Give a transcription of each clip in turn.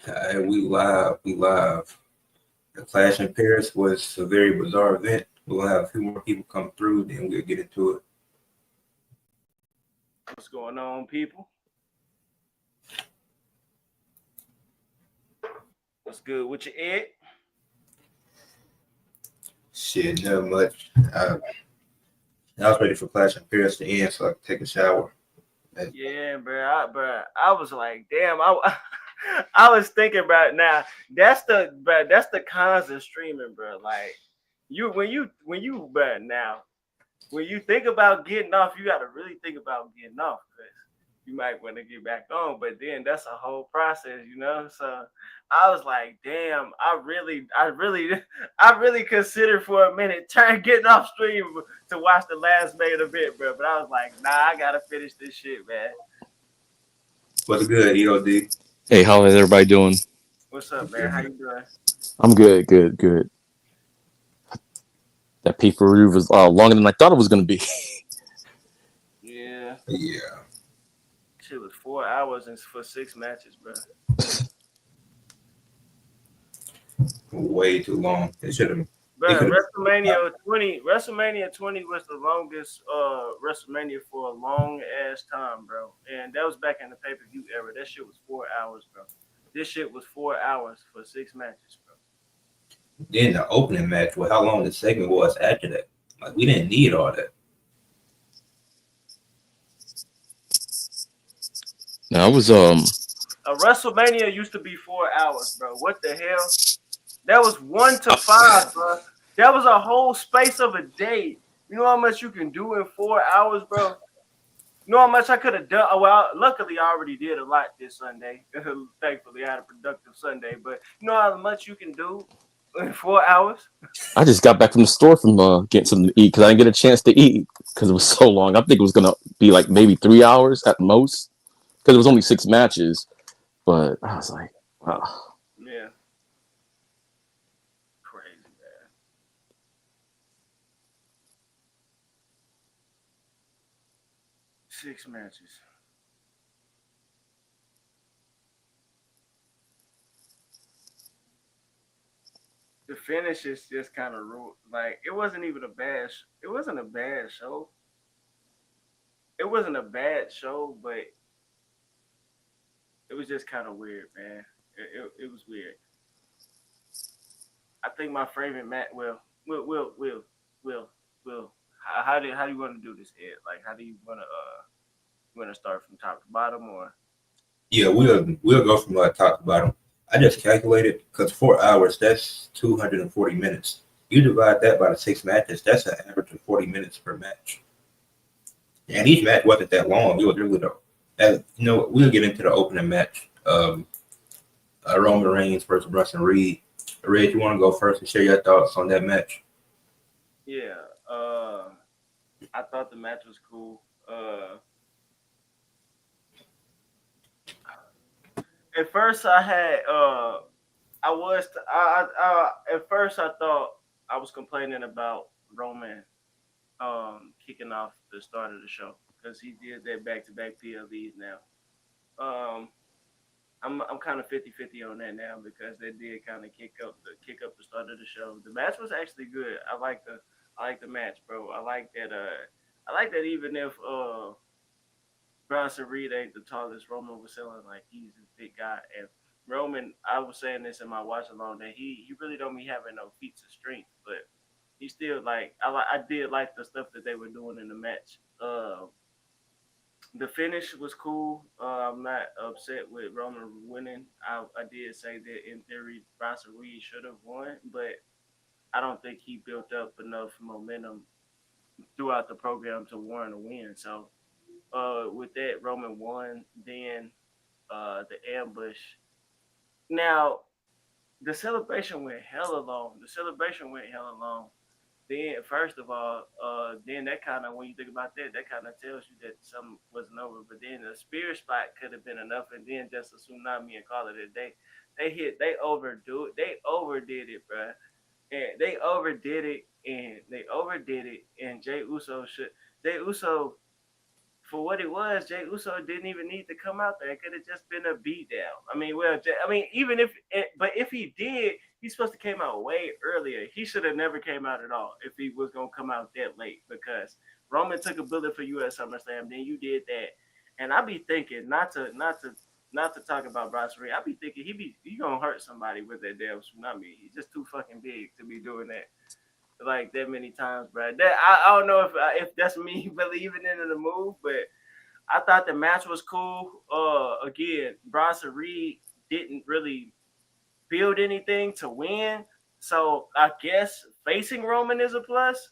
We live. We live. The Clash in Paris was a very bizarre event. We'll have a few more people come through, then we'll get into it. What's going on, people? What's good with you, Ed? Shit, not much. I was ready for Clash in Paris to end so I could take a shower. Yeah, bro. I was like, damn. I was thinking about it now. That's the cons of streaming, bro. Like, bro, now when you think about getting off, you got to really think about getting off because you might want to get back on. But then that's a whole process, you know. So I was like, damn, I really considered for a minute turn getting off stream to watch the last main event, bro. But I was like, nah, I gotta finish this shit, man. What's good, EOD? Hey, how is everybody doing? What's up, man? How you doing? I'm good, good, good. That pay per view was longer than I thought it was gonna be. Yeah, Yeah, shit was 4 hours and for 6 matches, bro. way too long. It should have. They Bro, could WrestleMania 20 was the longest WrestleMania for a long ass time, bro. And that was back in the pay-per-view era. That shit was 4 hours, bro. This shit was 4 hours for 6 matches, bro. then the opening match with how long the segment was after that. Like we didn't need all that. Now I was A WrestleMania used to be 4 hours, bro. What the hell? That was 1 to 5, bro. That was a whole space of a day. You know how much you can do in 4 hours, bro? You know how much I could have done? Oh, well, luckily I already did a lot this Sunday. Thankfully, I had a productive Sunday. But you know how much you can do in 4 hours? I just got back from the store from getting something to eat because I didn't get a chance to eat because it was so long. I think it was gonna be like maybe 3 hours at most because it was only 6 matches. But I was like, wow. Yeah, crazy, man. 6 matches. The finish is just kind of rude. Like it wasn't even a bad. It wasn't a bad show. It wasn't a bad show, but it was just kind of weird, man. It was weird. I think my favorite match. Well, will, will. How do you want to do this, Ed? Like, how do you want to start from top to bottom or? Yeah, we'll go from top to bottom. I just calculated because 4 hours that's 240 minutes. You divide that by the 6 matches, that's an average of 40 minutes per match. And each match wasn't that long. It was really though. We'll get into the opening match. Roman Reigns versus Russell Reed. Red, you want to go first and share your thoughts on that match? Yeah. I thought the match was cool. At first I had I was at first I thought I was complaining about Roman kicking off the start of the show because he did that back to back PLVs now. Um I'm kind of 50-50 on that now because they did kind of kick up the start of the show. The match was actually good. I like the match, bro. I like that even if Bronson Reed ain't the tallest. Roman was selling like he's a big guy. And Roman, I was saying this in my watch along that he really don't be having no feats of strength, but he still like I did like the stuff that they were doing in the match. The finish was cool. I'm not upset with Roman winning. I did say that in theory Bronson Reed should have won, but I don't think he built up enough momentum throughout the program to warrant a win. So with that, Roman won. Then the ambush. Now the celebration went hella long. The celebration went hella long. Then first of all, then that kind of when you think about that, that kind of tells you that something wasn't over. But then the spear spot could have been enough, and then just a tsunami and call it a day. They overdid it, bro. And they overdid it, and Jay Uso for what it was, Jay Uso didn't even need to come out there. It could have just been a beatdown. Even but if he did, he's supposed to came out way earlier. He should have never came out at all if he was gonna come out that late because Roman took a bullet for you at SummerSlam, then you did that, and I be thinking not to talk about Brasserie. I be thinking he gonna hurt somebody with that damn tsunami. He's just too fucking big to be doing that like that many times, bro. I don't know if that's me believing in the move, but I thought the match was cool. Again, Bronson Reed didn't really build anything to win, so I guess facing Roman is a plus.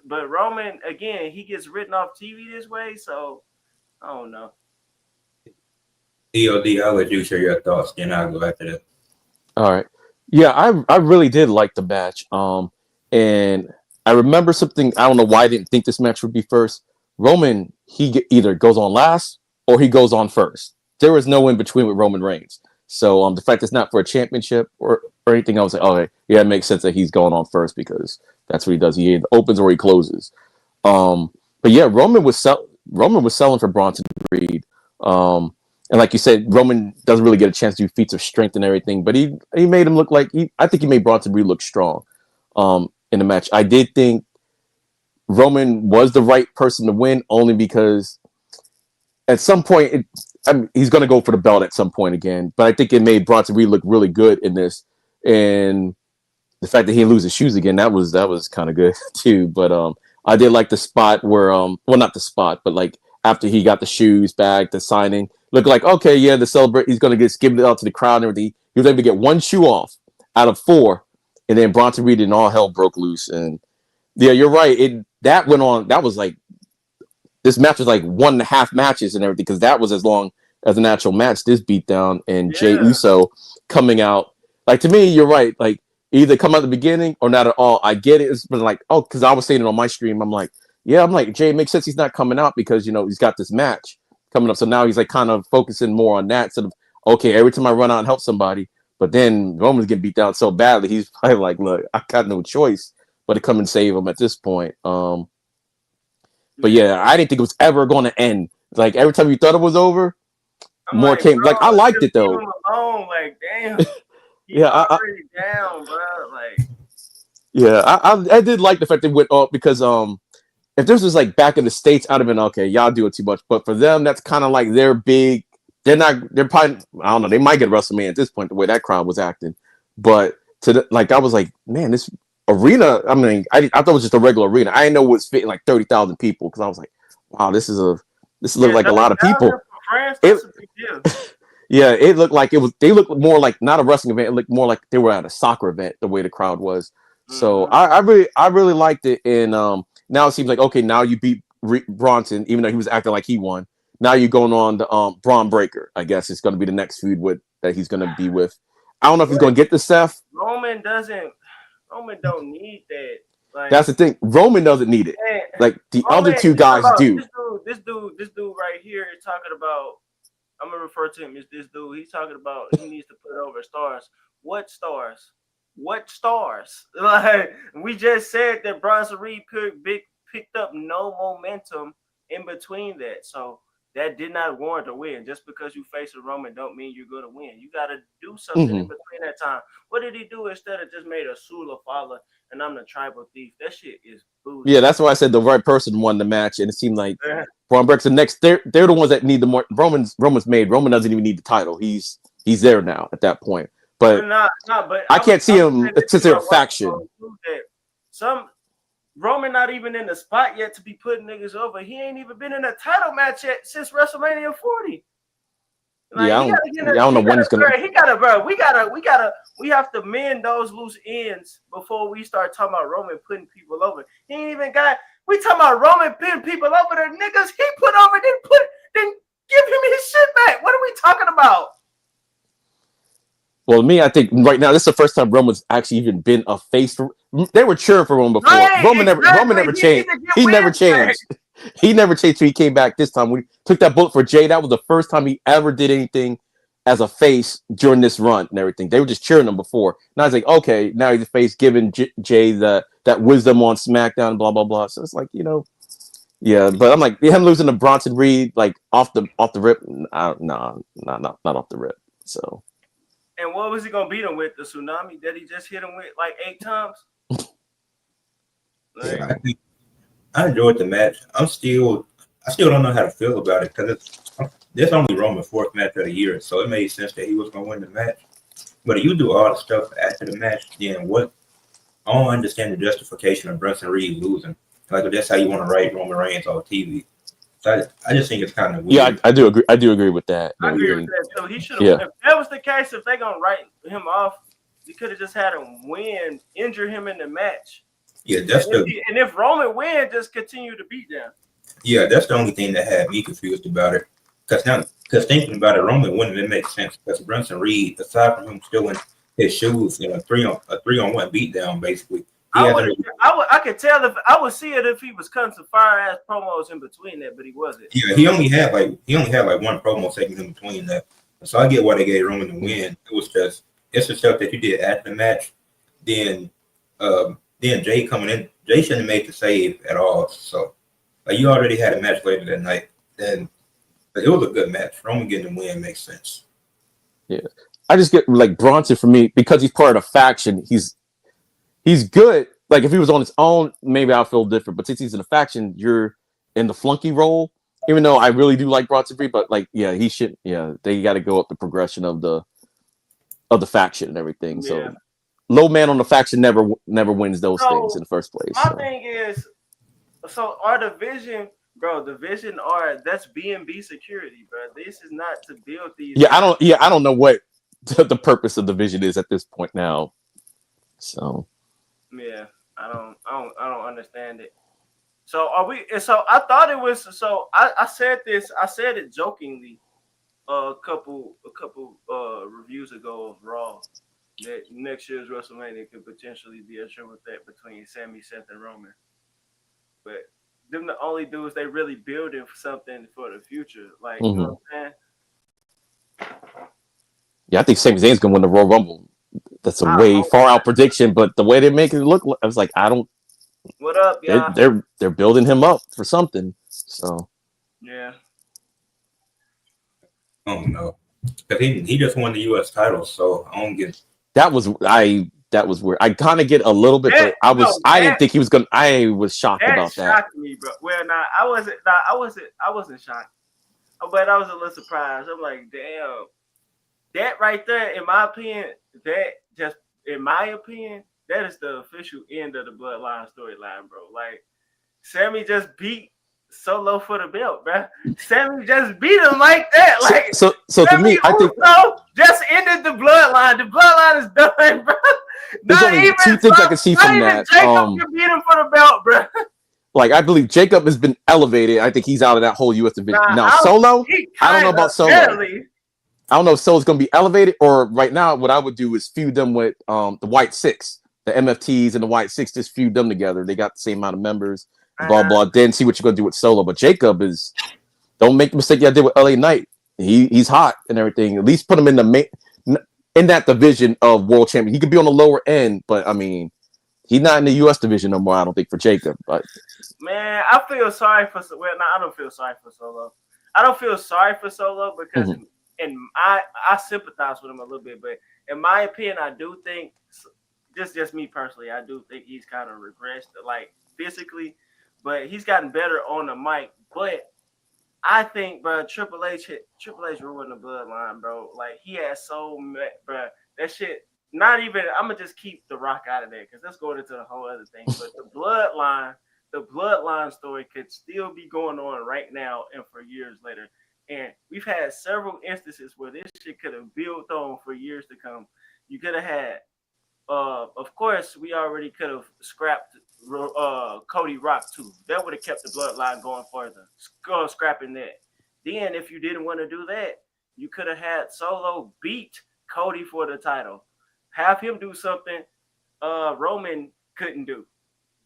But Roman, again, he gets written off TV this way, so I don't know. DOD, I'll let you share your thoughts, then I'll go after that. All right. Yeah, I really did like the match. And I remember something. I don't know why I didn't think this match would be first. Roman, either goes on last or he goes on first. There was no in between with Roman Reigns. So the fact it's not for a championship or anything, I was like, okay, yeah, it makes sense that he's going on first because that's what he does. He either opens or he closes. But yeah, Roman was selling for Bronson Reed. And like you said, Roman doesn't really get a chance to do feats of strength and everything, but he made him look like I think he made Bronson Reed look strong in the match. I did think Roman was the right person to win only because at some point he's going to go for the belt at some point again. But I think it made Bronson Reed look really good in this, and the fact that he didn't lose his shoes again that was kind of good too. But I did like the spot where well, not the spot, but like after he got the shoes back, the signing. Look like, okay, yeah, the celebrate. He's going to get skipped out to the crowd and everything. He was able to get one shoe off out of 4, and then Bronson Reed and all hell broke loose. And yeah, you're right. That went on. That was like this match was like 1.5 matches and everything because that was as long as an actual match. This beatdown and Jey Uso coming out. Like to me, you're right. Like either come out at the beginning or not at all. I get it. It's been like because I was saying it on my stream. I'm like, Jay, it makes sense he's not coming out because he's got this match coming up. So now he's like kind of focusing more on that instead of, okay, every time I run out and help somebody, but then Roman's getting beat down so badly, he's probably like, look, I got no choice but to come and save him at this point. But yeah, I didn't think it was ever going to end. Like every time you thought it was over, more came. Like I liked it though. Leave him alone, like damn. Yeah, already down, bro. Like yeah, I did like the fact they went up because if this was like back in the States, I'd have been okay, y'all do it too much. But for them, that's kind of like they're big. They're probably, I don't know, they might get WrestleMania at this point, the way that crowd was acting. But I was like, man, this arena, I mean, I thought it was just a regular arena. I didn't know it was fitting like 30,000 people because I was like, wow, this looks like a lot of people. Yeah, it looked like they looked more like not a wrestling event. It looked more like they were at a soccer event, the way the crowd was. So I really liked it. And now it seems like, okay, now you beat Bronson, even though he was acting like he won. Now you're going on to Braun Breaker. I guess it's going to be the next feud that he's going to be with. I don't know if he's going to get the Seth. Roman don't need that. Like, that's the thing. Roman doesn't need it. Man, like the other two guys do. This dude right here is talking about. I'm gonna refer to him as this dude. He's talking about he needs to put over stars. What stars? What stars? Like we just said that Bronson Reed picked up no momentum in between that. So that did not warrant a win. Just because you face a Roman don't mean you're gonna win. You gotta do something in between that time. What did he do instead of just made a Sula Fala and I'm the tribal thief? That shit is boozy. Yeah, that's why I said the right person won the match, and it seemed like Braun Breaker's the next. They're the ones that need the more. Roman's made. Roman doesn't even need the title. He's there now at that point. But but I can't see him since they're a faction. Roman not even in the spot yet to be putting niggas over. He ain't even been in a title match yet since WrestleMania 40. Like, I don't know when he's gonna. We have to mend those loose ends before we start talking about Roman putting people over. He ain't even got. We talking about Roman putting people over. The niggas he put over didn't give him his shit back. What are we talking about? Well, me, I think right now this is the first time Roman's actually even been a face. They were cheering for Roman before. Right, Roman never changed. He never changed. He never changed till he came back this time. We took that bullet for Jay. That was the first time he ever did anything as a face during this run and everything. They were just cheering him before. Now it's like, okay, now he's a face giving Jay that wisdom on SmackDown, blah, blah, blah. So it's like, Yeah, but I'm like him losing to Bronson Reed like off the rip. No, not off the rip. So And what was he gonna beat him with? The tsunami that he just hit him with like 8 times? Yeah, Like, I enjoyed the match. I still don't know how to feel about it because this only Roman's fourth match of the year, so it made sense that he was gonna win the match. But if you do all the stuff after the match, then what? I don't understand the justification of Bronson Reed losing. Like if that's how you want to write Roman Reigns on TV. So I just think it's kind of yeah, weird. I do agree. I do agree with that. I That agree with he, that too. He should have. yeah, If that was the case, if they gonna write him off, you could have just had him win, injure him in the match, Yeah, and if Roman win, just continue to beat them. yeah, that's the only thing that had me confused about it. Because thinking about it, Roman winning it makes sense. Because Bronson Reed, aside from him stealing his shoes in a 3-on-1 beatdown, basically, he I hasn't. I could tell if I would see it if he was cutting some fire ass promos in between that, but he wasn't. Yeah, he only had like one promo segment in between that. So I get why they gave Roman the win. It was just it's the stuff that you did after the match. Then Jay coming in, Jay shouldn't have made the save at all. So like you already had a match later that night. Then but it was a good match. Roman getting the win makes sense. yeah. I just get like Bronson for me because he's part of a faction. He's good. Like if he was on his own, maybe I'll feel different. But since he's in a faction, you're in the flunky role. Even though I really do like Bronson Reed, but like yeah, he should. Yeah, they got to go up the progression of the faction and everything. Yeah. So low man on the faction never wins those things in the first place. My So. thing is, so our division, bro, division are that's B&B security, bro. This is not to build these. Yeah, I don't know what the purpose of the vision is at this point now. So Yeah, I don't understand it. So are we? So I thought it was. So I said this. I said it jokingly a couple reviews ago of Raw that next year's WrestleMania could potentially be a triple threat between Sami, Seth, and Roman. But them the only dudes they really building for something for the future. Like you know what I'm saying? yeah, I think Sami Zayn's gonna win the Royal Rumble. That's a way far out prediction, but the way they make it look, I was like, I don't. What up, y'all? They're building him up for something. So yeah. I don't know. Because he just won the US title, so I don't get that was weird. I kind of get a little bit, but I didn't think he was gonna. I was shocked about that. That shocked me, bro. Well, I wasn't shocked, but I was a little surprised. I'm like, damn, that right there, in my opinion, that is the official end of the Bloodline storyline, bro. Like, Sammy just beat Solo for the belt, bro. Sammy just beat him like that. Like, so to me, I think just ended the Bloodline. The Bloodline is done, bro. There's only two things I can see from that. Jacob can beat him for the belt, bro. Like I believe Jacob has been elevated. I think he's out of that whole U.S. division now. Solo, I don't know about Solo. Barely. I don't know if Solo's going to be elevated or right now. What I would do is feud them with the White Six, the MFTs and the White Six. Just feud them together. They got the same amount of members. Blah blah. Then see what you're going to do with Solo. But Jacob is. Don't make the mistake I did with LA Knight. He's hot and everything. At least put him in the in that division of world champion. He could be on the lower end, but I mean. He's not in the U.S. division no more, I don't think, for Jacob. But man, I feel sorry for. Well, no, I don't feel sorry for Solo. I don't feel sorry for Solo because, I sympathize with him a little bit. But in my opinion, I do think, just me personally, I do think he's kind of regressed, like physically, but he's gotten better on the mic. But I think, bro, Triple H ruined the Bloodline, bro. Like he has so much, bro. That shit. Not even. I'm gonna just keep The Rock out of there because let's go into the whole other thing. But the bloodline story could still be going on right now and for years later. And we've had several instances where this shit could have built on for years to come. You could have had, of course, we already could have scrapped Cody Rock too. That would have kept the bloodline going further. Scrapping that. Then, if you didn't want to do that, you could have had Solo beat Cody for the title. Have him do something Roman couldn't do.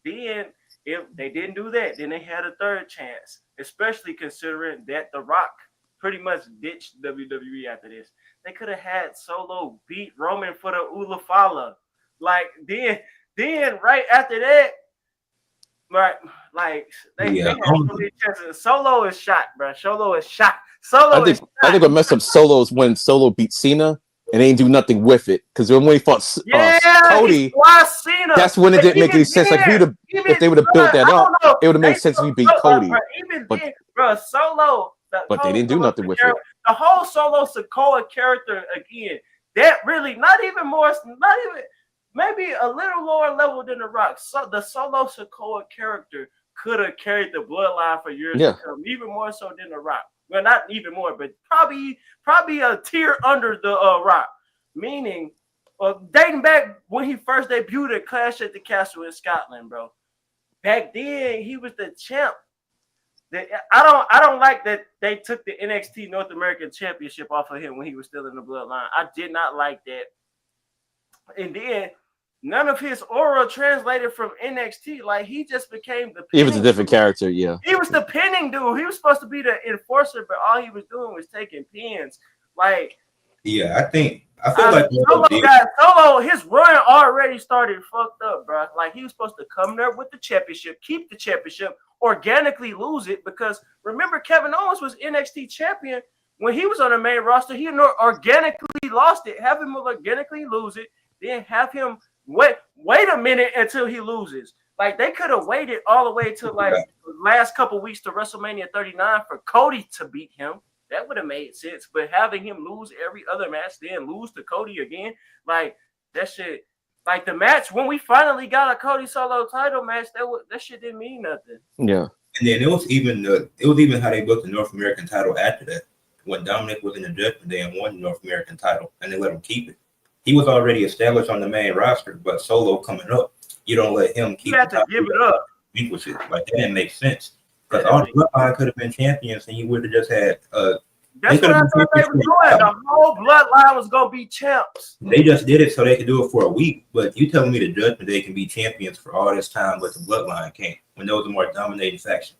Then, if they didn't do that, then they had a third chance, especially considering that The Rock pretty much ditched WWE after this. They could have had Solo beat Roman for the Ula Fala. Like, then right after that, Right, like they Yeah, had so many chances. Solo is shot, bro. Solo is shot. Solo is I shot. think what messed up Solo is when Solo beat Cena and they didn't do nothing with it. Because when he fought Yeah, he Cody, squashed Cena. that's when it But didn't make any even sense. Like then, if they would have bro, built that I don't up, know. it would have They made sense if still he beat bro, Cody. even But then, bro, Solo, they didn't do nothing with it. The whole Solo Sokoa character again. That really not even maybe a little lower level than the Rock. So the Solo Sokoa character could have carried the bloodline for years to come, even more so than the Rock. Well, not even more, but probably a tier under the Rock. Meaning, dating back when he first debuted at Clash at the Castle in Scotland, bro. Back then, he was the champ. I don't like that they took the NXT North American Championship off of him when he was still in the bloodline. I did not like that. And then none of his aura translated from NXT. Like he just became the. He was a different character, yeah. He was the pinning dude. He was supposed to be the enforcer, but all he was doing was taking pins. Like, yeah, I feel like Solo, his run already started fucked up, bro. Like he was supposed to come there with the championship, keep the championship, organically lose it. Because remember, Kevin Owens was NXT champion when he was on the main roster. He organically lost it. Have him organically lose it, then have him wait a minute until he loses. Like they could have waited all the way to like the last couple weeks to WrestleMania 39 for Cody to beat him. That would have made sense. But having him lose every other match, then lose to Cody again, like that shit. Like the match when we finally got a Cody Solo title match, that shit didn't mean nothing. Yeah. And then it was even how they built the North American title after that. When Dominic was in the Judgment Day and won the North American title, and they let him keep it. He was already established on the main roster, but Solo coming up, you don't let him keep. You have to give it up. Like that didn't make sense because all the bloodline could have been champions, and you would have just had. That's what I thought they were doing. The whole bloodline was gonna be champs. They just did it so they could do it for a week. But you telling me the Judgment Day can be champions for all this time, but the bloodline can't when there was a more dominating faction.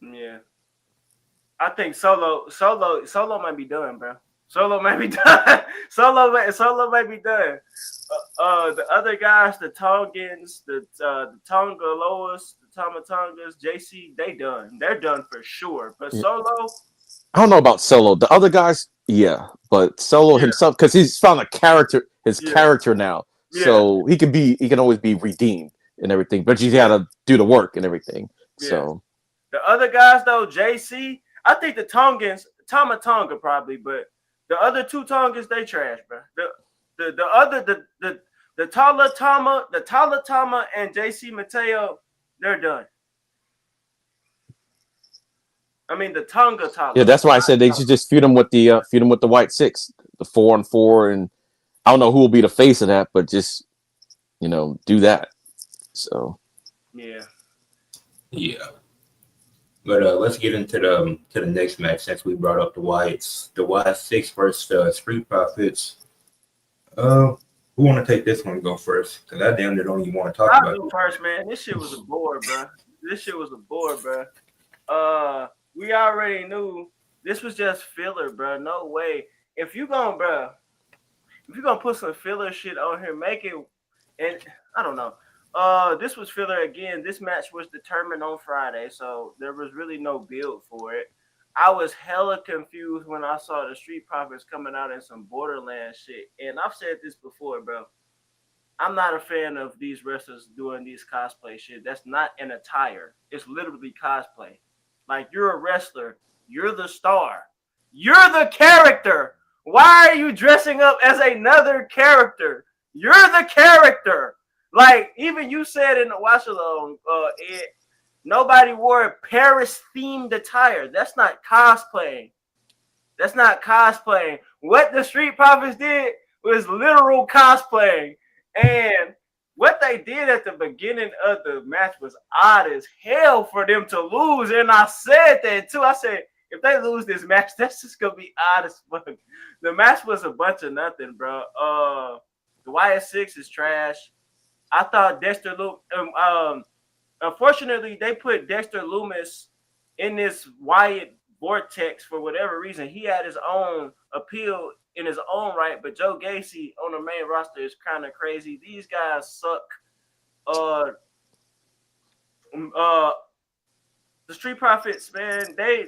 Yeah, I think Solo might be done, bro. Solo might be done. Solo might be done. The other guys, the Tongans, the Tonga Loas, the Tamatongas, JC, they done. They're done for sure. But Solo, I don't know about Solo. The other guys, yeah, but Solo himself, because he's found a character, character now, so he can always be redeemed and everything. But you gotta do the work and everything. Yeah. So the other guys though, JC, I think the Tongans, Tamatonga probably, but the other two Tongans, they trash, bro. The Talatama and JC Mateo, they're done. I mean the Tonga Tala. Yeah, that's why I said they should just feud them with the White Six, the 4-on-4, and I don't know who will be the face of that, but just do that. So yeah. But let's get into the next match since we brought up the Whites. The White Six versus Street Profits. Who want to take this one and go first? Because I damn near don't even want to talk about it. I'll go first, man. This shit was a bore, bro. We already knew this was just filler, bro. No way. If you're gonna put some filler shit on here, make it. And I don't know. This was filler again. This match was determined on Friday, so there was really no build for it. I was hella confused when I saw the Street Profits coming out in some Borderlands shit. And I've said this before, bro. I'm not a fan of these wrestlers doing these cosplay shit. That's not an attire. It's literally cosplay. Like, you're a wrestler. You're the star. You're the character. Why are you dressing up as another character? You're the character. Like, even you said in the watch along, Ed, nobody wore a Paris-themed attire. That's not cosplaying. What the Street Profits did was literal cosplaying. And what they did at the beginning of the match was odd as hell for them to lose. And I said that too. I said, if they lose this match, that's just going to be odd as fuck. The match was a bunch of nothing, bro. The YS6 is trash. I thought Dexter Loomis, unfortunately, they put Dexter Loomis in this Wyatt vortex for whatever reason. He had his own appeal in his own right, but Joe Gacy on the main roster is kind of crazy. These guys suck. uh, the Street Profits, man, they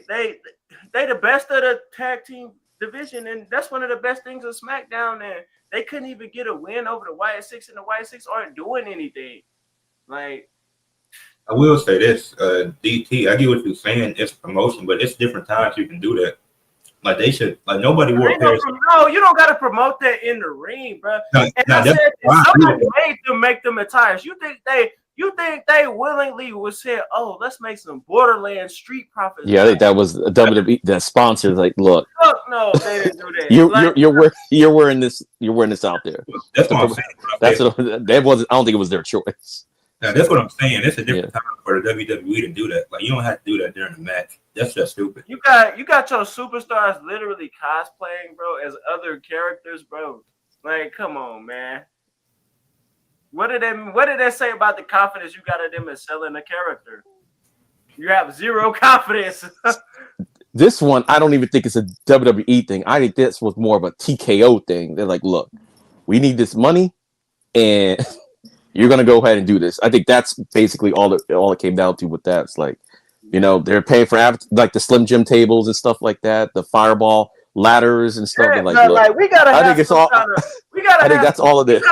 the best of the tag team division, and that's one of the best things of SmackDown. And they couldn't even get a win over the Wyatt Six, and the Wyatt Six aren't doing anything. Like, I will say this, DT. I get what you're saying. It's promotion, but it's different times you can do that. Like they should. Like nobody wore a pair. No, you don't got to promote that in the ring, bro. No, and no, I said somebody made them make them attires. You think they willingly would say, "Oh, let's make some Borderlands Street Profits"? Yeah, I think that was a WWE that sponsors. Like, look, fuck no, they didn't do that. You're wearing this out there. That's what I'm saying. That wasn't. I don't think it was their choice. Now, that's what I'm saying. It's a different time for the WWE to do that. Like, you don't have to do that during the match. That's just stupid. You got your superstars literally cosplaying, bro, as other characters, bro. Like, come on, man. What did they say about the confidence you got in them in selling a character? You have zero confidence. This one, I don't even think it's a WWE thing. I think this was more of a TKO thing. They're like, look, we need this money, and you're gonna go ahead and do this. I think that's basically all it came down to with that. It's like, they're paying for like the Slim Jim tables and stuff like that, the Fireball ladders and stuff. Yeah, like, no, like we gotta. I think it's all. I think that's all of it.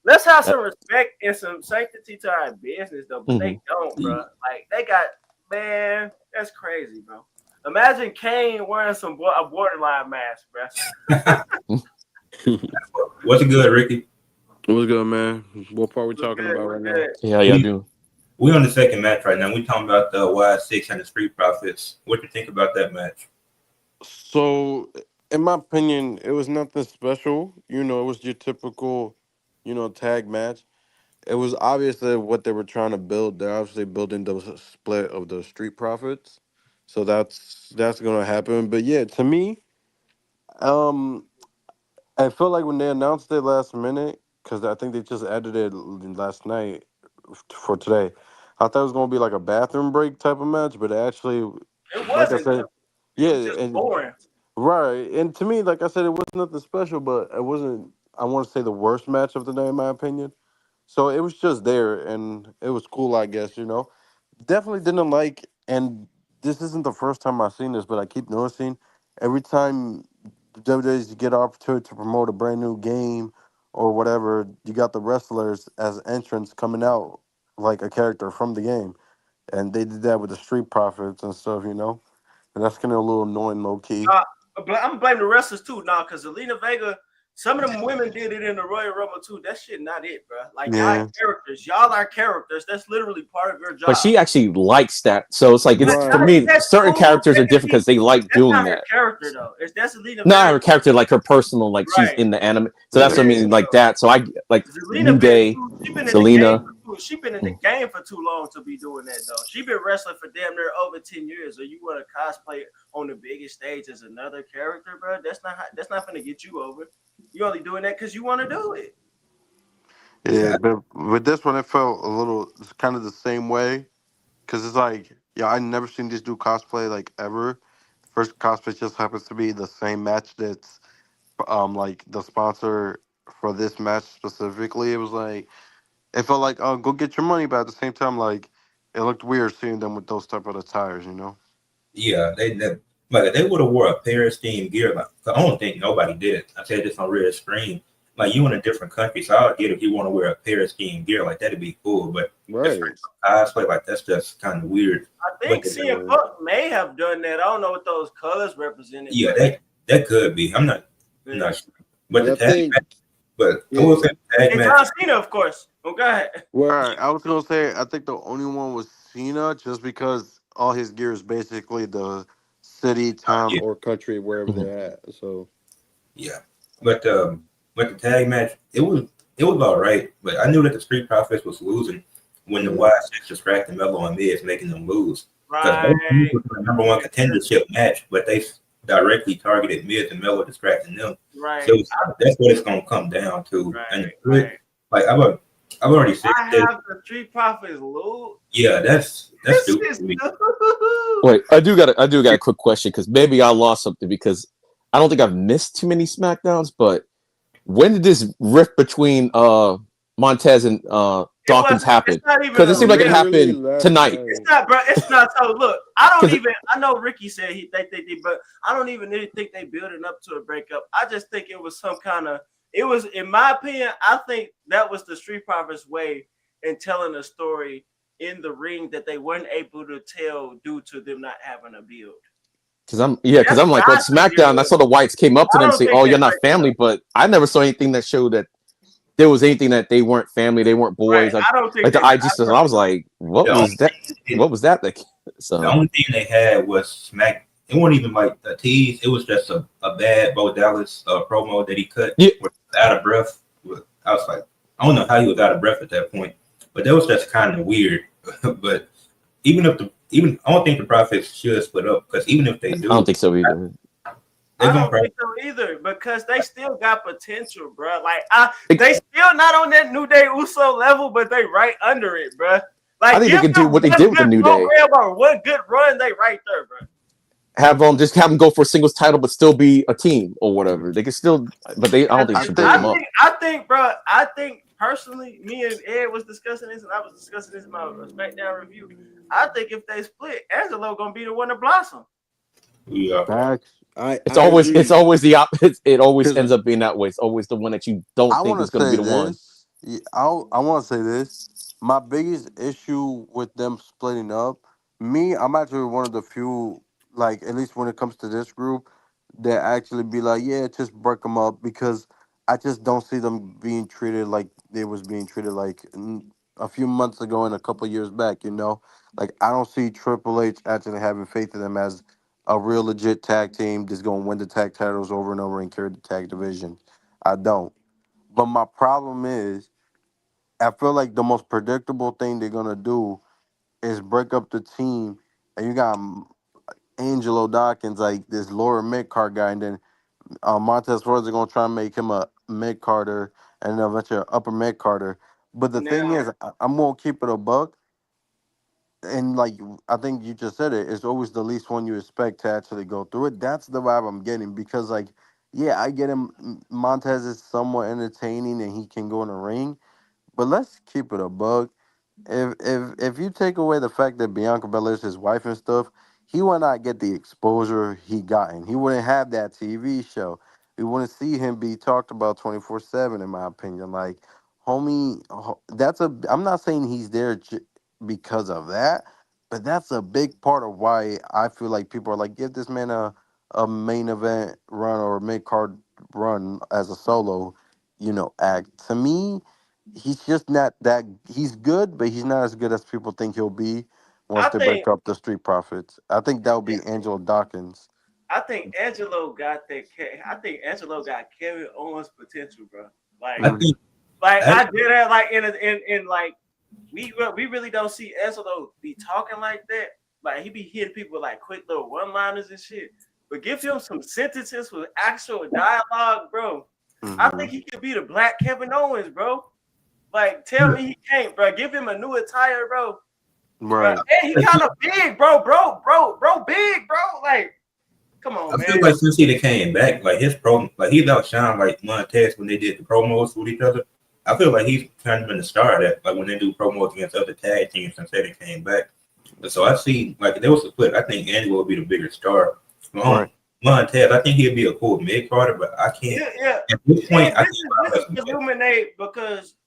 Let's have some respect and some sanctity to our business, though. But they don't, bro. Like they got, man, that's crazy, bro. Imagine Kane wearing a borderline mask, bro. What's good, Ricky? What's good, man? What part we talking about right now? Yeah, I do. We're on the second match right now. We're talking about the Y6 and the Street Profits. What do you think about that match? So, in my opinion, it was nothing special. It was your typical, tag match. It was obvious that what they were trying to build. They're obviously building the split of the Street Profits. So that's gonna happen. But yeah, to me, I felt like when they announced it last minute, because I think they just added it last night for today. I thought it was gonna be like a bathroom break type of match, but actually, it wasn't. Like I said, it was just boring. Right, and to me, like I said, it was nothing special, but it wasn't. I want to say the worst match of the day, in my opinion. So it was just there, and it was cool, I guess. Definitely didn't like, and this isn't the first time I've seen this, but I keep noticing every time WWE's get an opportunity to promote a brand new game or whatever, you got the wrestlers as entrants coming out like a character from the game, and they did that with the Street Profits and stuff, and that's getting a little annoying, low key. I'm blaming the wrestlers too, because Zelina Vega, some of them women did it in the Royal Rumble too. That shit not it, bro. Like y'all are characters. That's literally part of your job. But she actually likes that, so it's like for me, certain characters are different because they like doing that. Her character though, that's Zelina. Not her character, like her personal, like she's in the anime. So that's what I mean, like that. So I like New Day, Zelina. She been in the game for too long to be doing that though. She been wrestling for damn near over 10 years. So you want to cosplay on the biggest stage as another character, bro? That's not gonna get you over. You only doing that because you want to do it. Yeah, but with this one, it felt it's kind of the same way. Because it's like, I never seen this dude cosplay, like, ever. First cosplay just happens to be the same match that's, like, the sponsor for this match specifically. It was like, it felt like, oh, go get your money, but at the same time, like, it looked weird seeing them with those type of attires, Yeah, they would have wore a Paris themed gear. Like, I don't think nobody did. I said this on Red Screen. Like, you in a different country, so I would get if you want to wear a Paris themed gear. Like, that'd be cool. But cosplay, like, that's just kind of weird. I think CM Punk may have done that. I don't know what those colors represented. Yeah, that could be. I'm not sure. But the tag match. But I will say tag match. John Cena, of course. Oh, go ahead. Right. I was gonna say I think the only one was Cena, just because all his gear is basically the city, town, or country wherever they're at. So yeah, but the tag match, it was all right. But I knew that the Street Profits was losing when the Y6 distracted Melo and Miz, making them lose. Right. It was the number one contendership match, but they directly targeted Miz and Melo, distracting them. Right. So that's what it's gonna come down to. Right. And like I've already said I have the Street Profits lose. Yeah, that's stupid to me. Wait, I do got a quick question, because maybe I lost something, because I don't think I've missed too many SmackDowns, but when did this rift between Montez and Dawkins happened? It's not even Because it seemed like it Literally happened last tonight. night. It's not, bro. It's not. So look, I don't 'Cause even. I know Ricky said they think they, but I don't even really think they building up to a breakup. I just think it was some kind of. It was, in my opinion, I think that was the Street Profits way in telling a story in the ring that they weren't able to tell due to them not having a build. Because I'm That's like what on I think it SmackDown, I was. saw the Whites came up to I them and don't say, think "Oh, they you're not break family," up. but I never saw anything that showed that there was anything that they weren't family, they weren't Right. boys. I don't think Like the they. IG stuff, I was like, "What The only was that? thing, What was that?" Like, the so only thing they had was Smack. It wasn't even like a tease. It was just a bad Bo Dallas promo that he cut. yeah, Was out of breath. I was like, I don't know how he was out of breath at that point, but that was just kind of weird. But even I don't think the Profits should split up because even if they I don't do, think so either. they're I gonna don't probably. think so either because they still got potential, bro. Like It- they still not on that New Day Uso level, but they right under it, bro. I Like think they give could do them what they one did with the good New Day. program or one good run, they right there, bro. Just have them go for a singles title, but still be a team or whatever. They could still, but I don't think they should break them up. Bro. I think personally, me and Ed was discussing this, and I was discussing this in my SmackDown review. I think if they split, Angelo gonna be the one to blossom. Yeah, Facts. I It's agree. always the opposite. It always Because ends up being that way. It's always the one that you don't I think want is to going to say be the one. this. Yeah, I want to say this. My biggest issue with them splitting up, I'm actually one of the few, like at least when it comes to this group, that actually be like, yeah, just break them up because I just don't see them being treated like they was being treated like a few months ago and a couple years back. Like I don't see Triple H actually having faith in them as a real legit tag team just going to win the tag titles over and over and carry the tag division. I don't. But my problem is, I feel like the most predictable thing they're gonna do is break up the team, and you got Angelo Dawkins, like this lower mid card guy, and then Montez Ford are gonna try and make him a mid carder, and then eventually an upper mid carder. But the thing Now, is, I'm gonna keep it a buck, and like I think you just said it, it's always the least one you expect to actually go through it. That's the vibe I'm getting because, like, yeah, I get him. Montez is somewhat entertaining, and he can go in the ring. But let's keep it a bug. If you take away the fact that Bianca Belair is his wife and stuff, he would not get the exposure he gotten. He wouldn't have that TV show. We wouldn't see him be talked about 24/7. In my opinion, like homie, that's a. I'm not saying he's there because of that, but that's a big part of why I feel like people are like, give this man a main event run or a mid card run as a solo, act. To me, he's just not that. He's good, but he's not as good as people think he'll be once I they think break up the Street Profits. I think that would be Angelo Dawkins. I think Angelo got that. I think Angelo got Kevin Owens potential, bro. I Like, think I that, did that. Like in like we really don't see Angelo be talking like that. Like he be hitting people with like quick little one liners and shit. But give him some sentences with actual dialogue, bro. I Mm-hmm. think he could be the Black Kevin Owens, bro. Like, tell me he can't, bro. Give him a new attire, bro. Bro, Right. hey, he kind of big, bro, big, bro. Like, come on, I feel man. like since he came back, like like he's outshined like Montez when they did the promos with each other. I feel like he's kind of been the star of that. Like when they do promos against other tag teams since they came back. So I see like if there was a split, I think Angelo would be the bigger star. Right. Montez, I think he'd be a cool mid carder, but I can't. Yeah, yeah. At this point, And I this is can't. presuming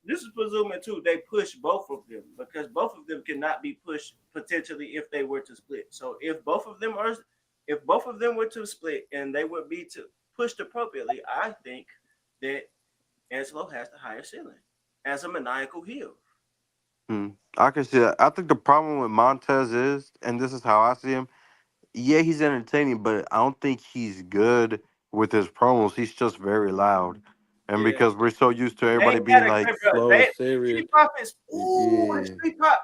this is presuming too they push both of them because both of them cannot be pushed potentially if they were to split. So if both of them were to split and they would be to pushed appropriately, I think that Angelo has the higher ceiling as a maniacal heel. I can see that. I think the problem with Montez is, and this is how I see him. Yeah, he's entertaining, but I don't think he's good with his promos. He's just very loud, and Yeah. because we're so used to They everybody ain't got being a like great bro. slow and The serious. Street Profits. The Yeah. Street Pop.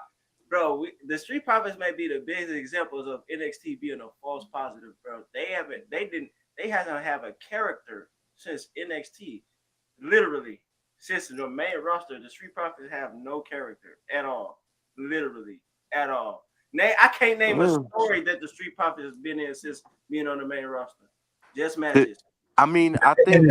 Bro, the Street Profits may be the biggest examples of NXT being a false positive, bro. They haven't have a character since NXT. Literally, since the main roster, the Street Profits have no character at all. Literally, at all. I can't name a story that the Street Profits has been in since being on the main roster. Just matches. I mean, I think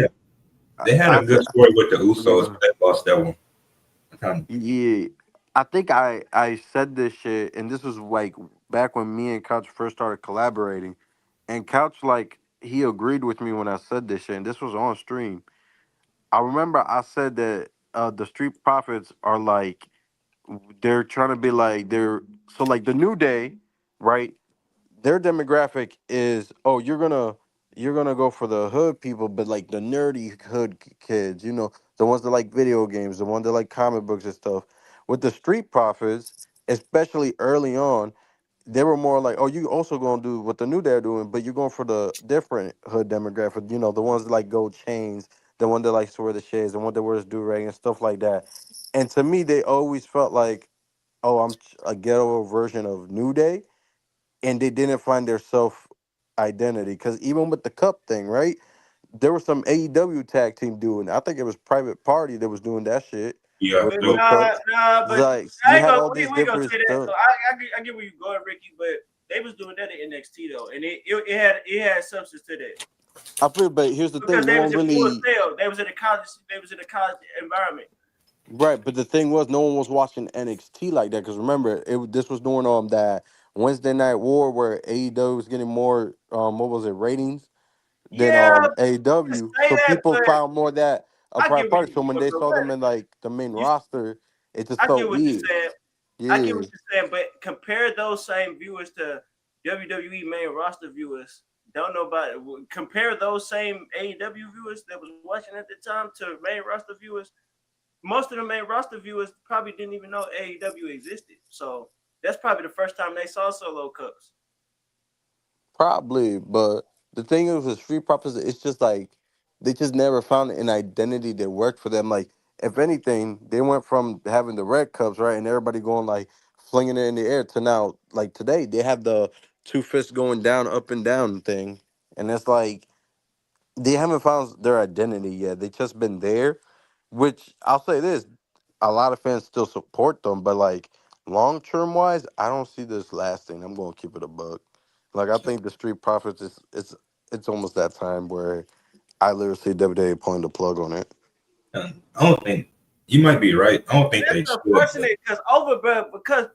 They had I a feel, good story with the Usos, yeah. but they lost that one. Yeah, I think I said this shit, and this was like back when me and Couch first started collaborating, and Couch like he agreed with me when I said this shit, and this was on stream. I remember I said that the Street Profits are like they're trying to be like they're so like the New Day, right? Their demographic is you're gonna go for the hood people, but like the nerdy hood kids, the ones that like video games, the ones that like comic books and stuff. With the Street Profits, especially early on, they were more like, oh, you also gonna do what the new they're doing, but you're going for the different hood demographic. The ones that like gold chains, the one that likes to wear the shades, the one that wears do rag and stuff like that. And to me, they always felt like, oh, I'm a ghetto version of New Day, and they didn't find their self identity. Because even with the cup thing, right? There was some AEW tag team doing. I think it was Private Party that was doing that shit Yeah, with But it was, no cups. nah, It's but like I you ain't had gonna all these we ain't gonna different say that. So stuff. I get where you going, Ricky, but they was doing that in NXT though, and it had substance to that I feel, but here's the because thing: no they was one in full really sale. They was in a college environment. right. But the thing was, no one was watching NXT like that because remember, this was during that Wednesday Night War where AEW was getting more what was it ratings than Yeah, to AEW, say so that, people but found more of that a I private get where party. you So when going, they bro. saw them in like the main You, roster, it just I felt get what you're weird. saying. I get Yeah, what you're saying, but compare those same viewers to WWE main roster viewers. Don't know about it. Compare those same AEW viewers that was watching at the time to main roster viewers. Most of the main roster viewers probably didn't even know AEW existed. So that's probably the first time they saw solo cups. probably. But the thing is with Street Profits, it's just like they just never found an identity that worked for them. Like if anything, they went from having the red cups, right, and everybody going like flinging it in the air to now like today they have the two fists going down, up and down thing, and it's like they haven't found their identity yet. They just been there, which I'll say this: a lot of fans still support them, but like long term wise, I don't see this lasting. I'm gonna keep it a buck. Like I think the Street Profits is it's almost that time where I literally see WWE pulling the plug on it. I don't think you might be right. I don't think That's they should, but unfortunate because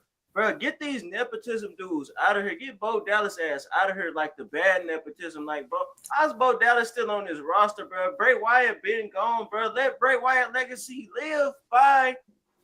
get these nepotism dudes out of here. Get Bo Dallas ass out of here like the bad nepotism. Like, bro, how's Bo Dallas still on this roster, bro? Bray Wyatt been gone, bro. Let Bray Wyatt legacy live by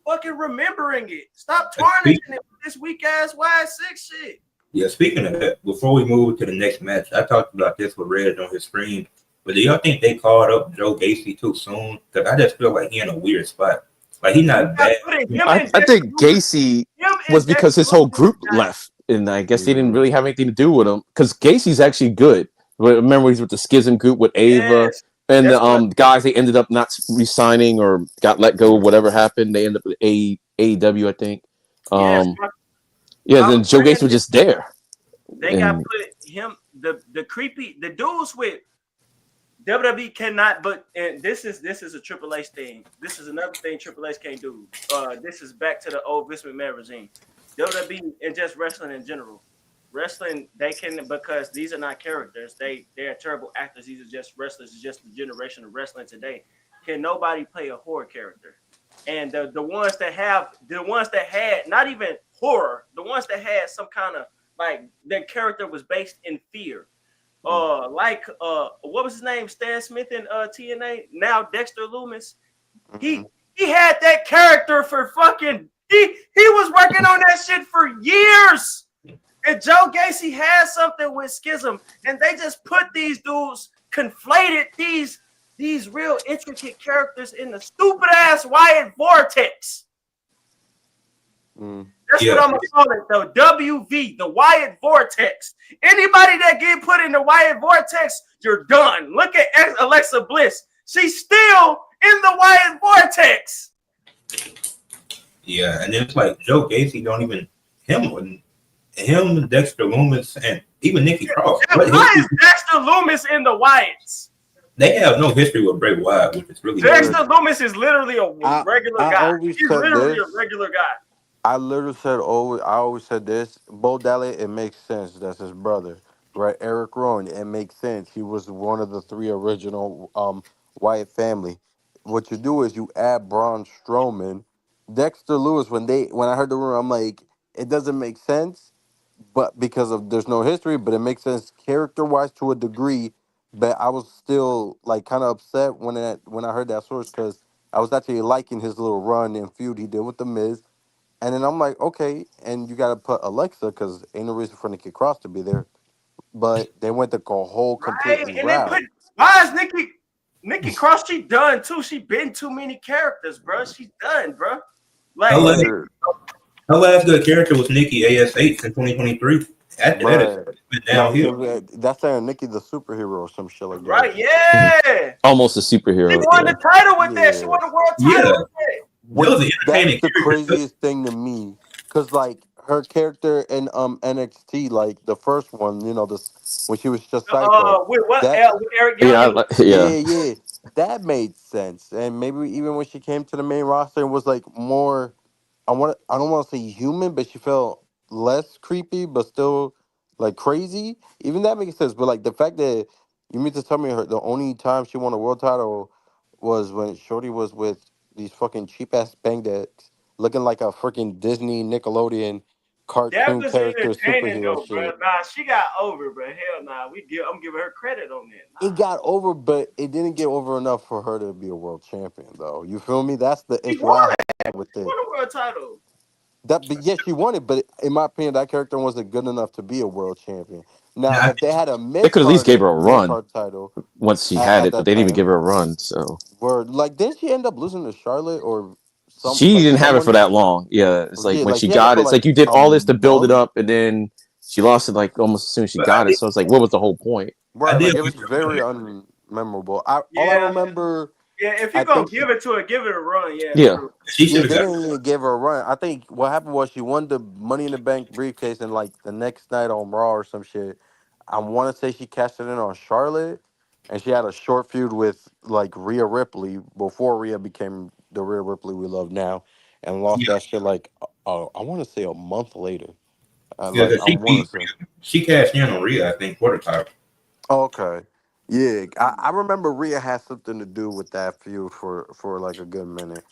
fucking remembering it. Stop tarnishing speak, it with this weak ass Y6 shit. yeah. Speaking of that, before we move to the next match, I talked about this with Red on his screen. But do y'all think they called up Joe Gacy too soon? Because I just feel like he in a weird spot. Like he's You not got bad. putting You know, him and I Dexter think Loomis. Gacy Him was and because Dexter his whole Loomis group is not. left, and I guess they didn't Yeah. really have anything to do with him. Because Gacy's actually good. Remember, he's with the Schism group with Ava Yes, and that's the what. guys. They ended up not resigning or got let go. Whatever happened, they ended up with AEW, I think. Yes, Um, yeah, my then Joe friend Gacy was just there, they got and put him the creepy the dudes with WWE cannot. But and this is a Triple H thing. This is another thing Triple H can't do. This is back to the old Vince McMahon regime. WWE and just wrestling in general. Wrestling they can because these are not characters. They are terrible actors. These are just wrestlers. It's just the generation of wrestling today. Can nobody play a horror character? And the ones that had not even horror, the ones that had some kind of like their character was based in fear. What was his name? Stan Smith in TNA. Now Dexter Loomis. Mm-hmm. He had that character for fucking. He was working on that shit for years. And Joe Gacy had something with Schism, and they just put these dudes conflated these real intricate characters in the stupid ass Wyatt Vortex. Mm. That's what yeah, I'm gonna call it though. WV, the Wyatt Vortex. Anybody that get put in the Wyatt Vortex, you're done. Look at Alexa Bliss. She's still in the Wyatt Vortex. yeah. And it's like Joe Gacy don't even him, Dexter Loomis, and even Nikki Cross. And What why history? is Dexter Loomis in the Wyatts? They have no history with Bray Wyatt, which is really weird. Look, Dexter Loomis is literally a I regular I guy. always He's said literally a this. regular guy. I literally said always. I always said this. Bo Dally, it makes sense. That's his brother, right? Eric Rowan. It makes sense. He was one of the three original Wyatt family. What you do is you add Braun Strowman Dexter Lewis, when I heard the rumor, I'm like, it doesn't make sense, but because of there's no history, but it makes sense character wise to a degree. But I was still like kind of upset when I heard that source because I was actually liking his little run and feud he did with the Miz, and then I'm like, okay, and you got to put Alexa because ain't no reason for Nikki Cross to be there, but they went the whole Right, completely and then route. why is Nikki Cross? She done too. She been too many characters, bro. She's done, bro. Her Like last, Word, her last good character was Nikki ASH in 2023. After that, it's but been like downhill. that's saying Nikki the superhero or some shit like that. right, yeah. Almost a She superhero. won Yeah. the title with that. She Yeah. won the world Yeah, title with that. that was Which an that's entertaining the character. craziest thing to me, cause like her character in NXT, like the first one, this when she was just Psycho, With what? that With Eric Yeah. Young and Yeah. yeah, yeah, that made sense, and maybe even when she came to the main roster and was like more, I don't want to say human, but she felt less creepy, but still like crazy. Even that makes sense, but like the fact that you mean to tell me the only time she won a world title was when Shorty was with these fucking cheap ass bandits looking like a freaking Disney Nickelodeon that cartoon was character entertaining superhero though, shit. bro. Nah, she got over, bro. Hell nah. I'm giving her credit on that. It Nah, got over, but it didn't get over enough for her to be a world champion, though. You feel me? That's the she issue won. I had with She it. won the world title. But yes, she won it, but in my opinion, that character wasn't good enough to be a world champion. Now, Now, if they had a They could at least gave her a mid run card title once she had at it, but that they didn't even time, give her a run. So where like didn't she end up losing to Charlotte or she didn't have it for someone? that long. Yeah, it's like Yeah, when like she she had it got for it, it's like like you did a all this to build it month. up, and then she lost it like almost as soon as she but I got it. did, So it's like, what was the whole point? I Right, did like it wish was her very good. unmemorable. All I Yeah, remember, yeah. If I you're gonna think give she it to her, give it a run. Yeah, Yeah, true. She yeah, should have they got. didn't even give her a run. I think what happened was she won the Money in the Bank briefcase, and like the next night on Raw or some shit, I want to say she cashed it in on Charlotte, and she had a short feud with like Rhea Ripley before Rhea became the Rhea Ripley we love now, and lost Yeah, that shit like I want to say a month later. yeah, Like because I want to say. She cashed in on Rhea, I think, for the title. Okay. Yeah, I remember Rhea had something to do with that feud for like a good minute.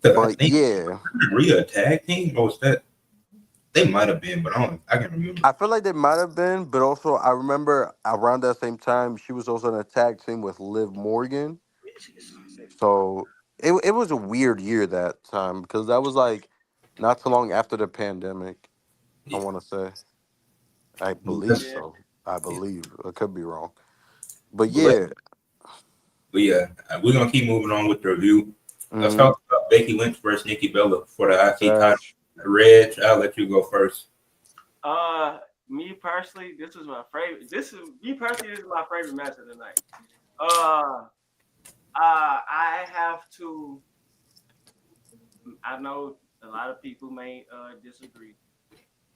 Because I But think yeah, Rhea a tag team, or was that they might have been, but I can't remember. I feel like they might have been, but also I remember around that same time she was also in a tag team with Liv Morgan. So it was a weird year that time because that was like not too long after the pandemic. I Yeah, want to say, I believe Let's- Yeah. so. I yeah. believe I could be wrong, but But, let, yeah. but yeah, we're gonna keep moving on with the review. Let's Hmm. talk about Becky Lynch versus Nikki Bella for the IC title. That's Reg, I'll let you go first. Uh, me personally, this is my favorite. This is me personally. This is my favorite match of the night. Uh, I have to. I know a lot of people may disagree,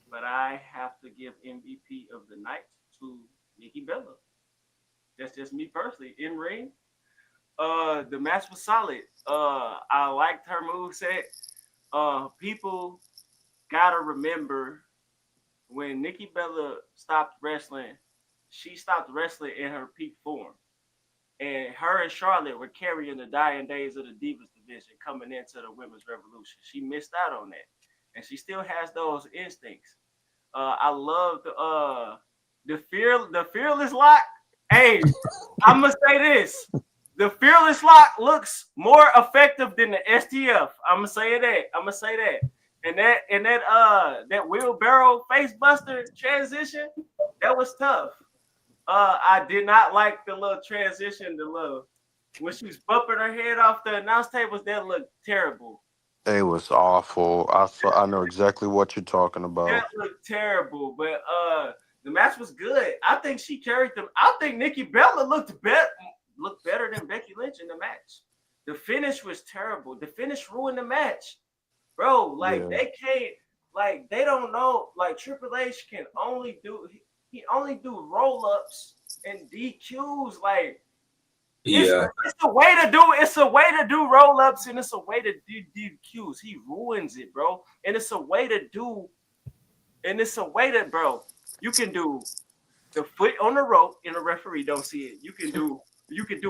but I have to give MVP of the night to Nikki Bella. That's just me personally. In ring, the match was solid. I liked her move set. People gotta remember when Nikki Bella stopped wrestling, she stopped wrestling in her peak form. And her and Charlotte were carrying the dying days of the Divas division coming into the Women's Revolution. She missed out on that. And she still has those instincts. I love the fearless lock. Hey, I'm gonna say this. The fearless lock looks more effective than the STF. I'm gonna say that. I'm gonna say that. And that wheelbarrow face buster transition, that was tough. I did not like the little transition, the little when she was bumping her head off the announce tables, that looked terrible. it was awful. I know exactly what you're talking That about. looked terrible. But the match was good. I think she carried them. I think Nikki Bella looked better than Becky Lynch in the match. The finish was terrible. The finish ruined the match. Bro, like Yeah. they can't like they don't know like Triple H can only do he only do roll-ups and DQs. Like it's Yeah, it's a way to do it's a way to do roll-ups and it's a way to do DQs. He ruins it, bro. And it's a way to do and it's a way that bro, you can do the foot on the rope and the referee don't see it. You can do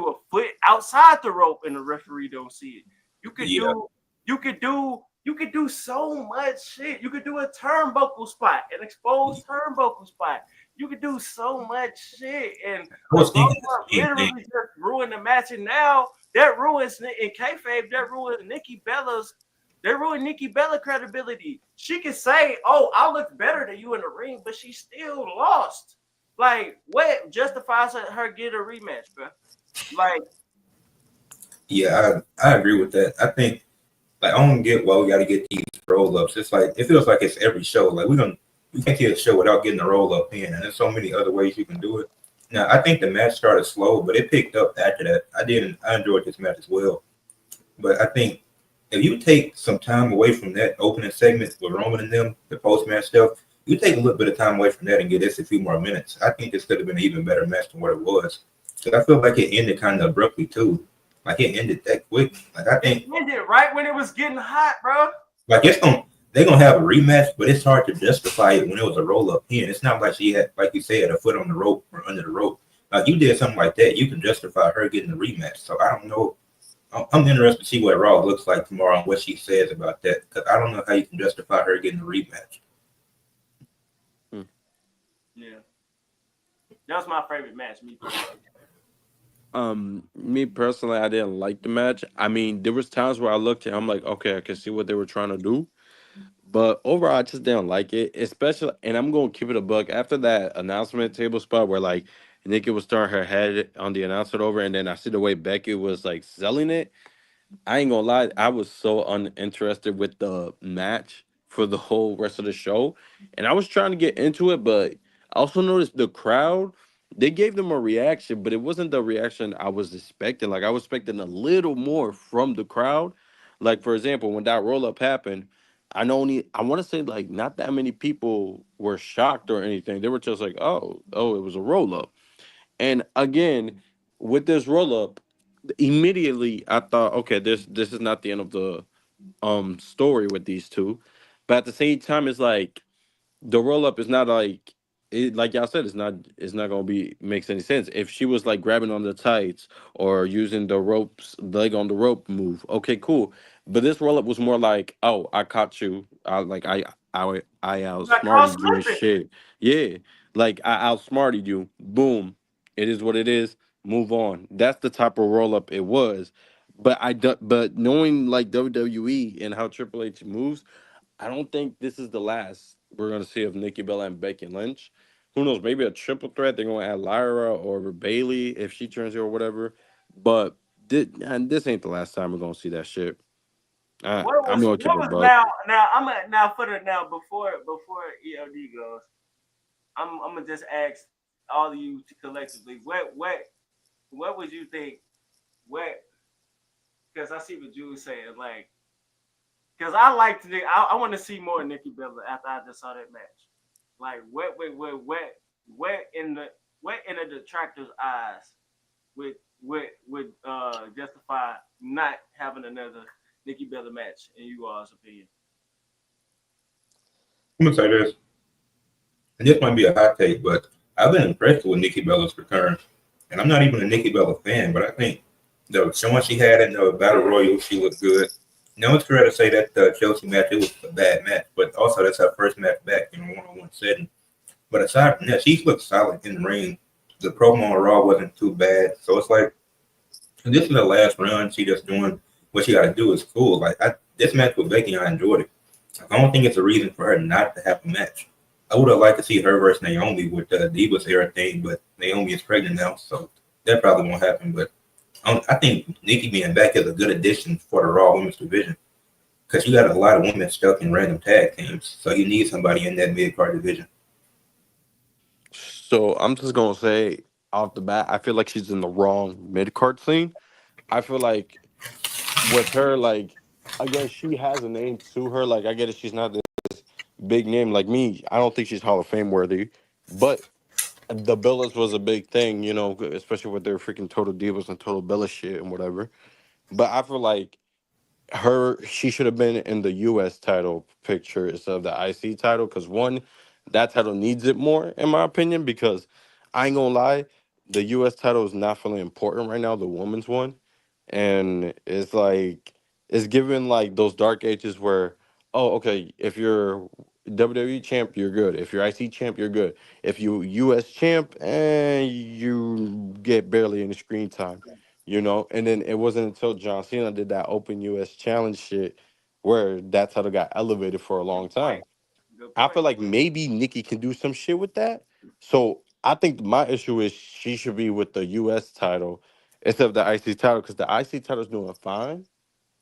a foot outside the rope and the referee don't see it. You could yeah, do you could do You could do so much shit. You could do a turnbuckle spot, an exposed turnbuckle spot. You could do so much shit, and I like was thinking Roman the same thing. literally just ruined the match. And now that ruins in kayfabe, that ruins Nikki Bella's. They ruined Nikki Bella credibility. She can say, "Oh, I look better than you in the ring," but she still lost. Like, what justifies her get a rematch, bro? Like, Yeah, I agree with that. I think like I don't get why we got to get these roll ups. It's like it feels like it's every show. Like we can't get a show without getting a roll up in, and there's so many other ways you can do it. Now I think the match started slow, but it picked up after that. I enjoyed this match as well. But I think if you take some time away from that opening segment with Roman and them, the post match stuff, you take a little bit of time away from that and get this a few more minutes. I think this could have been an even better match than what it was. Because I feel like it ended kind of abruptly too. Like it ended that quick. Like I it think ended right when it was getting hot, bro. like they're gonna have a rematch, but it's hard to justify it when it was a roll up pin. It's not like she had, like you said, a foot on the rope or under the rope. Like you did something like that, you can justify her getting the rematch. So I don't know. I'm interested to see what Raw looks like tomorrow and what she says about that because I don't know how you can justify her getting the rematch. Yeah, that was my favorite match. Me personally, I didn't like the match. I mean, there was times where I looked and I'm like, okay, I can see what they were trying to do. But overall, I just didn't like it. Especially, and I'm gonna keep it a buck after that announcement table spot where like Nikki was throwing her head on the announcer over, and then I see the way Becky was like selling it. I ain't gonna lie, I was so uninterested with the match for the whole rest of the show, and I was trying to get into it, but I also noticed the crowd. They gave them a reaction, but it wasn't the reaction I was expecting. Like I was expecting a little more from the crowd. Like for example, when that roll up happened, I want to say like not that many people were shocked or anything. They were just like, oh, it was a roll up. And again, with this roll up, immediately I thought, okay, this is not the end of the story with these two. But at the same time, it's like the roll up is not like it, like y'all said, it's not gonna be makes any sense. If she was like grabbing on the tights or using the ropes leg on the rope move, okay, cool. But this roll up was more like, oh, I caught you. I Got caught outsmarted you and slipping. shit. Yeah. Like I outsmarted you. Boom. It is what it is. Move on. That's the type of roll up it was. But knowing like WWE and how Triple H moves, I don't think this is the last we're gonna see of Nikki Bella and Becky Lynch. Who knows? Maybe a triple threat. They're gonna add Lyra or Bailey if she turns here or whatever. But this ain't the last time we're gonna see that shit. I'm gonna keep What a was buck. now I'm at now for the now before ELD goes. I'm gonna just ask all of you to collectively what would you think what because I see what Jules saying like because I want to see more Nikki Bella after I just saw that match. Like what in the what in the detractors' eyes would justify not having another Nikki Bella match in you all's opinion? I'm gonna say this, and this might be a hot take, but I've been impressed with Nikki Bella's return, and I'm not even a Nikki Bella fan, but I think the showing she had in the Battle Royal, she looked good. No, it's fair to say that the Chelsea match it was a bad match, but also that's her first match back in a one-on-one setting. But aside from that, she looked solid in the ring. The promo on Raw wasn't too bad, so it's like this is the last run. She just doing what she got to do is cool. This match with Becky, I enjoyed it. I don't think it's a reason for her not to have a match. I would have liked to see her versus Naomi with the Divas era thing, but Naomi is pregnant now, so that probably won't happen. But I think Nikki being back is a good addition for the Raw Women's division because you got a lot of women stuck in random tag teams, so you need somebody in that mid card division. So I'm just gonna say off the bat, I feel like she's in the wrong mid card scene. I feel like with her, like I guess she has a name to her. Like I get it, she's not this big name like me. I don't think she's Hall of Fame worthy, but the Bellas was a big thing, you know, especially with their freaking Total Divas and Total Bella shit and whatever. But I feel like she should have been in the U.S. title picture instead of the IC title because one, that title needs it more in my opinion because I ain't gonna lie, the U.S. title is not feeling important right now, the women's one, and it's like It's given like those dark ages where, oh, okay, if you're WWE champ, you're good. If you're IC champ, you're good. If you US champ, and you get barely any screen time, you know. And then it wasn't until John Cena did that Open US Challenge shit where that title got elevated for a long Good point. time. Good I point. feel like maybe Nikki can do some shit with that. So I think my issue is she should be with the US title instead of the IC title because the IC title is doing fine.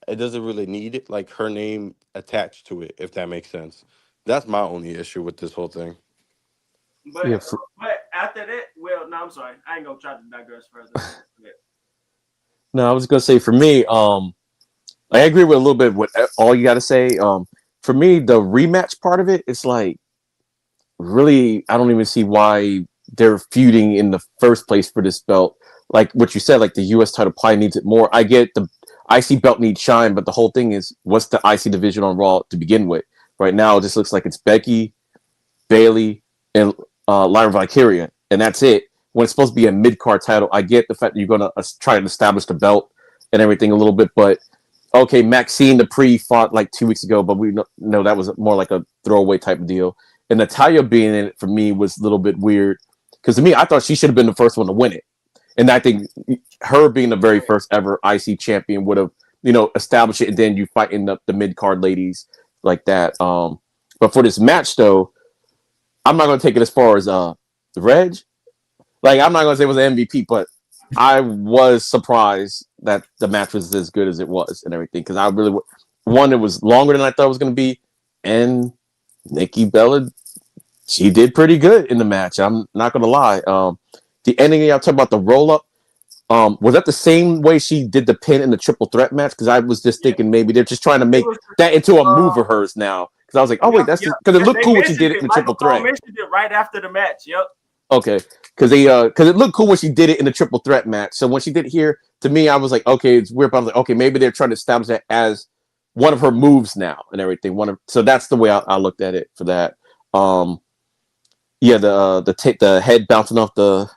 It doesn't really need it, like her name attached to it, if that makes sense. That's my only issue with this whole thing. Yeah, But after that, well, no, I'm sorry. I ain't gonna try to digress further. But no, I was gonna say for me, I agree with a little bit with all you got to say. For me, the rematch part of it, it's like really, I don't even see why they're feuding in the first place for this belt. Like what you said, like the U.S. title probably needs it more. I get the IC belt needs shine, but the whole thing is, what's the IC division on Raw to begin with? Right now, it just looks like it's Becky, Bailey, and Lyra Valkyria, and that's it. When it's supposed to be a mid card title, I get the fact that you're going to try and establish the belt and everything a little bit, but okay, Maxine the Pre fought like 2 weeks ago, but we know that was more like a throwaway type of deal. And Natalia being in it for me was a little bit weird because to me, I thought she should have been the first one to win it. And I think her being the very first ever IC champion would have, established it. And then you fight in the mid card ladies like that. But for this match though, I'm not going to take it as far as Reg. Like I'm not going to say it was an MVP, but I was surprised that the match was as good as it was and everything because I really one, it was longer than I thought it was going to be, and Nikki Bella, she did pretty good in the match. I'm not going to lie. The ending, y'all talk about the roll up. Was that the same way she did the pin in the triple threat match? Because I was just yeah, thinking maybe they're just trying to it make was. that into a move of hers now. Because I was like, oh wait, Yep, that's yep. because it looked They cool when she did mentioned it in it. the triple Michael Cole threat. mentioned it right after the match. Yep. Okay, because it looked cool when she did it in the triple threat match. So when she did it here, to me, I was like, okay, it's weird. But I was like, okay, maybe they're trying to establish that as one of her moves now and everything. So that's the way I looked at it for that. Um, yeah, the head bouncing off the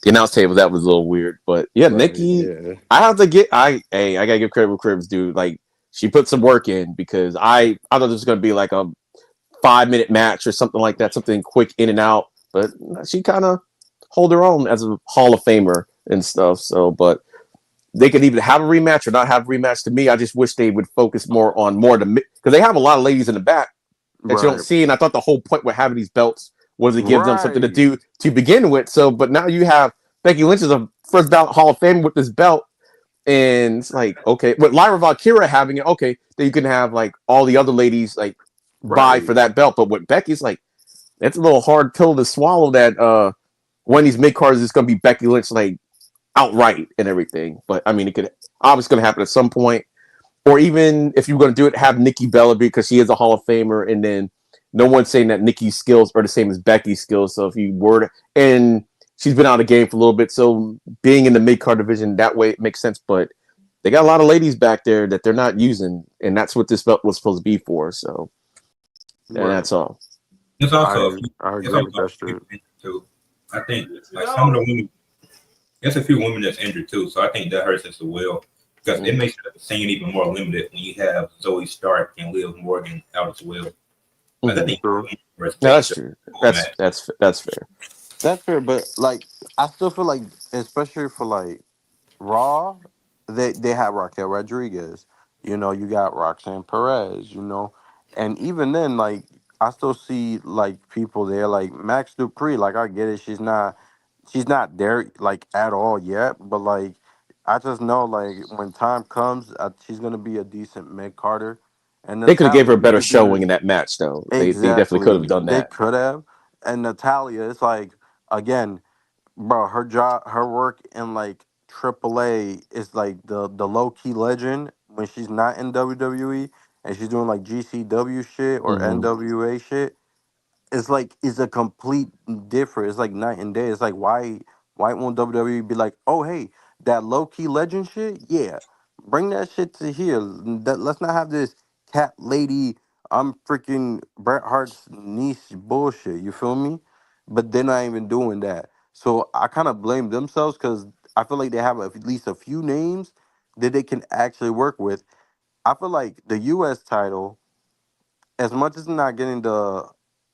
announce table, that was a little weird. But yeah, Right, Nikki, yeah. I have to get I gotta give credit where credit's due. Like she put some work in because I thought this was gonna be like a 5 minute match or something like that, something quick in and out. But she kind of hold her own as a Hall of Famer and stuff. So, but they could either have a rematch or not have a rematch. To me, I just wish they would focus more on more the because they have a lot of ladies in the back that you don't Right. see. And I thought the whole point with having these belts was to give them something to Right. do to begin with. So, but now you have Becky Lynch is a first ballot Hall of Fame with this belt. And it's like, okay, with Lyra Valkyria having it, okay, then you can have like all the other ladies like vie Right. for that belt. But with Becky's like, it's a little hard pill to swallow that one of these mid cards is gonna be Becky Lynch like outright and everything. But I mean it could obviously gonna happen at some point. Or even if you're gonna do it, have Nikki Bella because she is a Hall of Famer, and then no one's saying that Nikki's skills are the same as Becky's skills. So if you were to, and she's been out of the game for a little bit, so being in the mid card division that way it makes sense. But they got a lot of ladies back there that they're not using, and that's what this belt was supposed to be for. So, and Right. that's all. There's also a I few, I there's agree with also a that few shit. people injured too. I think like some of the No. women, there's a few women that's injured too, so I think that hurts as well because it Mhm. makes the scene even more limited when you have Zoe Stark and Liv Morgan out as well. Like I Mm-hmm. think True. Yeah, respect that's the true. whole That's match. that's that's fair. That's fair, but like I still feel like, especially for like Raw, they had Raquel Rodriguez. You know, you got Roxanne Perez. You know, and even then, like I still see like people there, like Max Dupree. Like I get it, she's not there like at all yet, but like I just know like when time comes, she's gonna be a decent mid Carter. And They could have gave Natalia, her a you better could do showing this in that match, though. They definitely could have exactly. done They that. could have. And Natalia, it's like again, bro, her job, her work in like AAA is like the low key legend when she's not in WWE and she's doing like GCW shit or Hmm. NWA shit. It's like it's a complete different. It's like night and day. It's like why won't WWE be like, oh hey, that low key legend shit, yeah, bring that shit to here. Let's not have this cat lady. I'm freaking Bret Hart's niece bullshit. You feel me? But they're not even doing that. So I kind of blame themselves because I feel like they have at least a few names that they can actually work with. I feel like the U.S. title, as much as not getting the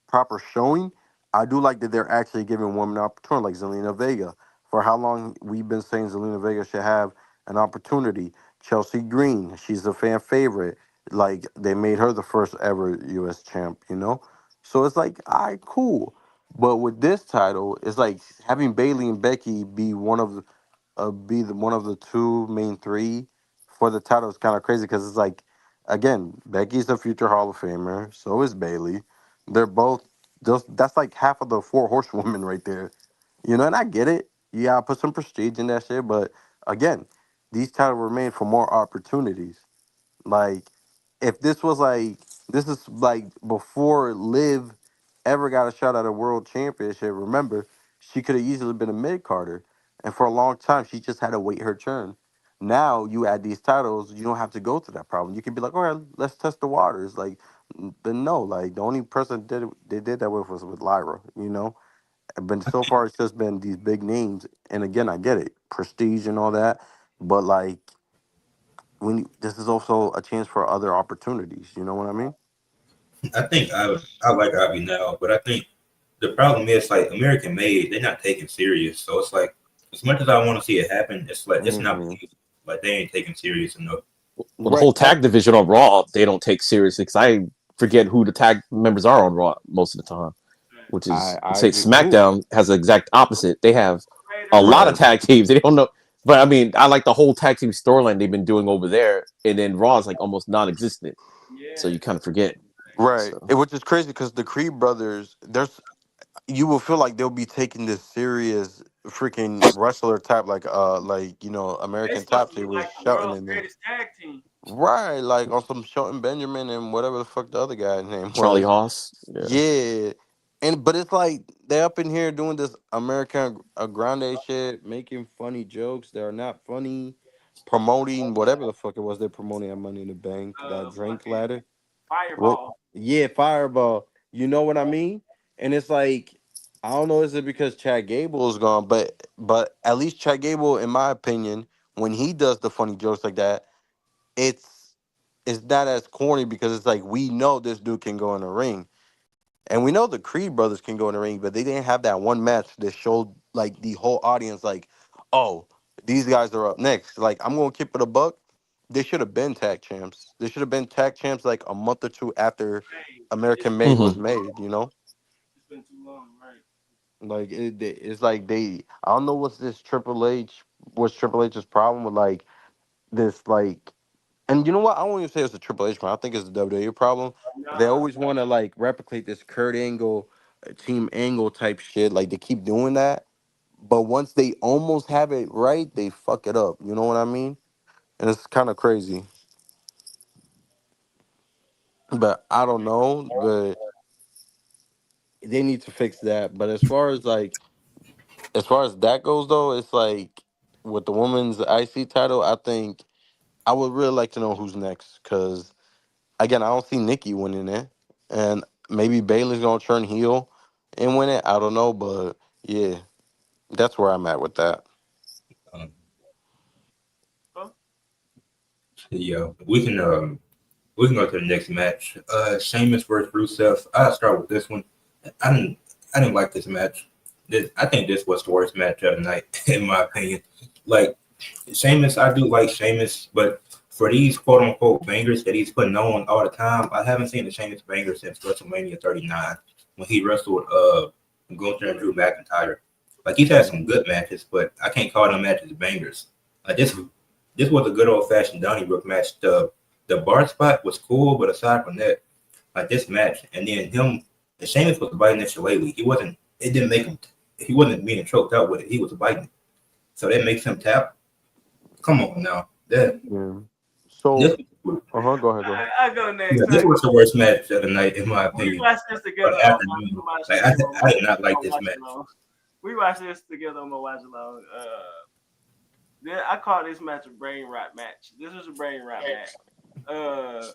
proper showing, I do like that they're actually giving women an opportunity, like Zelina Vega. For how long we've been saying Zelina Vega should have an opportunity. Chelsea Green, she's a fan favorite. Like they made her the first ever U.S. champ, you know. So it's like, all right, cool. But with this title, it's like having Bailey and Becky be one of the two main three for the title is kind of crazy because it's like, again, Becky's a future Hall of Famer, so is Bailey. They're both that's like half of the four horsewomen right there, you know. And I get it, you gotta put some prestige in that shit, but again, these titles were made for more opportunities. Like, if this is like before Liv ever got a shot at a world championship. Remember, she could have easily been a mid Carter, and for a long time she just had to wait her turn. Now you add these titles, you don't have to go through that problem. You can be like, all right, let's test the waters. Like, then no, like the only person they did that with was with Lyra, you know. But so far it's just been these big names, and again, I get it, prestige and all that, but like this is also a chance for other opportunities. You know what I mean? I think I like Ivy now, but I think the problem is like American made, they're not taken serious. So it's like as much as I want to see it happen, it's like it's not Hmm. believable. Like they ain't taken serious enough. Well, the Right. whole tag division on Raw, they don't take seriously because I forget who the tag members are on Raw most of the time. Which is, I say, do too. SmackDown has the exact opposite. They have a Rated lot of Right. tag teams. They don't know, but I mean, I like the whole tag team storyline they've been doing over there, and then Raw is like almost non-existent. So yeah. you kind of forget. Right. So Which is crazy because the Creed brothers, you will feel like they'll be taking this serious freaking wrestler type, like They American supposed Top to Team be with like the Shelton world's in there. greatest tag team. Right, like on some Shelton Benjamin and whatever the fuck the other guy's name Charlie was. Haas, yeah, Yeah. And but it's like they up in here doing this American Grande shit, making funny jokes that are not funny, promoting whatever the fuck it was they're promoting at Money in the Bank, that drink Fucking ladder. What? Fireball. Yeah, Fireball. You know what I mean? And it's like, I don't know, is it because Chad Gable is gone? But at least Chad Gable, in my opinion, when he does the funny jokes like that, it's it's not as corny because it's like we know this dude can go in the ring. And we know the Creed brothers can go in the ring, but they didn't have that one match that showed like the whole audience like, oh, these guys are up next. Like, I'm gonna keep it a buck. They should have been tag champs. They should have been tag champs like a month or two after Hey, it's American been Made hmm was made, you know? it's been too long, right? Like it's like they I don't know what's Triple H's problem with like this like. And you know what? I won't even say it's a Triple H problem. I think it's a WWE problem. They Nah, always want to like replicate this Kurt Angle, Team Angle type shit. Like they keep doing that, but once they almost have it right, they fuck it up. You know what I mean? And it's kind of crazy. But I don't know. But they need to fix that. But as far as that goes, though, it's like with the women's IC title, I think I would really like to know who's next because again, I don't see Nikki winning it, and maybe Bailey's gonna turn heel and win it. I don't know, but yeah, that's where I'm at with that. Um, huh? yeah, we can go to the next match. Sheamus versus Rusev. I'll start with this one. I didn't I didn't like this match. I think this was the worst match of the night, in my opinion. Like Sheamus, I do like Sheamus, but for these quote unquote bangers that he's putting on all the time, I haven't seen the Sheamus banger since WrestleMania 39 when he wrestled Gunther and Drew McIntyre. Like he's had some good matches, but I can't call them matches bangers. Like this was a good old fashioned Donnybrook match. The bar spot was cool, but aside from that, like this match, and then him, the Sheamus was biting at Shillelagh. He wasn't. It didn't make him. He wasn't being choked out with it. He was biting. So that makes him tap. Come on now. Yeah. This So, go ahead, go ahead. I go yeah, next. this was the worst match of the night, in my We opinion, watched this or together the on afternoon. my watch Like I did not like on this watch match. along. We watched this together on my watch along. Then I call this match a brain rot match. This was a brain rot match. Uh,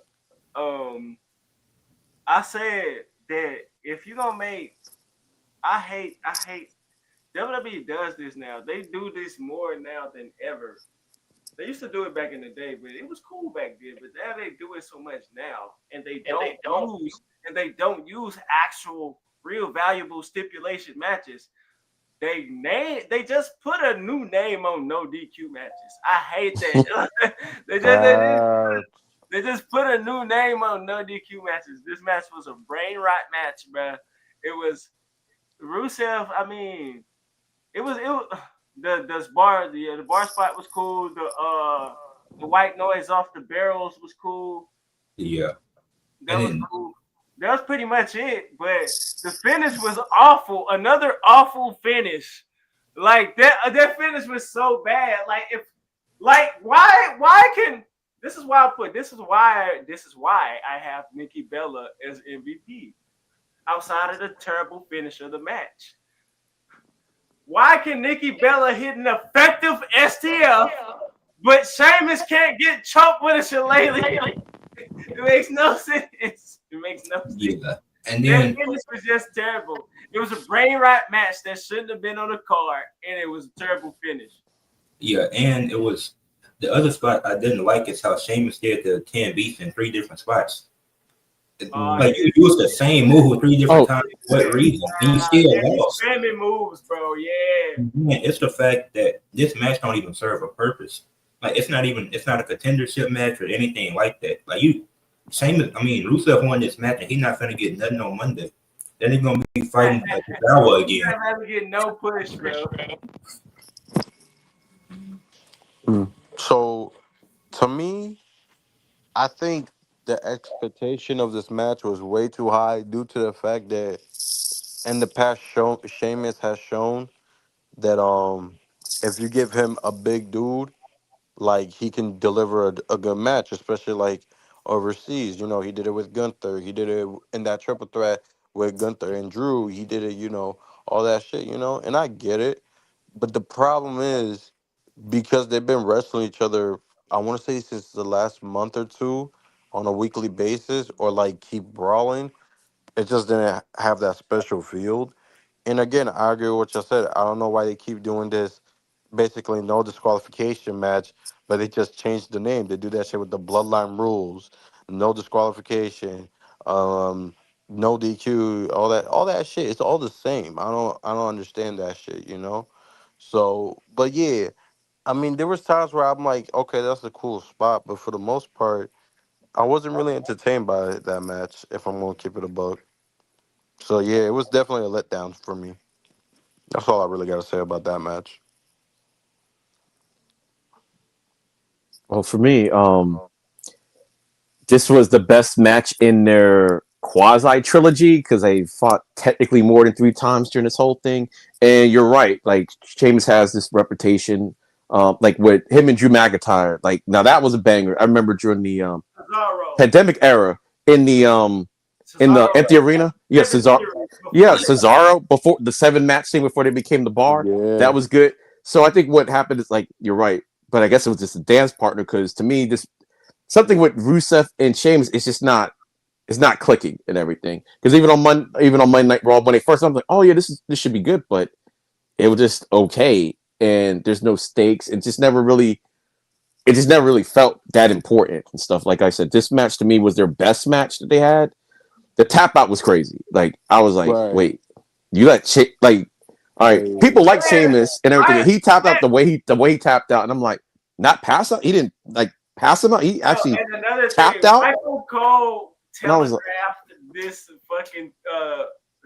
um, I said that if you gonna make, I hate WWE does this now. They do this more now than ever. They used to do it back in the day, but it was cool back then. But now they do it so much now, and they don't use actual real valuable stipulation matches. They just put a new name on no DQ matches. I hate that. they just they just Facts. they just put a new name on no DQ matches. This match was a brain rot match, bro. It was Rusev. I mean, it was the bar spot was cool. The white noise off the barrels was cool. Yeah, That and was then cool. That was pretty much it. But the finish was awful. Another awful finish. Like that finish was so bad. Why can this is why I have Nikki Bella as MVP outside of the terrible finish of the match. Why can Nikki Bella hit an effective STF, but Sheamus can't get choked with a shillelagh? It makes no sense. It makes no sense. yeah, and That then finish was just terrible. It was a brain rot match that shouldn't have been on the card, and it was a terrible finish. yeah, and it was the other spot I didn't like is how Sheamus did the 10 beats in 3 different spots. Like you used the same move 3 different times. For what reason? And you still lost. Spamming moves, bro. Yeah. Man, it's the fact that this match don't even serve a purpose. Like it's not a contendership match or anything like that. Like Rusev won this match and he's not gonna get nothing on Monday. Then he's gonna be fighting like Dawa again. You're not gonna get no push, bro. So, to me, I think the expectation of this match was way too high due to the fact that in the past, Sheamus has shown that if you give him a big dude, like he can deliver a good match, especially like overseas. You know, he did it with Gunther. He did it in that triple threat with Gunther and Drew. He did it, all that shit. And I get it, but the problem is because they've been wrestling each other. I want to say since the last month or two on a weekly basis, or like keep brawling. It just didn't have that special field. And again, I agree with what you said. I don't know why they keep doing this basically no disqualification match, but they just changed the name. They do that shit with the bloodline rules, no disqualification, no DQ, all that shit. It's all the same. I don't understand that shit. So, but yeah, I mean, there was times where I'm like, okay, that's a cool spot, but for the most part, I wasn't really entertained by that match. If I'm gonna keep it a buck. So yeah, it was definitely a letdown for me. That's all I really got to say about that match. Well, for me, this was the best match in their quasi trilogy because they fought technically more than 3 times during this whole thing. And you're right, like Sheamus has this reputation, like with him and Drew McIntyre. Like now that was a banger. I remember during the Cesaro. pandemic era in the empty arena. Yeah, Cesaro before the 7 match thing before they became the bar. Yeah. That was good. So I think what happened is like you're right, but I guess it was just a dance partner because to me this something with Rusev and Sheamus is just not it's not clicking and everything. Because even on Monday Night Raw when they first I'm like, oh yeah, this should be good, but it was just okay and there's no stakes. It just never really felt that important and stuff. Like I said, this match to me was their best match that they had. The tap out was crazy. Like I was like, Right. wait, you let like, all right, Right. people like Sheamus and everything. He tapped out the way he tapped out, and I'm like, not pass out. He didn't like pass him out. He actually and another tapped thing, out. Michael Cole And I was telegraphed this fucking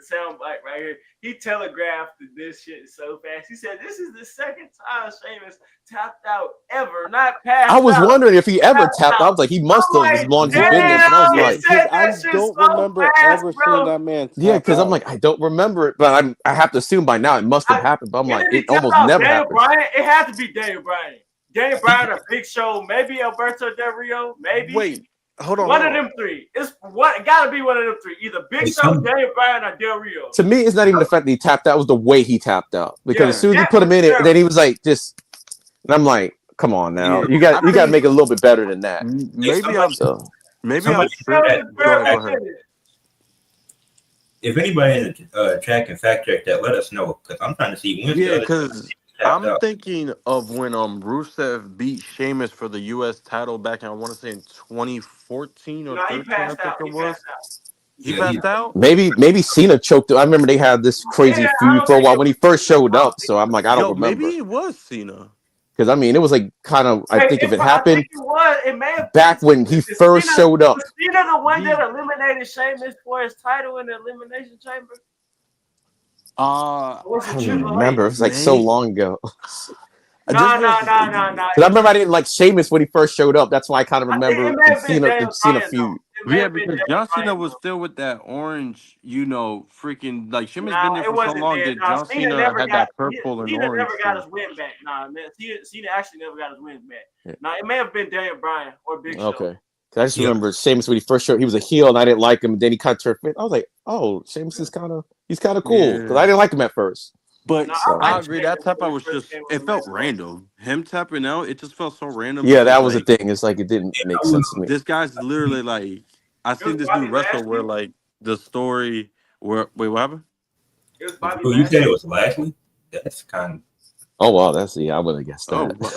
sound bite right here. He telegraphed this shit so fast. He said, "This is the second time Sheamus tapped out ever, not passed I was out." wondering if he ever tapped out. I was like, he must have as long as he's been there. And I was Damn, like, he said I that shit don't so remember fast, ever bro. seeing that man. yeah, tap because I'm out. like, I don't remember it, but I have to assume by now it must have happened. But I'm like, it almost never Daniel happened. Bryan. It had to be Daniel Bryan. Daniel Bryan or Big Show, maybe Alberto Del Rio, maybe. Wait, hold on. One of them three. It gotta be one of them three. Either Big Show, Daniel Bryan, or Del Rio. To me, it's not even the fact that he tapped out; it was the way he tapped out. Because Yeah, as soon as he that put him was in it, terrible. then he was like, just. And I'm like, come on now, you got to make it a little bit better than that. Maybe I'm So Somebody Go said ahead. that. If anybody in the chat can fact check that, let us know because I'm trying to see when's the Yeah, other because tapped I'm out. thinking of when Rusev beat Sheamus for the U.S. title back in, I want to say in 2014 or No, he 13, I passed think out. it He passed was. out. He Yeah, he passed out. Maybe Cena choked him. I remember they had this crazy Yeah, I feud don't for a think while it when he was. first showed I don't up. think So it I'm was. like, I don't Yo, maybe remember it was Cena. because I mean it was like kind of. I Wait, think if it I think happened it was. It may have been back when he Cena. first showed up, Was Cena the one that He eliminated Sheamus for his title in the Elimination Chamber? uh Or was I it don't even Triple H? remember. It was like so may long ago. this No, no, was no, no, no. Because I remember I didn't like Sheamus when he first showed up. That's why I kind of I think it remember may have been The Daniel Cena Bryan though. feud. It may yeah, have been because Daniel John Cena Bryan was though. still with that orange, freaking like Sheamus No, been there it for so wasn't long there. that No, John Cena Cena never had got. that purple and Cena orange never got shit. his win back. Nah, man, Cena actually never got his win back. Yeah. No, it may have been Daniel Bryan or Big Show. Okay. 'Cause I just yeah. remember Sheamus when he first showed, he was a heel and I didn't like him. And then he kind of turned face. I was like, oh, Sheamus is he's kind of cool because Yeah. I didn't like him at first. But No, I So I like agree that Sheamus tap when out he was first just came on it the felt main roster. random. Him tapping out, it just felt so random yeah, because that was the like thing. It's like it didn't make I was, sense to me. this guy's literally like I It was seen this Bobby dude wrestle where Lashley. like the story where wait what happened? It was Bobby you said it Lashley. was Lashley. That's kind Oh wow, I would have guessed Oh that. what?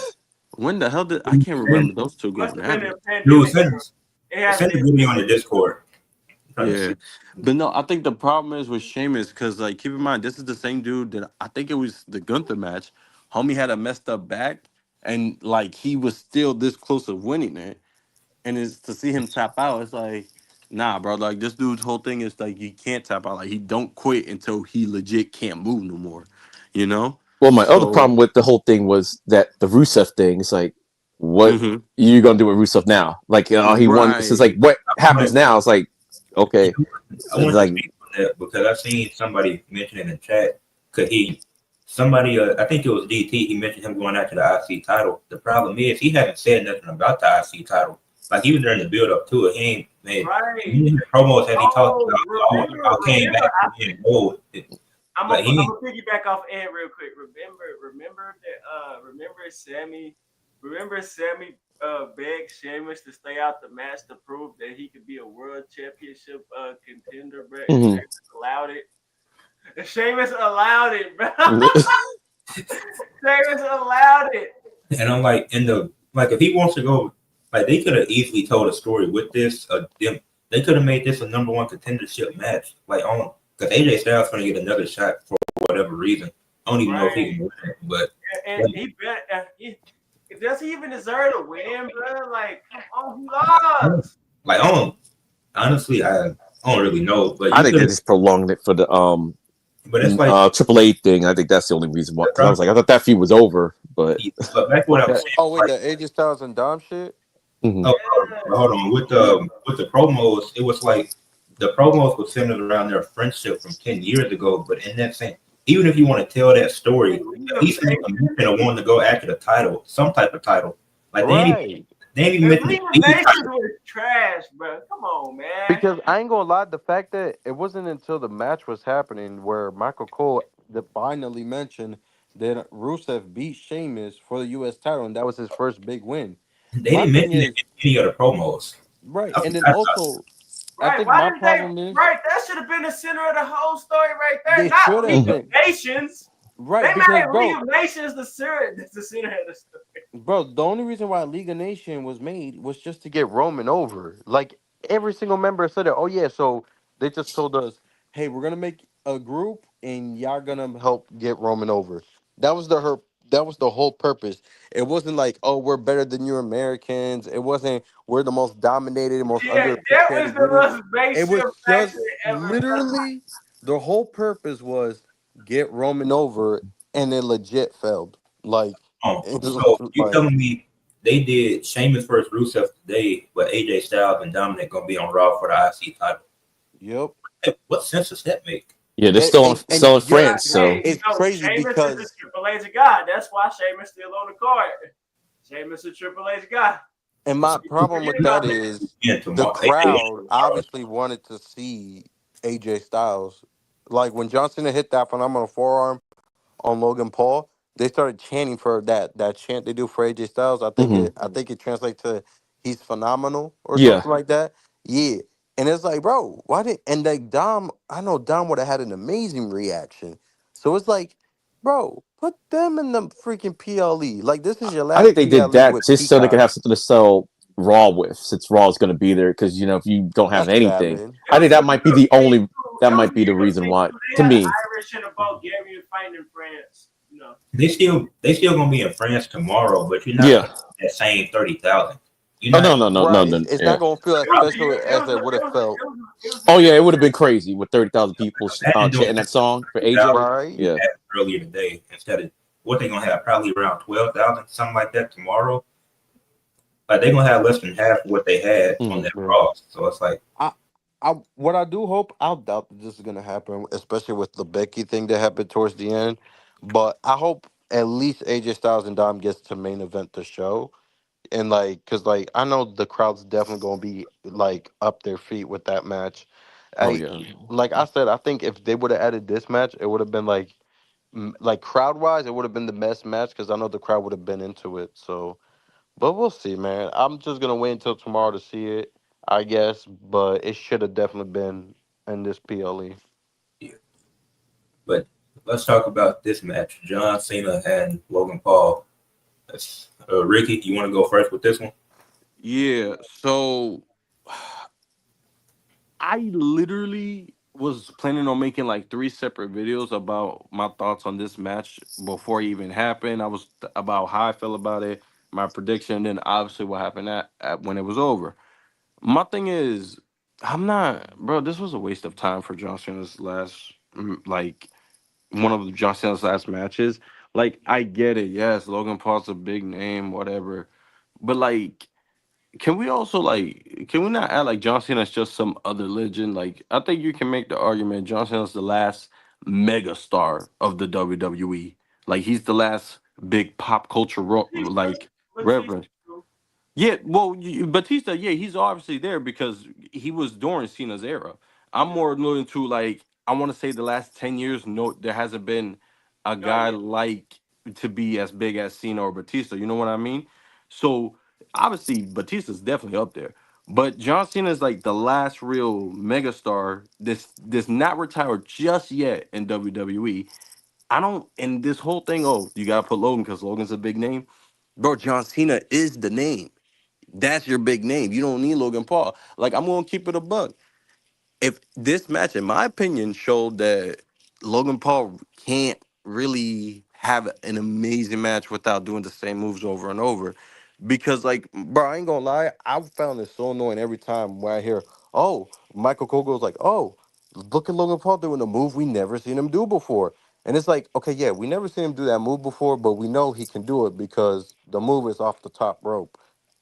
When the hell did I can't remember of. those two Must going have at been in it? the Dude, pandemic era. send It had to send be the in video the on the pandemic. Discord. I'm trying to Yeah. see. But no, I think the problem is with Sheamus because like keep in mind this is the same dude that I think it was the Gunther match. Homie had a messed up back and like he was still this close of winning it. And it's to see him tap out, it's like, nah, bro. Like this dude's whole thing is like he can't tap out. Like he don't quit until he legit can't move no more. You know? Well, my other So problem with the whole thing was that the Rusev thing. It's like, what mhm. you gonna do with Rusev now? Like, he won. It's just like, Right. what happens But now? It's like, okay, I it's wanted to like, speak on that because I've seen somebody mention in the chat. Could I think it was DT, he mentioned him going after the IC title. The problem is he hasn't said nothing about the IC title. Like even during the build up to it, he ain't made Right. in his promos has he talked Oh, about how came remember. back from being gold. But I'm he gonna piggyback off Ed real quick. Remember Sammy begged Sheamus to stay out the match to prove that he could be a world championship contender, bro, and mhm. Sheamus allowed it. And Sheamus allowed it, bro. Sheamus allowed it. and I'm like in the like if he wants to go like they could have easily told a story with this them they could have made this a number one contendership match like on because AJ Styles gonna get another shot for whatever reason. I don't even know if he Right. can win it, but And he bet does he even deserve to win, bro? Like, come on, he lost. like honestly I don't really know, but I you think they could just prolonged it for the but it's like Triple H thing. I think that's the only reason why. the Because I was problem like, I thought that feud was over, but but back to what What I was that saying oh wait, like the AJ Styles and Dom shit? mhm. oh, Yeah. hold on with the promos it was like the promos were centered around their friendship from 10 years ago, but in that same even if you want to tell that story, And League at of least make a mention of wanting to go after the title, some type of title. Like Right. they ain't even And mentioned League the of Speed Nations title. was trash, bro. Come on, man. Because I ain't gonna lie, the fact that it wasn't until the match was happening where Michael Cole finally mentioned that Rusev beat Sheamus for the U.S. title, and that was his first big win. They My didn't thing mention it is, in any of the promos. right, I and then forgot about also, I Right? think Why my didn't they? problem is Right, that should have been the center of the whole story, right there. they Not should League have of Mhm. been Nations. right They because, made League bro, of Nations the center of the story. the only reason why League of Nation was made was just to get Roman over. Like every single member said it. Oh yeah, so they just told us, hey, we're gonna make a group and y'all gonna help get Roman over. That was the her. That was the whole purpose. It wasn't like, oh, we're better than you Americans. It wasn't we're the most dominated, most Yeah, that was underappreciated the group. most It basic was faction just ever. literally the whole purpose was get Roman over, and it legit failed. Like it was So you like. telling me they did Sheamus versus Rusev today, but AJ Styles and Dominic gonna be on Raw for the IC title? Yep. Hey, what sense does that make? Yeah, they're And, still and, still in and yo, France, so Hey, it's no, crazy Sheamus is the because Triple H guy. That's why Sheamus still on the card. Sheamus is Triple H guy. and So my People problem forget with about that that. is the tomorrow, AJ crowd obviously wanted to see AJ Styles. Like when John Cena hit that phenomenal forearm on Logan Paul, they started chanting for that chant they do for AJ Styles. mhm. I think it translates to he's phenomenal or Yeah, something like that. Yeah. And it's like, bro, why did and like Dom, I know Dom would have had an amazing reaction. So it's like Bro, put them in the freaking PLE. Like this is your I think last they did PLE that with just so they could Peacock. have something to sell Raw with, since Raw is going to be there. Because if you don't have That's cap, anything, It man. I was think that might be real. the Hey, only. too. That It was might be the real reason thing why. too. They To had me, Irish and a Bulgarian fighting in France. They still gonna be in France tomorrow, but you're not yeah. gonna get that same 30,000. You're Oh not. no, no, no, no, Right. no. It's Yeah. not gonna feel as It was a, special it as was it a, would it have was a, felt. it was a, it was a Oh yeah, it would have been different. crazy with 30,000 people Imagine doing chanting that song for AJ. 30,000 Right. you Yeah. had earlier today instead of what they're gonna have probably around 12,000, something like that tomorrow. Like they're gonna have less than half of what they had on Hmm. that Yeah. Raw. So it's like, I what I do hope, I doubt that this is gonna happen, especially with the Becky thing that happened towards the end. But I hope at least AJ Styles and Dom gets to main event the show. And like, cause like I know the crowd's definitely gonna be like up their feet with that match. Oh I yeah. like I said, I think if they would have added this match, it would have been like crowd wise, it would have been the best match because I know the crowd would have been into it. So, but we'll see, man. I'm just gonna wait until tomorrow to see it, I guess. But it should have definitely been in this PLE. yeah. But let's talk about this match: John Cena and Logan Paul. Ricky, you want to go first with this one? Yeah. So I literally was planning on making like three separate videos about my thoughts on this match before it even happened. About how I felt about it, my prediction, and then obviously what happened at when it was over. My thing is, I'm not, bro. This was a waste of time for John Cena's last, like one of John Cena's last matches. Like I get it, yes, Logan Paul's a big name, whatever, but like can we also like can we not act like John Cena's just some other legend? Like I think you can make the argument John Cena's the last mega star of the WWE. Like he's the last big pop culture Batista, like Batista, reverend. Yeah, well, Batista, yeah, he's obviously there because he was during Cena's era. I'm yeah. more looking to like I want to say the last 10 years. No, there hasn't been a Oh guy yeah. like to be as big as Cena or Batista. You know what I mean? So obviously Batista's definitely up there, but John Cena is like the last real megastar. This not retired just yet in WWE. I don't, and this whole thing. Oh, you gotta put Logan because Logan's a big name, bro. John Cena is the name. That's your big name. You don't need Logan Paul. Like I'm gonna keep it a buck. If this match, in my opinion, showed that Logan Paul can't really have an amazing match without doing the same moves over and over. Because like, bro, I ain't gonna lie, I found it so annoying every time when I hear, oh, Michael Cole goes like, oh, look at Logan Paul doing a move we never seen him do before. And it's like, okay, yeah, we never seen him do that move before, but we know he can do it because the move is off the top rope.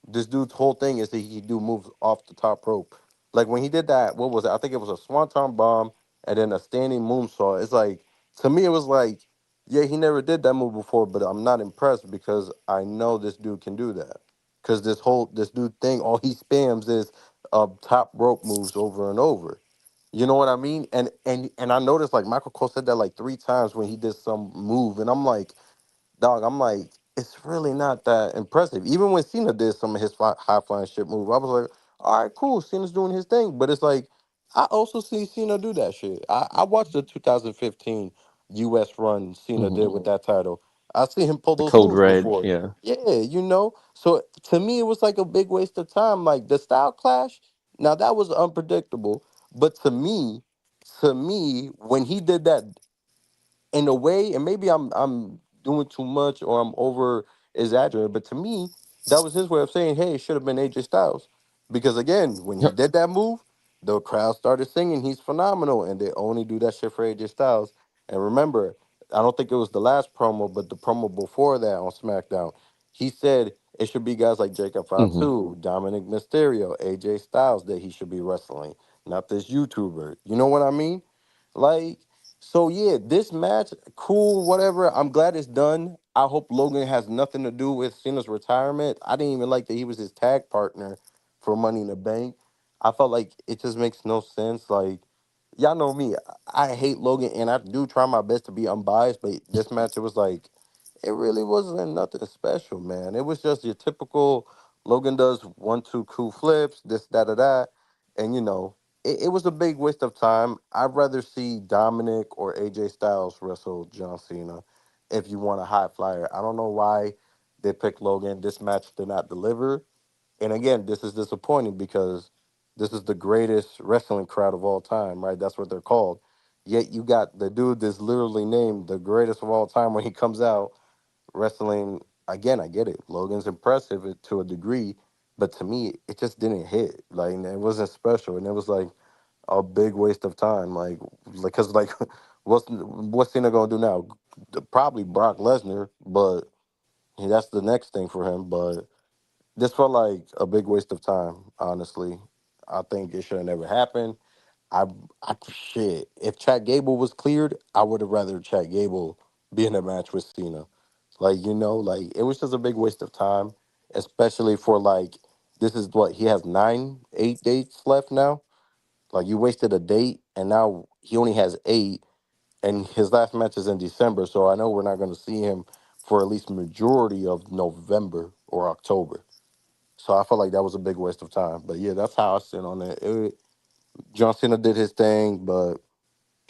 This dude's whole thing is that he do moves off the top rope. Like when he did that, what was it? I think it was a swanton bomb and then a standing moonsault. It's like to me, it was like, yeah, he never did that move before, but I'm not impressed because I know this dude can do that. Because this dude thing, all he spams is top rope moves over and over. You know what I mean? And I noticed like Michael Cole said that like three times when he did some move, and I'm like, dog, I'm like, it's really not that impressive. Even when Cena did some of his high flying shit move, I was like, all right, cool, Cena's doing his thing. But it's like, I also see Cena do that shit. I watched the 2015 US run Cena did Hmm. with that title. I see him pull The those code moves red. before. Yeah. Yeah, you know. So to me, it was like a big waste of time. Like the style clash, now that was unpredictable. But to me, when he did that in a way, and maybe I'm doing too much or I'm over exaggerating, but to me, that was his way of saying, hey, it should have been AJ Styles. Because again, when he Yep. did that move, the crowd started singing, he's phenomenal. And they only do that shit for AJ Styles. And remember, I don't think it was the last promo, but the promo before that on SmackDown, he said it should be guys like Jacob Hmm. Fatu, Dominic Mysterio, AJ Styles that he should be wrestling, not this YouTuber. You know what I mean? Like, so yeah, this match, cool, whatever. I'm glad it's done. I hope Logan has nothing to do with Cena's retirement. I didn't even like that he was his tag partner for Money in the Bank. I felt like it just makes no sense. Like, y'all know me. I hate Logan and I do try my best to be unbiased, but this match it was like it really wasn't nothing special, man. It was just your typical Logan does 1, 2 cool flips, this, that, or that. And it was a big waste of time. I'd rather see Dominic or AJ Styles wrestle John Cena. if you want a high flyer. I don't know why they picked Logan. This match did not deliver. And again, this is disappointing because this is the greatest wrestling crowd of all time, right? That's what they're called. Yet you got the dude that's literally named the greatest of all time when he comes out wrestling. Again, I get it. Logan's impressive to a degree, but to me, it just didn't hit. Like, it wasn't special, and it was like a big waste of time. Because what's Cena gonna do now? Probably Brock Lesnar, but that's the next thing for him. But this felt like a big waste of time, honestly. I think it should have never happened. I, shit. If Chad Gable was cleared, I would have rather Chad Gable be in a match with Cena. Like it was just a big waste of time, especially for like this is what he has 8 dates left now. Like you wasted a date, and now he only has 8, and his last match is in December. So I know we're not going to see him for at least majority of November or October. So I felt like that was a big waste of time. But yeah, that's how I sit on it. John Cena did his thing, but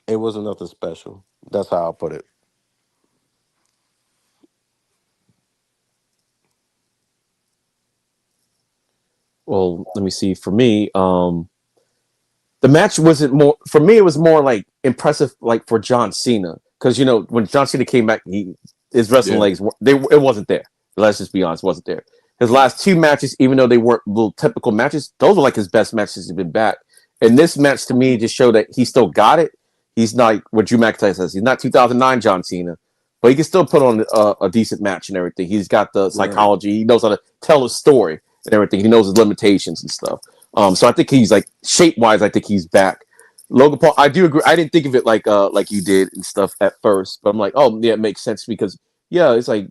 it wasn't nothing special. That's how I put it. Well, let me see. For me, the match wasn't more for me. It was more like impressive, like for John Cena, because when John Cena came back, his wrestling Yeah. legs it wasn't there. Let's just be honest, it wasn't there. His last 2 matches, even though they weren't little typical matches, those were like his best matches he's been back. And this match to me just showed that he still got it. He's not like what Drew McIntyre says. He's not 2009 John Cena, but he can still put on a decent match and everything. He's got the Right. psychology. He knows how to tell a story and everything. He knows his limitations and stuff. So I think he's like shape wise. I think he's back. Logan Paul, I do agree. I didn't think of it like you did and stuff at first, but I'm like, oh yeah, it makes sense because yeah, it's like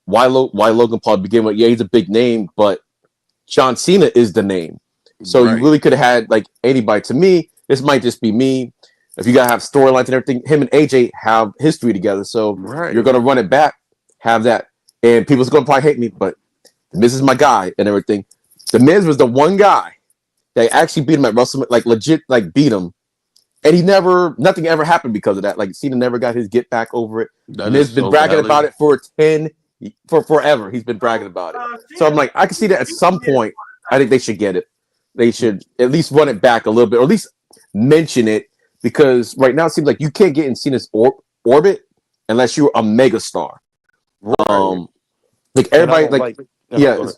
why Logan Paul to begin with? Yeah, he's a big name, but John Cena is the name. So you Right. really could have had like anybody. To me, this might just be me. If you gotta have storylines and everything, him and AJ have history together. So you're Right. gonna run it back, have that, and people's gonna probably hate me, but the Miz is my guy and everything. The Miz was the one guy that actually beat him at WrestleMania, like legit, like beat him, and nothing ever happened because of that. Like Cena never got his get back over it. That Miz is been so bragging about valid. it for forever. He's been bragging about it. So I'm Cena, like, I can see that at some Cena point. I think they should get it. They should at least run it back a little bit, or at least mention it, because right now it seems like you can't get in Cena's orbit unless you're a megastar. Right. Um, like And I everybody, don't like like. yeah, Go ahead.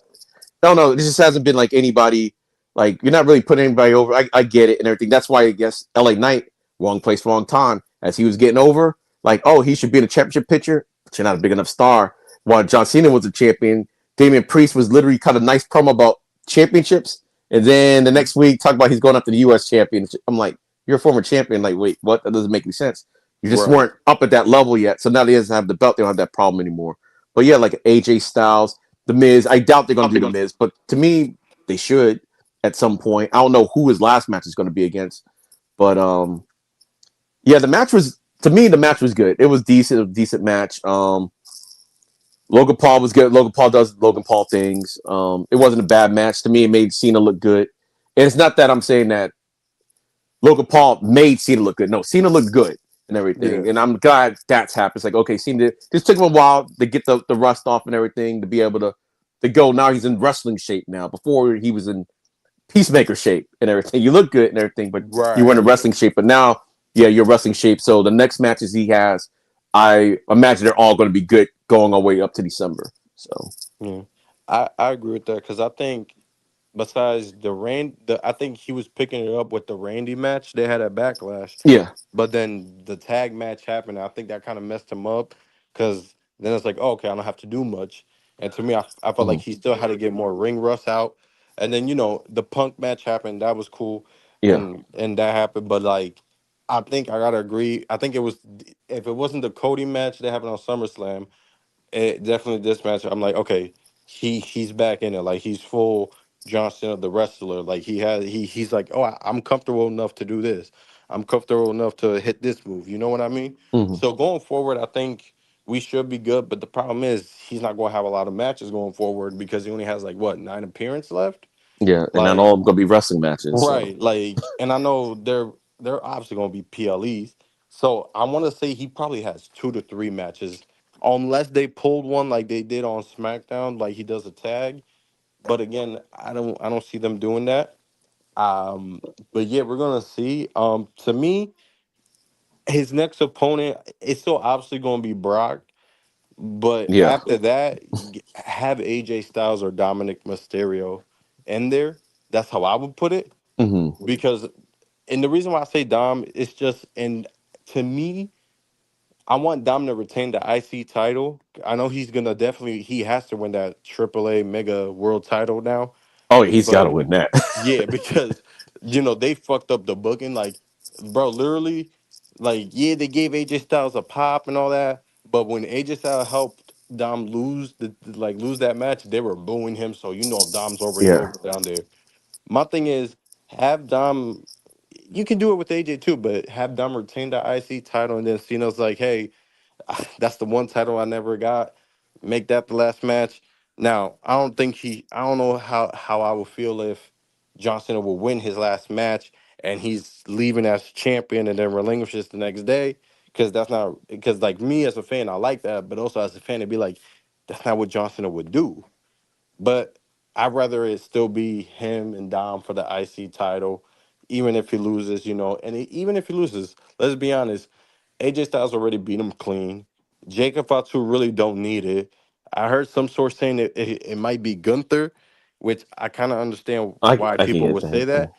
no, no, this just hasn't been like anybody. Like you're not really putting anybody over. I get it and everything. That's why I guess LA Knight, wrong place, wrong time. As he was getting over, like, oh, he should be in a championship picture, but you're not a big enough star. While John Cena was a champion, Damian Priest was literally kind of nice promo about championships, and then the next week talk about he's going up to the U.S. championship. I'm like, you're a former champion. Like, wait, what? That doesn't make any sense. You just Right. weren't up at that level yet. So now he doesn't have the belt. They don't have that problem anymore. But yeah, like AJ Styles, The Miz. I doubt they're going to do The Miz, but to me, they should at some point. I don't know who his last match is going to be against, but yeah, the match was to me the match was good. It was decent, a decent match. Logan Paul was good. Logan Paul does Logan Paul things. It wasn't a bad match to me. It made Cena look good, and it's not that I'm saying that Logan Paul made Cena look good. No, Cena looked good and Yeah. everything, and I'm glad that's happened. It's like okay, Cena just took him a while to get the rust off and everything to be able to go. Now he's in wrestling shape now. Before he was in peacemaker shape and everything. You look good and everything, but you were in a Right. wrestling shape. But now, yeah, you're wrestling shape. So the next matches he has, I imagine they're all going to be good going all the way up to December. So Yeah. I agree with that because I think besides I think he was picking it up with the Randy match. They had a backlash. yeah, But then the tag match happened. I think that kind of messed him up because then it's like, oh, okay, I don't have to do much. And to me, I felt like mhm, he still had to get more ring rust out. And then the Punk match happened. That was cool, yeah, and that happened. But like, I think I gotta agree. I think it was if it wasn't the Cody match that happened on SummerSlam, definitely this match. I'm like, okay, he's back in it. Like he's full John Cena, the wrestler. Like he's like, oh, I'm comfortable enough to do this. I'm comfortable enough to hit this move. You know what I mean? mhm, So going forward, I think we should be good. But the problem is he's not going to have a lot of matches going forward because he only has like what 9 appearances left. yeah. And not Like all of them going to be wrestling matches. So right, like, and I know they're obviously going to be PLEs. So I want to say he probably has 2 to 3 matches unless they pulled one like they did on SmackDown, like he does a tag. But again, I don't see them doing that. Um, but yeah, we're gonna see. To me, his next opponent, it's still obviously gonna be Brock. But Yeah. after that, have AJ Styles or Dominic Mysterio in there. That's how I would put it. Hmm. Because, and the reason why I say Dom is just, and to me, I want Dom to retain the IC title. I know he's gonna definitely, he has to win that AAA Mega World title now. Oh, he's got to But win that. yeah, because they fucked up the booking. Like, bro, literally, like, yeah, they gave AJ Styles a pop and all that, but when AJ Styles helped Dom lose lose that match, they were booing him. So Dom's already Yeah. over down there. My thing is, have Dom. You can do it with AJ too, but have Dom retain the IC title, and then Cena's like, hey, that's the one title I never got. Make that the last match. Now, I don't know how I would feel if John Cena will win his last match and he's leaving as champion and then relinquishes the next day. Because that's not, because like me as a fan, I like that, but also as a fan, it'd be like, that's not what John Cena would do. But I'd rather it still be him and Dom for the IC title, even if he loses, and even if he loses, let's be honest, AJ Styles already beat him clean. Jacob Fatu really don't need it. I heard some source saying it might be Gunther, which I kind of understand why I can people get would say that. Yeah. that.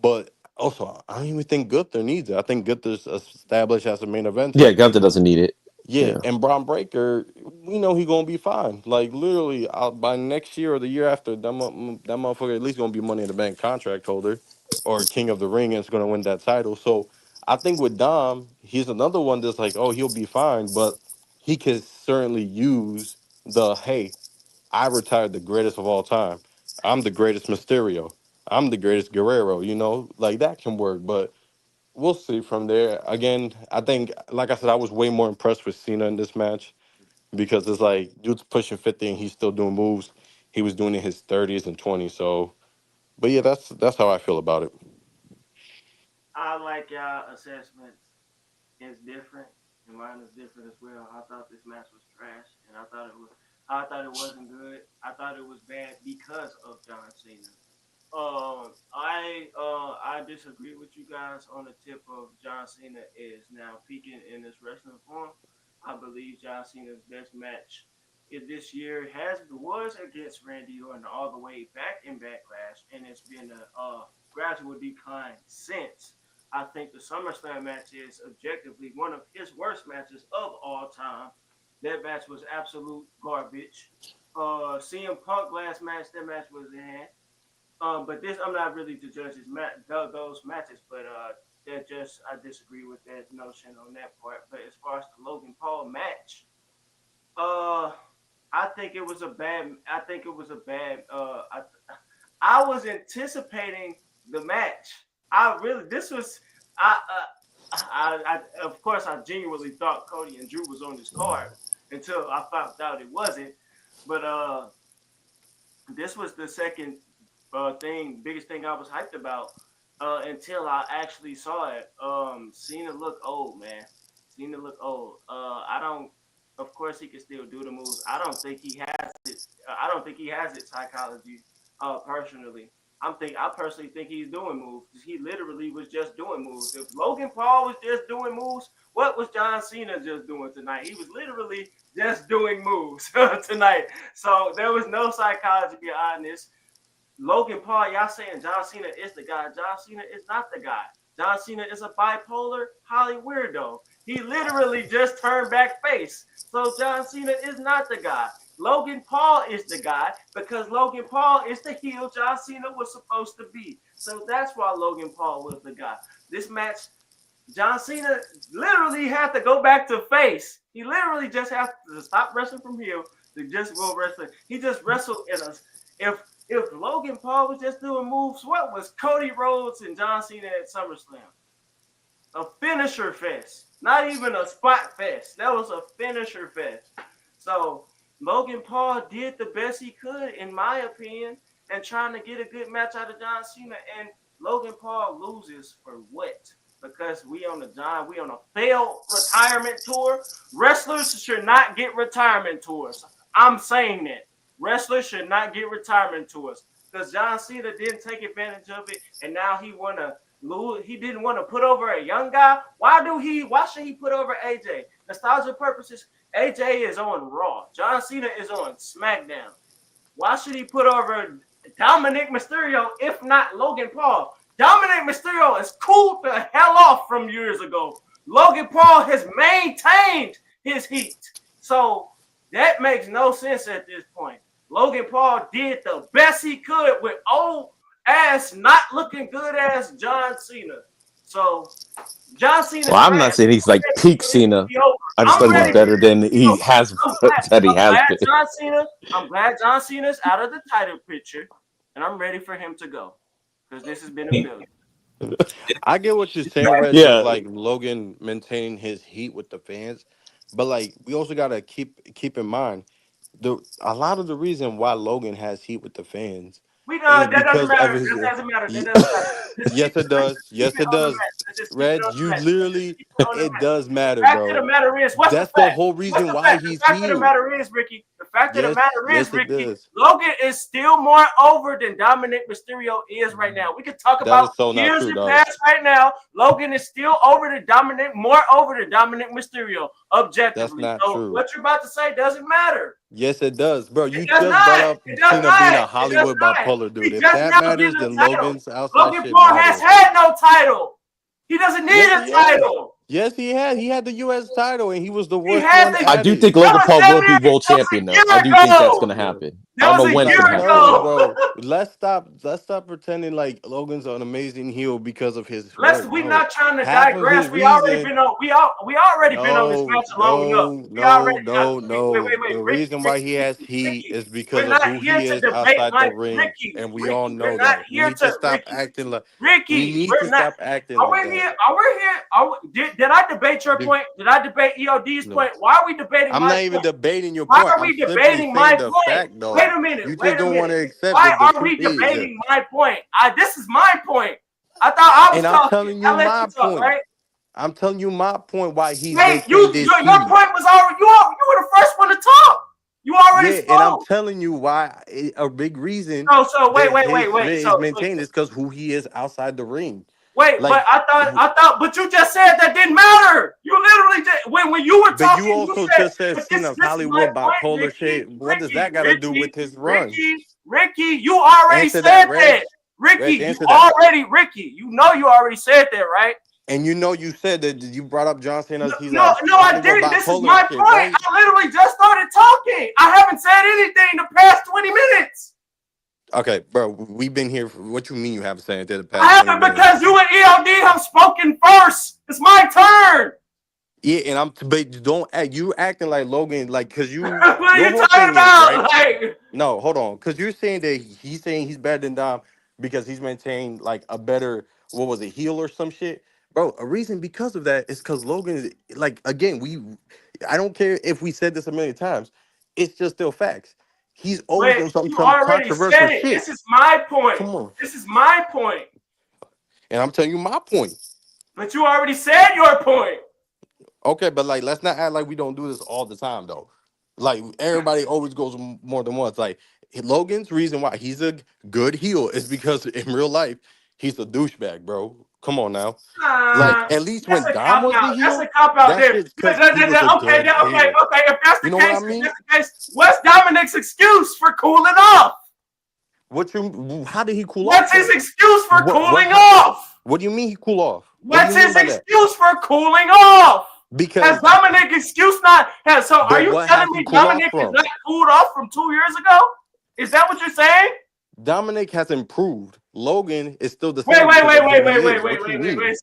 But also, I don't even think Gunther needs it. I think Gunther's established as a main eventer. Yeah, Gunther doesn't need it. Yeah, Yeah. and Braun Breaker, we know he gonna be fine. Like literally, by next year or the year after, that motherfucker at least gonna be Money in the Bank contract holder, or King of the Ring, and is gonna win that title. So I think with Dom, he's another one that's like, oh, he'll be fine, but he could certainly use the hey, I retired the greatest of all time. I'm the greatest Mysterio. I'm the greatest Guerrero. Like that can work, but we'll see from there. Again, I think, like I said, I was way more impressed with Cena in this match because it's like dude's pushing 50 and he's still doing moves he was doing in his 30s and 20s. So, but yeah, that's how I feel about it. I like y'all assessments. It's different, and mine is different as well. I thought this match was trash, and I thought it wasn't good. I thought it was bad because of John Cena. I disagree with you guys on the tip of John Cena is now peaking in his wrestling form. I believe John Cena's best match in this year was against Randy Orton all the way back in Backlash, and it's been a gradual decline since. I think the SummerSlam match is objectively one of his worst matches of all time. That match was absolute garbage. CM Punk last match, that match was in hand. But this, I'm not really to judge those matches, but that just I disagree with that notion on that part. But as far as the Logan Paul match, uh, I think it was a bad. I think it was a bad. I was anticipating the match. I really this was I. Of course I genuinely thought Cody and Drew was on this card until I found out it wasn't. But this was the second biggest thing I was hyped about until I actually saw it. Cena look old, man. Cena look old. I don't. Of course, he can still do the moves. I don't think he has it. I don't think he has it psychology. Personally, I personally think he's doing moves. He literally was just doing moves. If Logan Paul was just doing moves, what was John Cena just doing tonight? He was literally just doing moves tonight. So there was no psychology behind this. Logan Paul, y'all saying John Cena is the guy. John Cena is not the guy. John Cena is a bipolar Holly weirdo. He literally just turned back face. So John Cena is not the guy. Logan Paul is the guy because Logan Paul is the heel John Cena was supposed to be. So that's why Logan Paul was the guy. This match, John Cena literally had to go back to face. He literally just had to stop wrestling from heel to just go wrestling. He just wrestled in a. If Logan Paul was just doing moves, what was Cody Rhodes and John Cena at SummerSlam? A finisher fest. Not even a spot fest. That was a finisher fest. So Logan Paul did the best he could, in my opinion, and trying to get a good match out of John Cena. And Logan Paul loses for what? because we on a failed retirement tour. Wrestlers should not get retirement tours. I'm saying that wrestlers should not get retirement tours because John Cena didn't take advantage of it, and now he wanna lose. He didn't want to put over a young guy. Why should he put over AJ? Nostalgia purposes. AJ is on Raw. John Cena is on SmackDown. Why should he put over Dominic Mysterio if not Logan Paul? Dominic Mysterio is cooled the hell off from years ago. Logan Paul has maintained his heat. So that makes no sense at this point. Logan Paul did the best he could with old ass, not looking good ass John Cena. So John Cena. Well, I'm not saying he's like peak Cena. I just thought he was better than he has that he has been. I'm glad John Cena's out of the title picture, and I'm ready for him to go because this has been a failure. I get what you're saying, Reg, Yeah. with like Logan maintaining his heat with the fans, but like we also gotta keep in mind a lot of the reason why Logan has heat with the fans We is that doesn't because of matter. his. That doesn't matter. That doesn't matter. Yes, it does. Yes, it does. Reg, you literally, it does matter, bro. The fact of the matter is, what's That's the fact? the whole reason What's the why fact? he's The fact here. of the matter is, Ricky. The fact of the matter is, Yes, it Ricky. does. Logan is still more over than Dominic Mysterio is right now. We can talk That about is so not years true, in dog. past right now. Logan is still more over than Dominic Mysterio, objectively. That's not So true. what you're about to say doesn't matter. Yes, it does, bro. You It does just not. brought up It does Cena not. being a It does Hollywood not. bipolar dude. He If just that now matters, getting a then title. Logan's outside Logan shit Paul has matters. had no title. He doesn't need Yes, a he has. title. Yes, he had. He had the U.S. title, and he was the He worst had one the- I at do it. think Logan Paul will be world champion, though. I do think that's going to Yeah. happen. That I don't was know a when it's year going to ago. happen. bro. Let's stop pretending like Logan's an amazing heel because of his work. We're No. not trying to Half of digress. his We already reason. been on. We already been on this match long enough. No. The reason why he has heat is because We're of not who here he to is debate outside the my ring, and we all Ricky, know we're not that. We here need to to stop acting like. Ricky, We need we're to not. stop acting Are like we that. here? Are we here? Did I debate your Dude. point? Did I debate EOD's No. point? Why are we debating I'm my not even point? debating your Why point. are we I'm simply debating my saying the point? fact, though. Wait a minute. You Wait just a don't want to minute. accept Why that the are we truth is. debating my point? This is my point. I thought I was And I'm talking. telling you I let my you talk, point. right? I'm telling you my point why he's Hey, maintained this your heat. point was already you were the first one to talk. You already spoke. And I'm telling you why a big reason So wait. is maintained is because who he is outside the ring. Wait, Like, but I thought, but you just said that didn't matter. You literally did when you were talking. But you also just said Cena's Hollywood bipolar shit. What does that got to do with his run? Ricky, you already Answer said that, Reg. Ricky, Reg, you answer that. already said that, right? And you said that you brought up John Cena's. He's No, I didn't. This is my point. Right? I literally just started talking. I haven't said anything the past 20 minutes. Okay, bro, we've been here. What you mean you haven't said it the past? I haven't because you and ELD have spoken first. It's my turn. Yeah, and but don't act. You acting like Logan, like because you. What are you talking about? Right? No, hold on, because you're saying that he's saying he's better than Dom because he's maintained like a better heel or some shit, bro. A reason because of that is because Logan is like again I don't care if we said this a million times, it's just still facts. He's always on some controversial shit. This is my point. Come on. This is my point. And I'm telling you my point. But you already said your point. Okay, but like, let's not act like we don't do this all the time, though. Like, everybody always goes more than once. Like, Logan's reason why he's a good heel is because in real life, he's a douchebag, bro. Come on now. Like, at least when Dom was the heel, that's a cop out there. Okay. If that's the You know case, what I mean? if that's the case, what's Dominic's excuse for cooling off? How did he cool What's off? his excuse for cooling off? off? What do you mean he cool off? What's his excuse for cooling off? Because has Dominic excuse not has so are you telling me Dominic is not cooled off from 2 years ago? Is that what you're saying? Dominic has improved. Logan is still the same. Wait.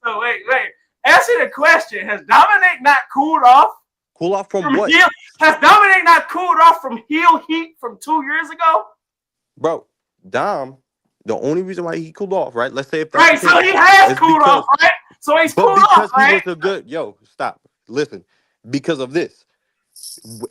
So wait. Answer the question. Has Dominic not cooled off? Cool off from what? Has Dominic not cooled off from heel heat from 2 years ago? Bro, Dom, the only reason why he cooled off, right? Let's say if that's right, so he has cooled off, right? So he's cooled off, right? He was a good stop. Listen, because of this,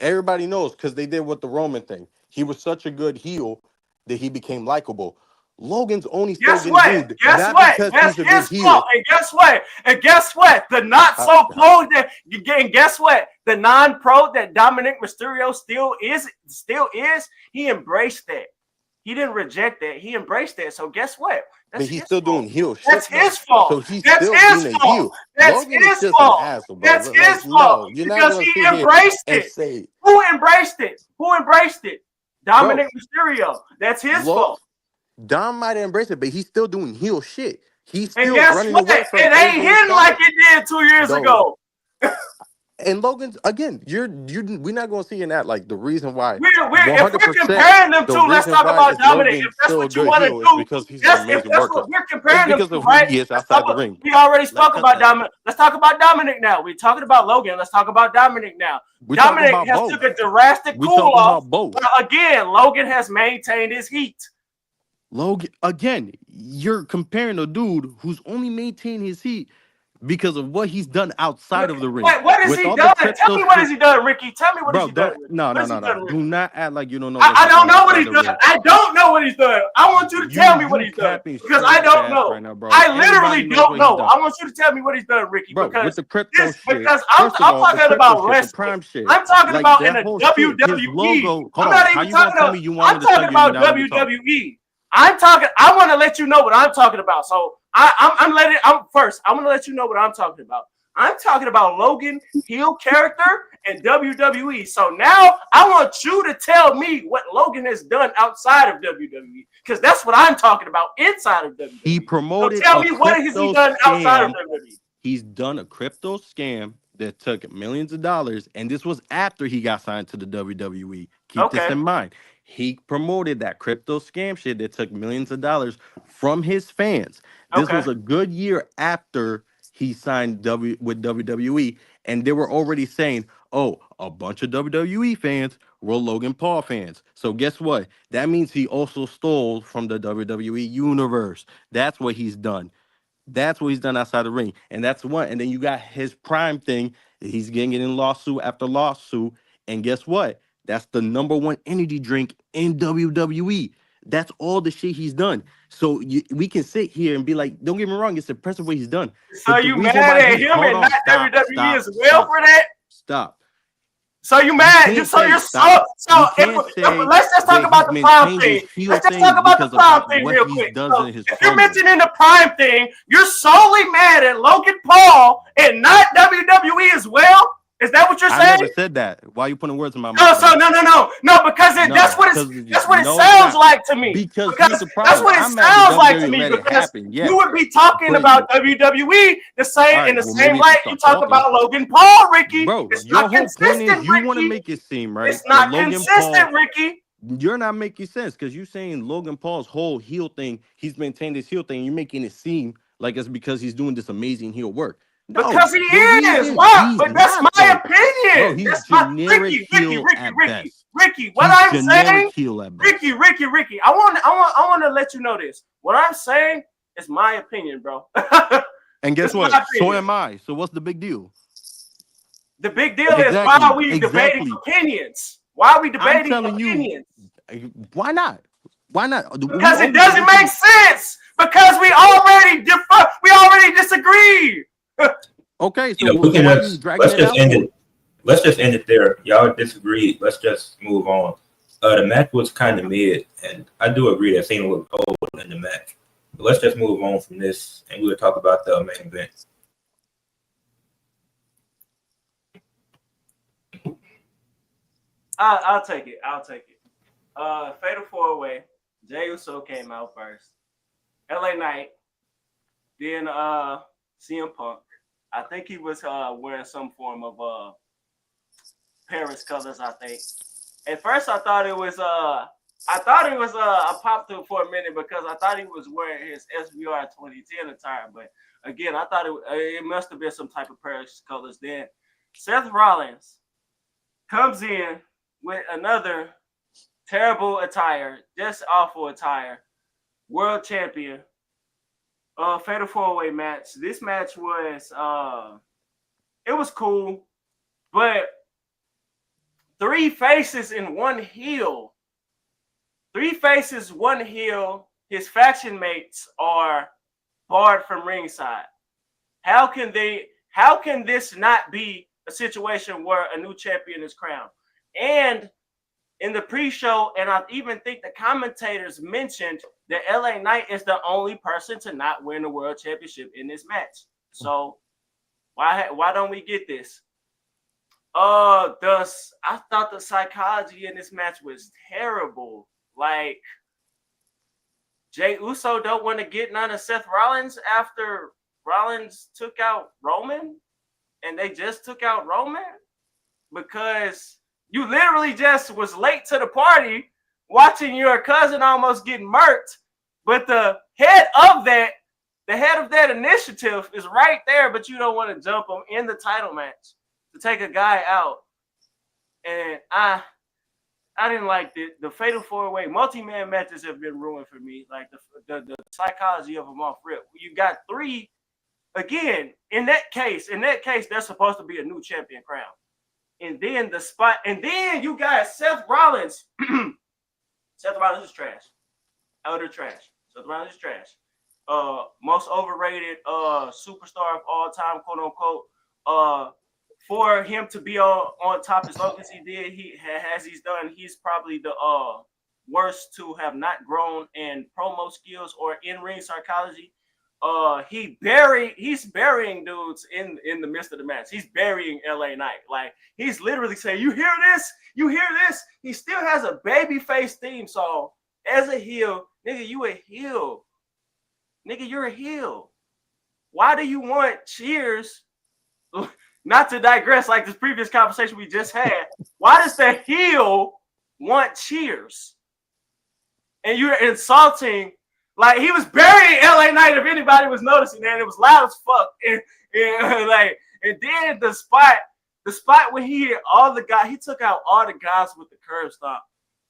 everybody knows because they did with the Roman thing. He was such a good heel that he became likable. Logan's only still Guess getting what? booed. Guess Not what? because That's he's a good his heel. fault. And guess what? And guess what? The not so pro that you get. And guess what? The non-pro that Dominic Mysterio still is. He embraced that. He didn't reject that. He embraced that. So guess what? But he's still doing heel shit. That's his fault. So he's That's still his being a fault. heel. That's Logan is his just fault. an asshole, bro. That's Like, his fault. no, you're not Because gonna he sit here embraced and it. say, Who embraced it? Who embraced it? Dominic Mysterio. That's his fault. Dom might embrace it, but he's still doing heel shit. He's And still guess running what? away from It ain't over hitting stuff. like it did 2 years No. ago. And Logan's again, we're not gonna see in that like the reason why. If we're 100% comparing them the two, let's reason talk why about is Dominic. Logan If that's still a what you good want to heel is do, because he's an if amazing that's worker. what we're It's comparing them because to, of who right? he is Let's outside talk the about- ring. We already Like, spoke cut about that. Dominic. Let's talk about Dominic now. We're talking about Logan. Let's talk about Dominic now. We're talking Dominic about has both. took a drastic We're cool talking off. about both. But again, Logan has maintained his heat. Logan, again, you're comparing a dude who's only maintained his heat because of what he's done outside of the ring. What has With he all done? the Tell crypto me what shit- has he done, Ricky. Tell me what has Bro, he done. don't no. Do not act like you don't know. I don't know what he's done. done. I don't know what he's done. I want you to tell me what he's done capping because so I don't fast know. right now, bro. I Everybody literally knows don't what he's know. done. I want you to tell me what he's done, Ricky, Bro, because with the crypto shit. because I'm First of all, the talking crypto about shit, the wrestling. prime shit. I'm talking Like, about that in the whole shit, his WWE. logo. Hold I'm on. not How even you gonna talking tell about. me you want I'm me to tell talking you and about you not let me talk? WWE. I want to let you know what I'm talking about. So I'm first. I'm gonna let you know what I'm talking about. I'm talking about Logan heel character and WWE. So now I want you to tell me what Logan has done outside of WWE, because that's what I'm talking about inside of WWE. He promoted. So tell me what has he done outside of WWE? He's done a crypto scam that took millions of dollars, and this was after he got signed to the WWE. Keep this in mind. He promoted that crypto scam shit that took millions of dollars from his fans. This was a good year after he signed with WWE, and they were already saying, oh, a bunch of WWE fans were Logan Paul fans. So guess what? That means he also stole from the WWE universe. That's what he's done. That's what he's done outside the ring. And that's one. And then you got his prime thing. He's getting in lawsuit after lawsuit. And guess what? That's the #1 energy drink in WWE. That's all the shit he's done. So we can sit here and be like, don't get me wrong, it's impressive what he's done. So you mad at him and not WWE as well for that? Stop. So you mad? Let's just talk about the prime thing. Let's just talk about the prime thing real quick. So if you're mentioning the prime thing, you're solely mad at Logan Paul and not WWE as well. Is that what you're saying? I never said that. Why are you putting words in my mouth? No, because that's what it sounds like to me. Because that's what it sounds like to me. Because you would be talking about WWE the same in the same light you talk about Logan Paul, Ricky. Bro, it's your not whole point consistent, is you Ricky. want to make it seem right. It's not Logan consistent, Paul, Ricky. You're not making sense because you're saying Logan Paul's whole heel thing. He's maintained his heel thing. You're making it seem like it's because he's doing this amazing heel work. No, because he is. Why? But that's my opinion. Bro, he's that's generic heel at best. Ricky, what I'm saying, Ricky, I want to let you know this. What I'm saying is my opinion, bro. And guess what? So am I. So what's the big deal? The big deal is why are we debating opinions? Why are we debating opinions? Why not? Why not? Because it doesn't make sense. Because we already disagree. Okay, so we can let's just end it there. Y'all disagreed. Let's just move on. The match was kind of mid, and I do agree that Cena looked old in the match. But let's just move on from this, and we'll talk about the main event. I'll take it. Fatal 4-Way. Jey Uso came out first. LA Knight. Then CM Punk. I think he was wearing some form of Paris colors, I think. At first I thought it was I popped it for a minute because I thought he was wearing his SBR 2010 attire, but again, I thought it must have been some type of Paris colors. Then Seth Rollins comes in with another terrible attire, just awful attire. World champion. Fatal 4-Way match. This match was it was cool, but 3 faces and 1 heel. 3 faces, 1 heel his faction mates are barred from ringside. How can this not be a situation where a new champion is crowned? And in the pre-show, and I even think the commentators mentioned that LA Knight is the only person to not win the world championship in this match. So why don't we get this? I thought the psychology in this match was terrible. Like, Jey Uso don't want to get none of Seth Rollins after Rollins took out Roman, and they just took out Roman because you literally just was late to the party watching your cousin almost get murked, but the head of that initiative is right there, but you don't want to jump him in the title match to take a guy out. And I didn't like the fatal four-way multi-man matches have been ruined for me. Like the psychology of them off rip. You got three again. In that case, there's supposed to be a new champion crown. And then you got Seth Rollins. Seth Rollins is trash. Utter trash. Seth Rollins is trash. Most overrated superstar of all time, quote unquote. For him to be on top as long as he did, he's probably the worst to have not grown in promo skills or in-ring psychology. He's burying dudes in the midst of the match. He's burying LA Knight. Like, he's literally saying, "You hear this? You hear this?" He still has a babyface theme song. As a heel, nigga, you a heel. Nigga, you're a heel. Why do you want cheers? Not to digress like this previous conversation we just had. Why does the heel want cheers? And you're insulting. Like, he was burying LA Knight if anybody was noticing that. It was loud as fuck. And then the spot where he took out all the guys with the curb stomp.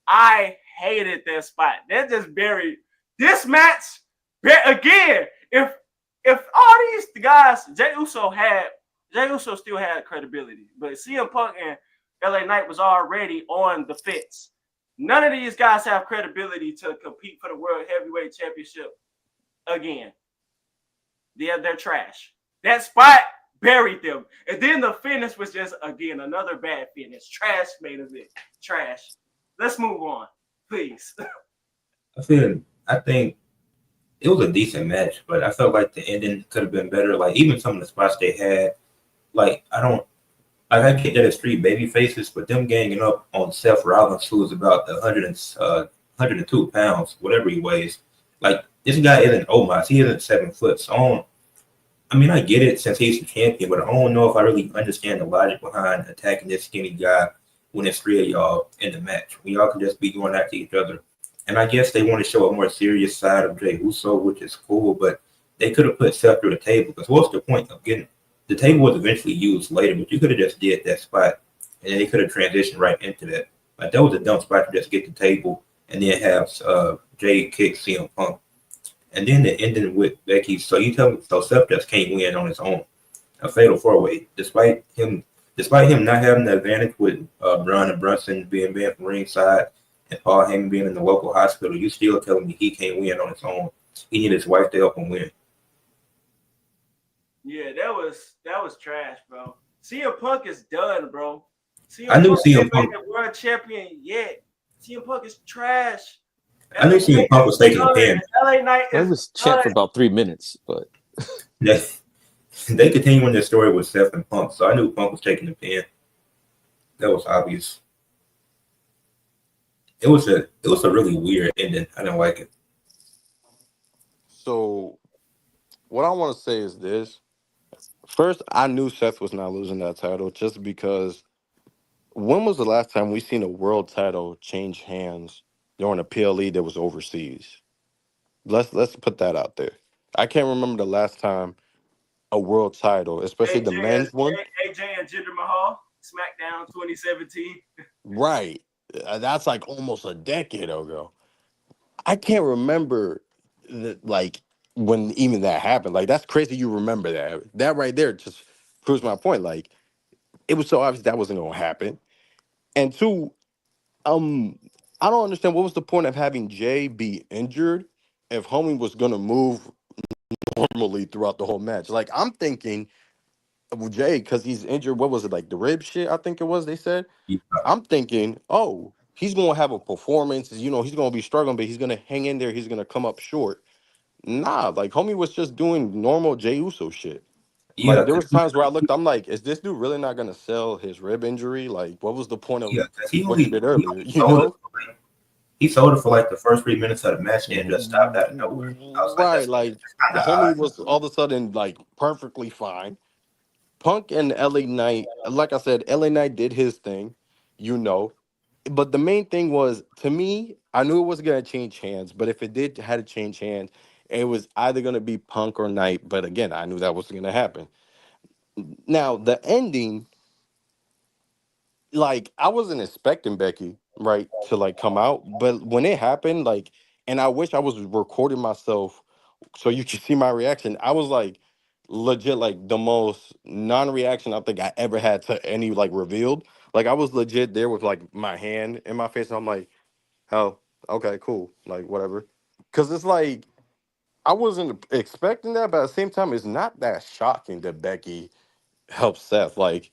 I hated that spot. That just buried this match. Again, if all these guys, Jey Uso still had credibility, but CM Punk and LA Knight was already on the fence. None of these guys have credibility to compete for the World Heavyweight Championship again. They're trash. That spot buried them. And then the finish was just, again, another bad finish. Trash made of it. Trash. Let's move on, please. I think it was a decent match, but I felt like the ending could have been better. Like, even some of the spots they had, like, I get that it's three baby faces, but them ganging up on Seth Rollins, who is about 102 pounds, whatever he weighs. Like, this guy isn't Omos. He isn't 7 foot. So I get it since he's the champion, but I don't know if I really understand the logic behind attacking this skinny guy when it's three of y'all in the match. We all can just be going after each other. And I guess they want to show a more serious side of Jey Uso, which is cool, but they could have put Seth through the table, because what's the point of getting the table was eventually used later, but you could have just did that spot, and then they could have transitioned right into that. Like, that was a dumb spot to just get the table and then have Jey kick CM Punk. And then the ending with Becky. So you tell me, so Seth just can't win on his own. A fatal four-way, despite him not having the advantage with Braun and Brunson being banned from ringside and Paul Heyman being in the local hospital. You still telling me he can't win on his own? He needed his wife to help him win. Yeah, that was trash, bro. CM Punk is done, bro. I knew CM Punk ain't the world champion yet. CM Punk is trash. I knew CM Punk was taking a pin. LA Knight It was chat for about 3 minutes, but they continuing their story with Seth and Punk, so I knew Punk was taking the pin. That was obvious. It was a really weird ending. I didn't like it. So what I want to say is this. First, I knew Seth was not losing that title just because when was the last time we seen a world title change hands during a PLE that was overseas? Let's put that out there. I can't remember the last time a world title, especially the men's one. AJ and Jinder Mahal, SmackDown 2017. Right. That's like almost a decade ago. I can't remember like when even that happened. Like, that's crazy you remember that. That right there just proves my point. Like, it was so obvious that wasn't gonna happen. And two, I don't understand what was the point of having Jay be injured if Homie was gonna move normally throughout the whole match. Like I'm thinking, well, Jay, because he's injured. What was it like the rib shit? I think it was. They said. Yeah, I'm thinking, oh, he's gonna have a performance. You know, he's gonna be struggling, but he's gonna hang in there. He's gonna come up short. Nah, like homie was just doing normal Jey Uso shit. yeah, Like there was times where I looked, I'm like, is this dude really not gonna sell his rib injury? Like, what was the point of yeah, because he what you only did he earlier? only You sold it. know? He sold it for like the first 3 minutes of the match and just stopped out of nowhere. I was like, Right, that's like just kind the of homie odd. was all of a sudden like perfectly fine. Punk and LA Knight, like I said, LA Knight did his thing, you know. But the main thing was to me, I knew it was gonna change hands, but if it did had to change hands, it was either gonna be Punk or Knight. But again, I knew that wasn't gonna happen. Now the ending, like I wasn't expecting Becky, right, to like come out, but when it happened, like, and I wish I was recording myself so you can see my reaction. I was like legit like the most non-reaction I think I ever had to any like revealed. Like I was legit there with like my hand in my face, and I'm like, oh, okay, cool, like whatever. Cause it's like I wasn't expecting that, but at the same time, it's not that shocking that Becky help Seth. Like,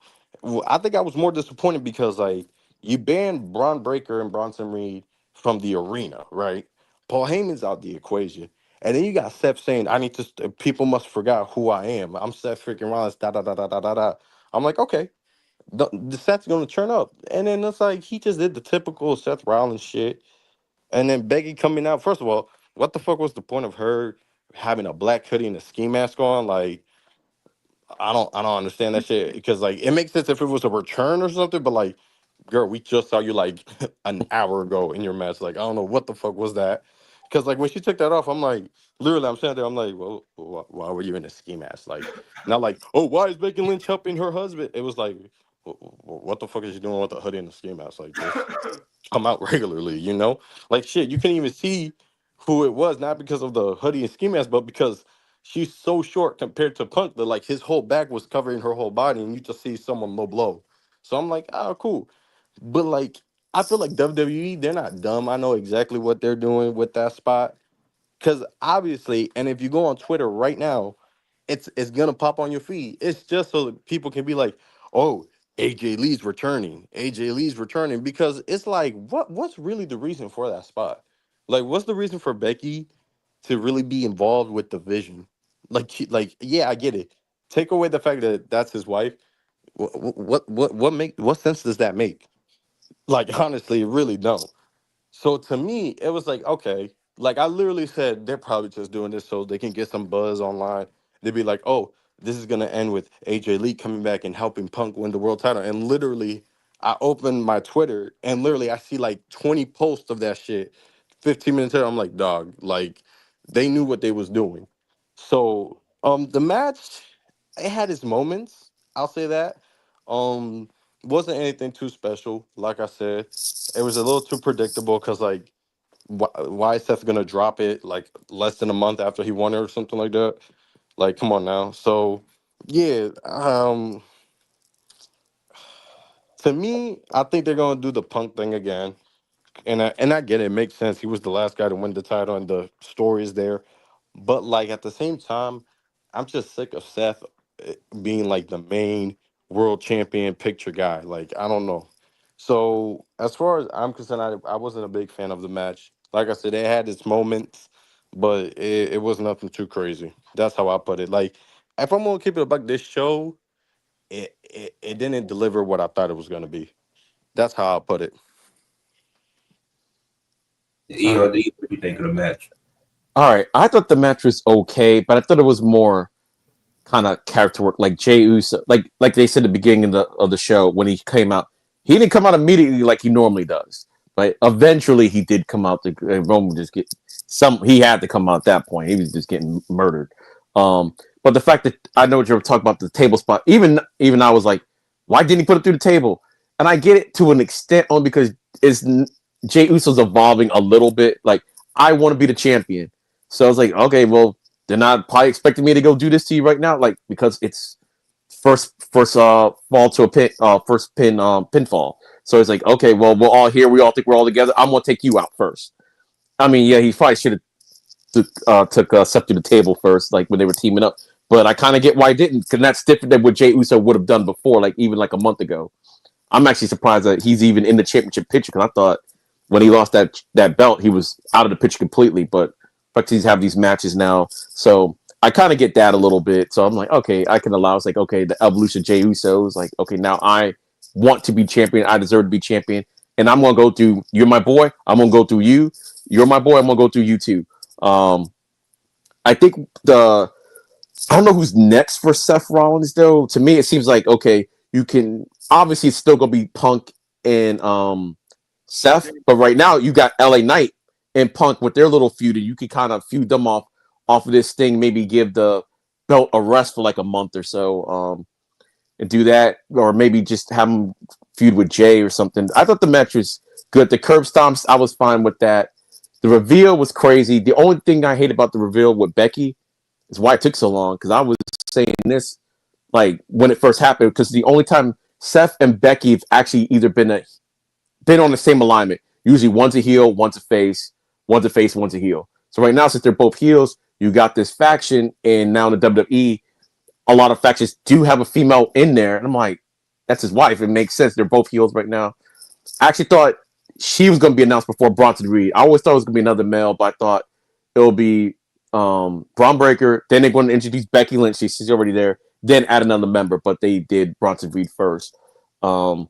I think I was more disappointed because like you banned Braun Breaker and Bronson Reed from the arena, right? Paul Heyman's out the equation, and then you got Seth saying, "I need to. People must forgot who I am. I'm Seth freaking Rollins." Da da da da da da da. I'm like, okay, the Seth's gonna turn up, and then it's like he just did the typical Seth Rollins shit, and then Becky coming out. First of all, what the fuck was the point of her having a black hoodie and a ski mask on? Like, I don't understand that shit because like it makes sense if it was a return or something, but like, girl, we just saw you like an hour ago in your match. Like, I don't know what the fuck was that. Because like when she took that off, I'm like, literally, I'm sitting there, I'm like, well, why were you in a ski mask? Like, not like, oh, why is Becky Lynch helping her husband? It was like, what the fuck is she doing with a hoodie and a ski mask? Like, just come out regularly, you know? Like shit, you couldn't even see who it was, not because of the hoodie and ski mask, but because she's so short compared to Punk that like his whole back was covering her whole body, and you just see someone low blow. So I'm like, oh, cool. But like, I feel like WWE, they're not dumb. I know exactly what they're doing with that spot. Cause obviously, and if you go on Twitter right now, it's gonna pop on your feed. It's just so that people can be like, oh, AJ Lee's returning. AJ Lee's returning. Because it's like, what's really the reason for that spot? Like, what's the reason for Becky to really be involved with the vision? Like, like, yeah, I get it. Take away the fact that that's his wife. What sense does that make? Like, honestly, it really don't. So to me, it was like, okay, like I literally said, they're probably just doing this so they can get some buzz online. They'd be like, oh, this is gonna end with AJ Lee coming back and helping Punk win the world title. And literally, I opened my Twitter and literally I see like 20 posts of that shit. 15 minutes later, I'm like, dog, like they knew what they was doing. So the match, it had its moments. I'll say that. Wasn't anything too special. Like I said, it was a little too predictable because like why is Seth gonna drop it like less than a month after he won it or something like that? Like, come on now. So yeah, to me, I think they're gonna do the Punk thing again, and I get it. It makes sense. He was the last guy to win the title, and the story is there. But like at the same time, I'm just sick of Seth being like the main world champion picture guy. Like I don't know. So as far as I'm concerned, I wasn't a big fan of the match. Like I said, it had its moments, but it was nothing too crazy. That's how I put it. Like if I'm gonna keep it about this show, it didn't deliver what I thought it was gonna be. That's how I put it. All right. EOD, what do you think of the match? All right. I thought the match was okay, but I thought it was more kind of character work, like Jey Uso, like they said at the beginning of the show when he came out. He didn't come out immediately like he normally does, but eventually he did come out. Roman just get some. He had to come out at that point. He was just getting murdered. But the fact that I know what you were talking about the table spot, even I was like, why didn't he put it through the table? And I get it to an extent only because it's Jey Uso's evolving a little bit. Like I want to be the champion, so I was like, okay, well they're not probably expecting me to go do this to you right now, like because it's first fall to a pin first pinfall. So it's like, okay, well we're all here, we all think we're all together. I'm gonna take you out first. I mean, yeah, he probably should have took Seth to the table first, like when they were teaming up. But I kind of get why I didn't, because that's different than what Jey Uso would have done before, like even like a month ago. I'm actually surprised that he's even in the championship picture, because I thought when he lost that belt, he was out of the picture completely. But he's have these matches now, so I kind of get that a little bit. So I'm like, okay, I can allow. It's like, okay, the evolution of Jey Uso is like, okay, now I want to be champion. I deserve to be champion, and I'm gonna go through. You're my boy. I'm gonna go through you. You're my boy. I'm gonna go through you too. I think I don't know who's next for Seth Rollins though. To me, it seems like okay, you can obviously it's still gonna be Punk and Seth, but right now you got LA Knight and Punk with their little feud, and you can kind of feud them off of this thing. Maybe give the belt a rest for like a month or so, and do that, or maybe just have them feud with Jay or something. I thought the match was good. The curb stomps, I was fine with that. The reveal was crazy. The only thing I hate about the reveal with Becky is why it took so long, because I was saying this like when it first happened, because the only time Seth and Becky have actually either been on the same alignment. Usually one's a heel, one's a face, one's a heel. So right now, since they're both heels, you got this faction, and now in the WWE, a lot of factions do have a female in there, and I'm like, that's his wife. It makes sense. They're both heels right now. I actually thought she was going to be announced before Bronson Reed. I always thought it was going to be another male, but I thought it'll be Braun Breaker. Then they're going to introduce Becky Lynch. She's already there. Then add another member, but they did Bronson Reed first. But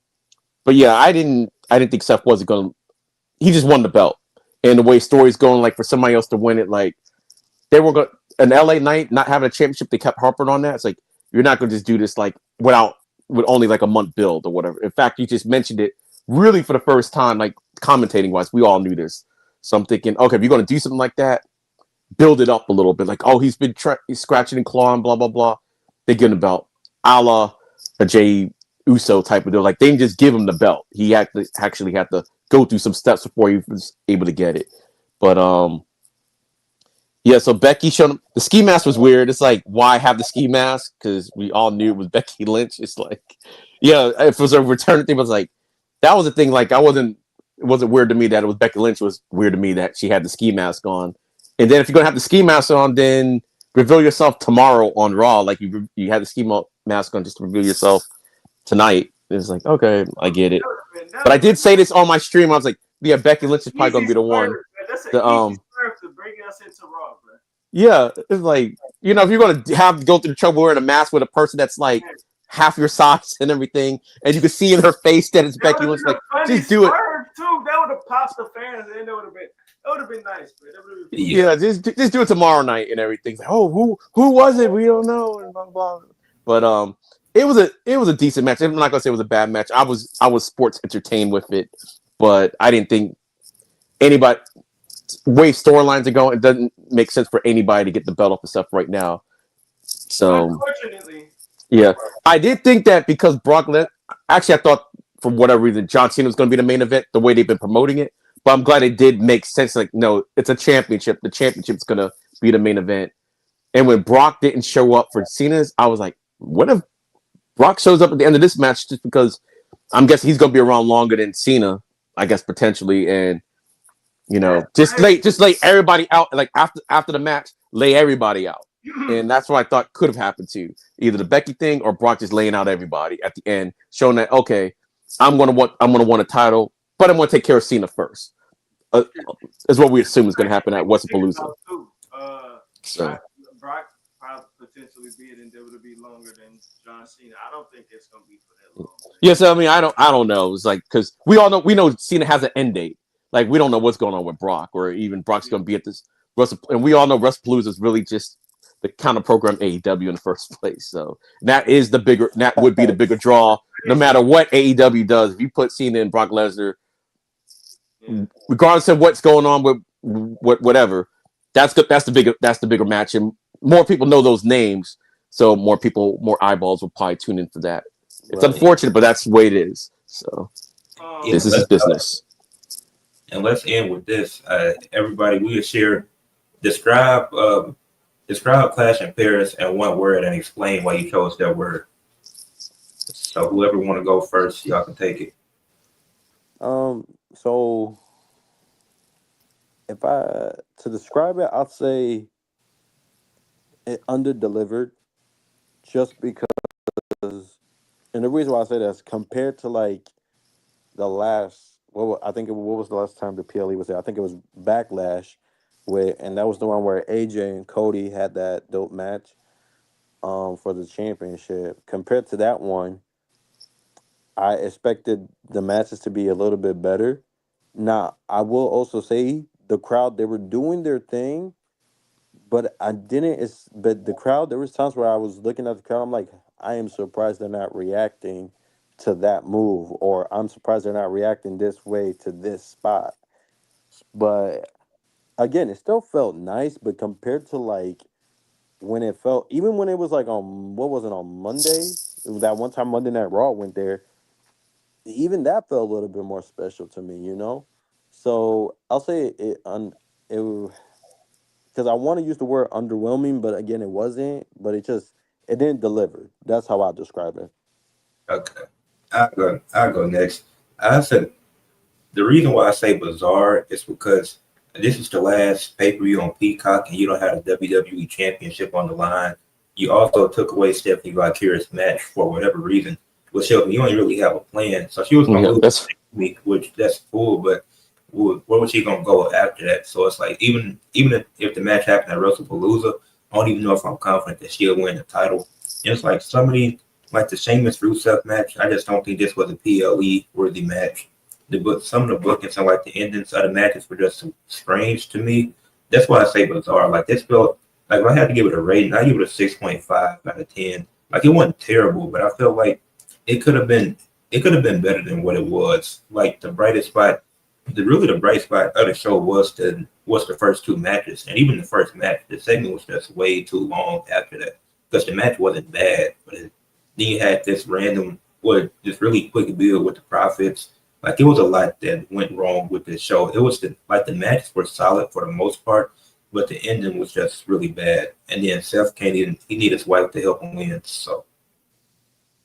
yeah, I didn't think Seth wasn't going to. He just won the belt, and the way story's going, like for somebody else to win it, like they were going an LA Knight not having a championship. They kept harping on that. It's like you're not going to just do this like with only like a month build or whatever. In fact, you just mentioned it really for the first time, like commentating wise. We all knew this, so I'm thinking, okay, if you're going to do something like that, build it up a little bit. Like, oh, he's been he's scratching and clawing, blah blah blah. They give him the belt, a la a Jey Uso type of deal. Like they didn't just give him the belt. He actually had to go through some steps before he was able to get it. But yeah. So Becky showed him the ski mask was weird. It's like, why have the ski mask? Because we all knew it was Becky Lynch. It's like, yeah, if it was a return thing, it was like that was the thing. Like it wasn't weird to me that it was Becky Lynch. It was weird to me that she had the ski mask on. And then if you're gonna have the ski mask on, then reveal yourself tomorrow on Raw. Like you had the ski mask on just to reveal yourself tonight. It's like, okay, I get it. But I did say this on my stream. I was like, yeah, Becky Lynch is probably gonna be the one. That's an The easy swerve to bring us into Raw, bro. Yeah, it's like, if you're gonna have to go through the trouble wearing a mask with a person that's like half your size and everything, and you can see in her face that it's Becky Lynch, like, just do it. Too. That would have popped the fans, and that would have been nice, bro. Yeah, just do it tomorrow night and everything. Like, oh, who was it? We don't know, and blah blah. But it was a decent match. I'm not gonna say it was a bad match. I was sports entertained with it, but I didn't think anybody way storylines are going. It doesn't make sense for anybody to get the belt off the stuff right now. So unfortunately, yeah, I did think that because Brock actually, I thought for whatever reason John Cena was going to be the main event the way they've been promoting it. But I'm glad it did make sense. Like, no, it's a championship. The championship's going to be the main event. And when Brock didn't show up for Cena's, I was like, what if Brock shows up at the end of this match just because I'm guessing he's going to be around longer than Cena, I guess, potentially. And, just lay everybody out. Like, after the match, lay everybody out. And that's what I thought could have happened too. Either the Becky thing or Brock just laying out everybody at the end, showing that, okay, I'm gonna want a title, but I'm gonna take care of Cena first. Is what we assume is gonna happen at Wrestlepalooza. So Brock probably potentially be it in WWE longer than John Cena. I don't think it's gonna be for that long. Yes, I mean I don't know. It's like because we know Cena has an end date. Like we don't know what's going on with Brock, or even Brock's gonna be at this and we all know Wrestlepalooza is really just the kind of program AEW in the first place. So that would be the bigger draw. No matter what AEW does, if you put Cena and Brock Lesnar, regardless of what's going on with whatever, that's the bigger match, and more people know those names, so more eyeballs will probably tune in for that. It's unfortunate, but that's the way it is. So this is business. And let's end with this. Everybody, we share describe Clash in Paris in one word and explain why you chose that word. So whoever want to go first, y'all can take it. So if I to describe it, I'd say it under delivered just because, and the reason why I say that is compared to like the last, I think what was the last time the PLE was there? I think it was Backlash, where and that was the one where AJ and Cody had that dope match for the championship. Compared to that one, I expected the matches to be a little bit better. Now, I will also say the crowd, they were doing their thing, but I didn't. But the crowd, there was times where I was looking at the crowd. I'm like, I am surprised they're not reacting to that move, or I'm surprised they're not reacting this way to this spot. But again, it still felt nice. But compared to like when it felt, even when it was like on what was it on Monday, that one time Monday Night Raw went there, even that felt a little bit more special to me, you know. So I'll say it because I want to use the word underwhelming, but again, it wasn't. But it didn't deliver. That's how I describe it. Okay. I go next. I said the reason why I say bizarre is because this is the last pay per view on Peacock, and you don't have a WWE Championship on the line. You also took away Stephanie Vicarious match for whatever reason. Well, Shelby, you don't really have a plan, so she was gonna Yeah, lose that's next week, which that's cool. But where was she gonna go after that? So it's like even if the match happened at WrestlePalooza, I don't even know if I'm confident that she'll win the title. And it's like somebody like the Sheamus Rusev match. I just don't think this was a PLE worthy match. Some of the bookings and like the endings of the matches were just strange to me. That's why I say bizarre. Like this felt like if I had to give it a rating, I give it a 6.5 out of 10. Like it wasn't terrible, but I felt like it could have been it could have been better than what it was. Like the brightest spot, the bright spot of the show was the first two matches, and even the first match, the segment was just way too long after that because the match wasn't bad, but then you had this random, this really quick build with the Profits. Like it was a lot that went wrong with this show. It was the matches were solid for the most part, but the ending was just really bad. And then Seth can't even he needed his wife to help him win. So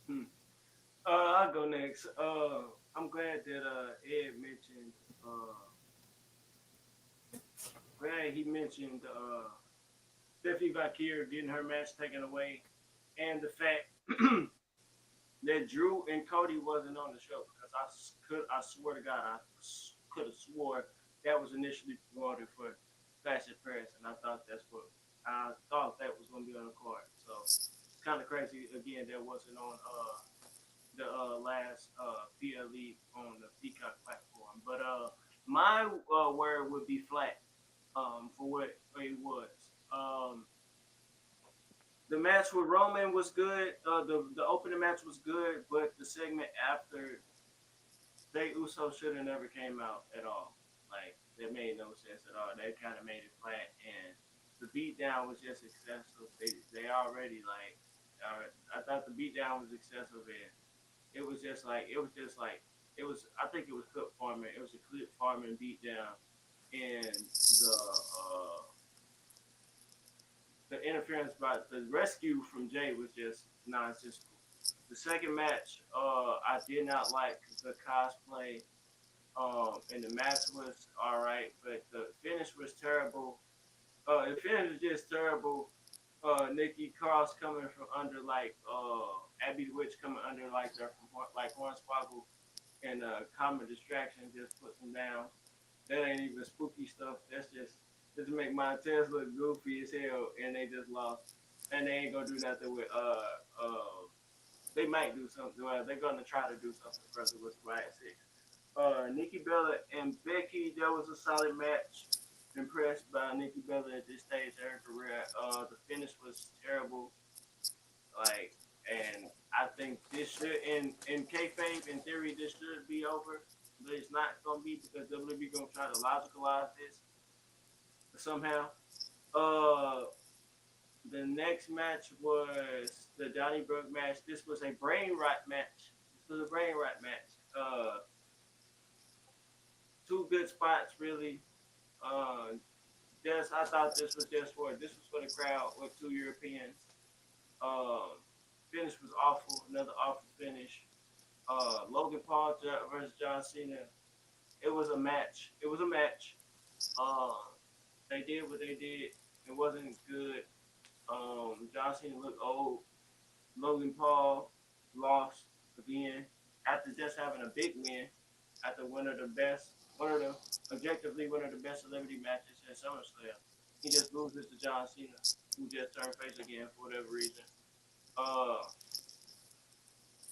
Hmm. I'll go next. I'm glad that Ed mentioned. Glad he mentioned Stephanie Bakir getting her match taken away, and the fact that Drew and Cody wasn't on the show because I swear to God, I could have swore that was initially promoted for Fashion Press, and I thought that was going to be on the card. So it's kind of crazy again that wasn't on the last PLE on the Peacock platform. But my word would be flat for what it was. Um, the match with Roman was good. The opening match was good, but the segment after Jey Uso should have never came out at all. Like that made no sense at all. They kind of made it flat, and the beatdown was just excessive. They already like. I thought the beatdown was excessive, and it was. I think it was clip farming. It was a clip farming beatdown, and the interference by the rescue from Jay was just nonsensical. The second match, I did not like the cosplay, and the match was all right, but the finish was terrible. The finish was just terrible. Nikki Cross coming from under like Abby the Witch coming under like they're from like Hornswoggle and Common Distraction just puts them down. That ain't even spooky stuff. That's just to make Montez look goofy as hell, and they just lost. And they ain't gonna do nothing with They might do something. Well, they're gonna try to do something further with Riot Six. Nikki Bella and Becky, that was a solid match. Impressed by Nikki Bella at this stage of her career. The finish was terrible. Like, and I think this should in kayfabe in theory this should be over, but it's not gonna be because WWE gonna try to logicalize this somehow. Uh, the next match was the Johnny Brook match. This was a brain rot match. This was a brain rot match. Two good spots really. Uh, I thought this was for the crowd with two Europeans. Um, finish was awful. Another awful finish. Logan Paul versus John Cena. It was a match. It was a match. Uh, they did what they did. It wasn't good. John Cena looked old. Logan Paul lost again after just having a big win, after one of the objectively one of the best celebrity matches in SummerSlam. He just loses to John Cena, who just turned face again for whatever reason. Uh,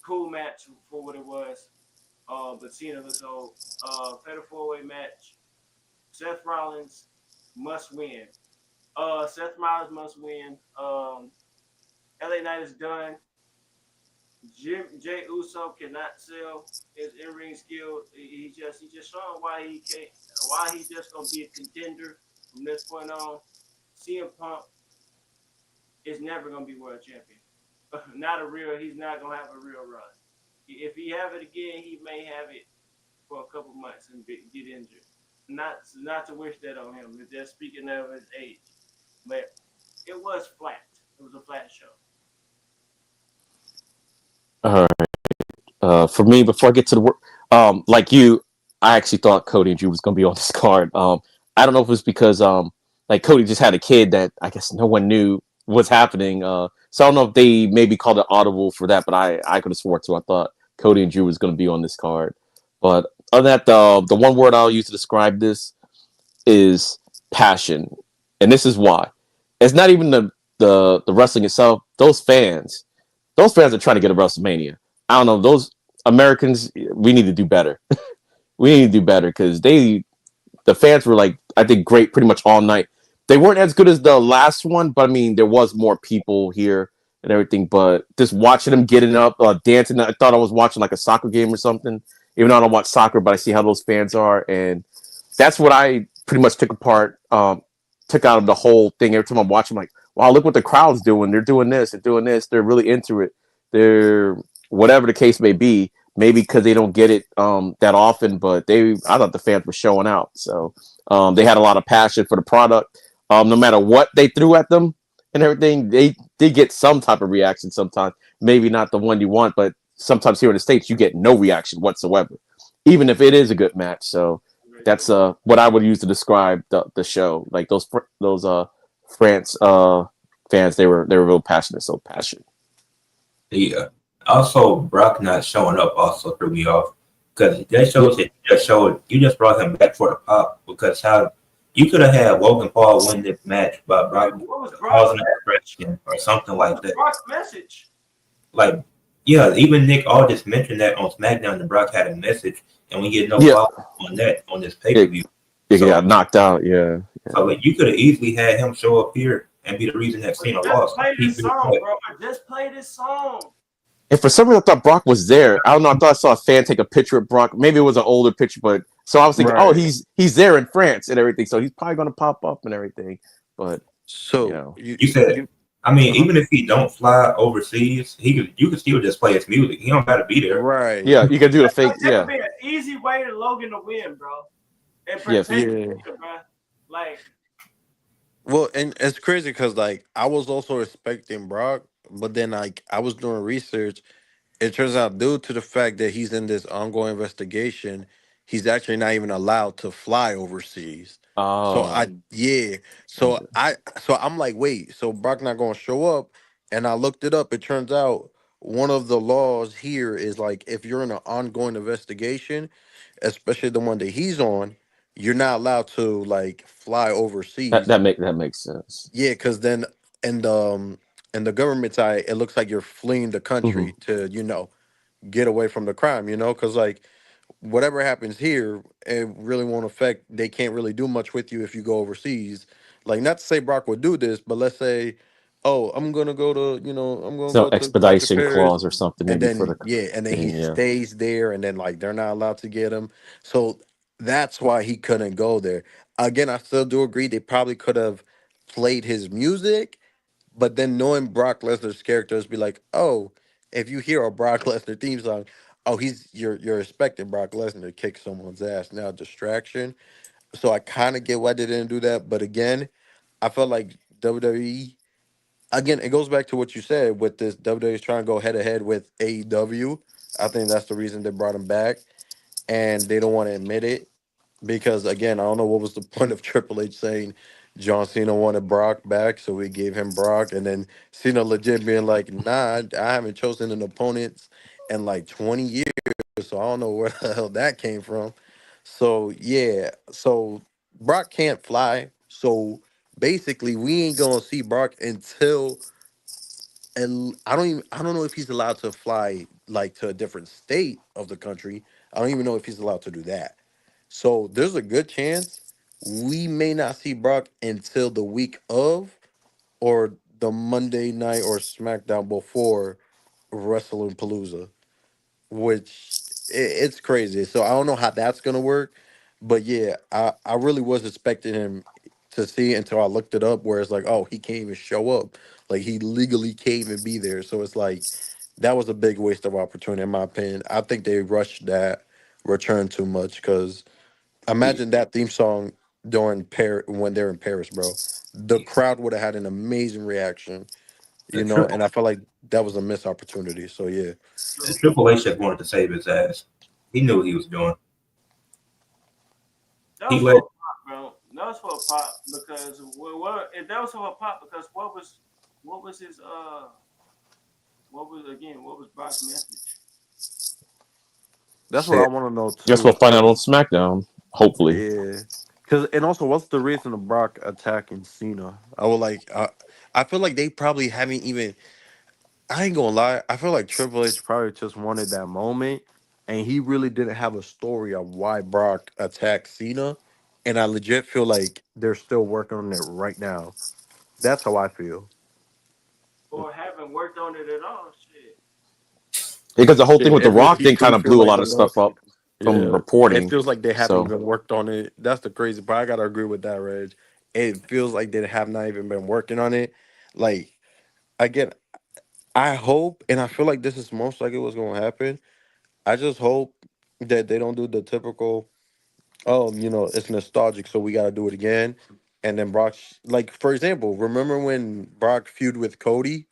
cool match for what it was. But Cena looks old. Fatal four-way match. Seth Rollins must win. Seth Rollins must win. LA Knight is done. Jay Uso cannot sell his in ring skill. He just showing why he can't, why he just gonna be a contender from this point on. CM Punk is never gonna be world champion. Not a real. He's not gonna have a real run. If he have it again, he may have it for a couple months and get injured. Not to wish that on him. Just speaking of his age, but it was flat. It was a flat show. All right. For me, before I get to the work, like you, I actually thought Cody and Drew was gonna be on this card. I don't know if it was because like Cody just had a kid that I guess no one knew what's happening. So I don't know if they maybe called it audible for that, but I could have sworn to. I thought Cody and Drew was gonna be on this card. But other than that, the one word I'll use to describe this is passion, and this is why. It's not even the wrestling itself. Those fans are trying to get a WrestleMania. I don't know. Those Americans, we need to do better. We need to do better because the fans were like, I think, great pretty much all night. They weren't as good as the last one, but I mean, there was more people here and everything. But just watching them getting up, dancing, I thought I was watching like a soccer game or something. Even though I don't watch soccer, but I see how those fans are, and that's what I pretty much took apart, took out of the whole thing. Every time I'm watching, I'm like, wow, look what the crowd's doing. They're doing this, they're doing this. They're really into it. They're whatever the case may be. Maybe because they don't get it that often, but I thought the fans were showing out. So they had a lot of passion for the product. No matter what they threw at them and everything, they did get some type of reaction sometimes. Maybe not the one you want, but sometimes here in the States, you get no reaction whatsoever, even if it is a good match. So that's what I would use to describe the show. Like those France fans, they were real passionate, so passionate. Yeah. Also, Brock not showing up also threw me off because that shows that you just brought him back for the pop because how you could have had Logan Paul win this match by Brock What was Brock's causing an aggression or something what like was that. Brock's message? Like, yeah, even Nick Aldis mentioned that on SmackDown that Brock had a message, and we get no Yeah, follow on that on this pay per it, view. it So, got knocked out. Yeah, so like, you could have easily had him show up here and be the reason that Cena Just lost. play He this did song, that. bro. Just play this song. and for some reason, I thought Brock was there. I don't know. I thought I saw a fan take a picture of Brock. Maybe it was an older picture, but so I was thinking, oh, Right. he's there in France and everything, so he's probably going to pop up and everything. But you So know, You said, you I mean, uh-huh. even if he don't fly overseas, you could still just play his music. He don't got to be there. Right. yeah, you can do a fake. That could Yeah, be an easy way to Logan to win, bro, and yeah, protect Yeah. it, bro. Like, Well, and it's crazy because like I was also expecting Brock, but then like I was doing research. It turns out, due to the fact that he's in this ongoing investigation, he's actually not even allowed to fly overseas. So oh, yeah. So okay. I'm like, wait, so Brock not gonna show up? And I looked it up. It turns out one of the laws here is like if you're in an ongoing investigation, especially the one that he's on, you're not allowed to like fly That overseas. that makes sense. Yeah, because then in the in the government's eye, it looks like you're fleeing the Hmm. country to, get away from the crime, because like whatever happens here, it really won't affect. They can't really do much with you if you go overseas. Like, not to say Brock would do this, but let's say, oh, I'm gonna So go to expedition Paris, clause or something and maybe for then the yeah, and then he thing. Yeah, stays there, and then like they're not allowed to get him. So that's why he couldn't go there. Again, I still do agree they probably could have played his music, but then knowing Brock Lesnar's characters, be like, oh, if you hear a Brock Lesnar theme song, oh, you're expecting Brock Lesnar to kick someone's ass. Now distraction. So I kind of get why they didn't do that, but again, I felt like WWE. Again, it goes back to what you said with this WWE is trying to go head to head with AEW. I think that's the reason they brought him back, and they don't want to admit it. because again, I don't know what was the point of Triple H saying John Cena wanted Brock back, so we gave him Brock, and then Cena legit being like, "Nah, I haven't chosen an opponent in like 20 years, so I don't know where the hell that came from." So yeah, so Brock can't fly, so basically we ain't gonna see Brock until, and I don't know if he's allowed to fly like to a different state of the country. I don't even know if he's allowed to do that. So there's a good chance we may not see Brock until the week of, or the Monday night or SmackDown before Wrestling Palooza, which it's crazy. So I don't know how that's gonna work, but yeah, I really was expecting him to see until I looked it up, where it's like, oh, he can't even show up, like he legally can't even be there. So it's like that was a big waste of opportunity in my opinion. I think they rushed that return too much because imagine that theme song during when they're in Paris, bro. The crowd would have had an amazing reaction, And and I felt like that was a missed opportunity. So yeah. So Triple H just wanted to save his ass. He knew what he was doing. that He was for let a pop, bro. That was for a pop because what if that was for a pop because what was his what was Brock's message? That's what I Shit. want to know Guess too. we'll find out on SmackDown. Hopefully. Yeah, because and also, what's the reason of Brock attacking Cena? I would like. I feel like they probably haven't even. I ain't gonna lie. I feel like Triple H probably just wanted that moment, and he really didn't have a story of why Brock attacked Cena. And I legit feel like they're still working on it right now. That's how I feel. Or haven't worked on it at all? Shit. Because the whole thing Shit, with The Rock it thing kind do of feel blew a like lot they of don't. stuff up from Yeah, it reporting. feels like they haven't So even worked on it. That's the crazy part. I gotta agree with that, Reg. It feels like they have not even been working on it. Like again, I hope, and I feel like this is most likely what's going to happen. I just hope that they don't do the typical, oh, it's nostalgic, so we got to do it again. And then Brock, like for example, remember when Brock feud with Cody?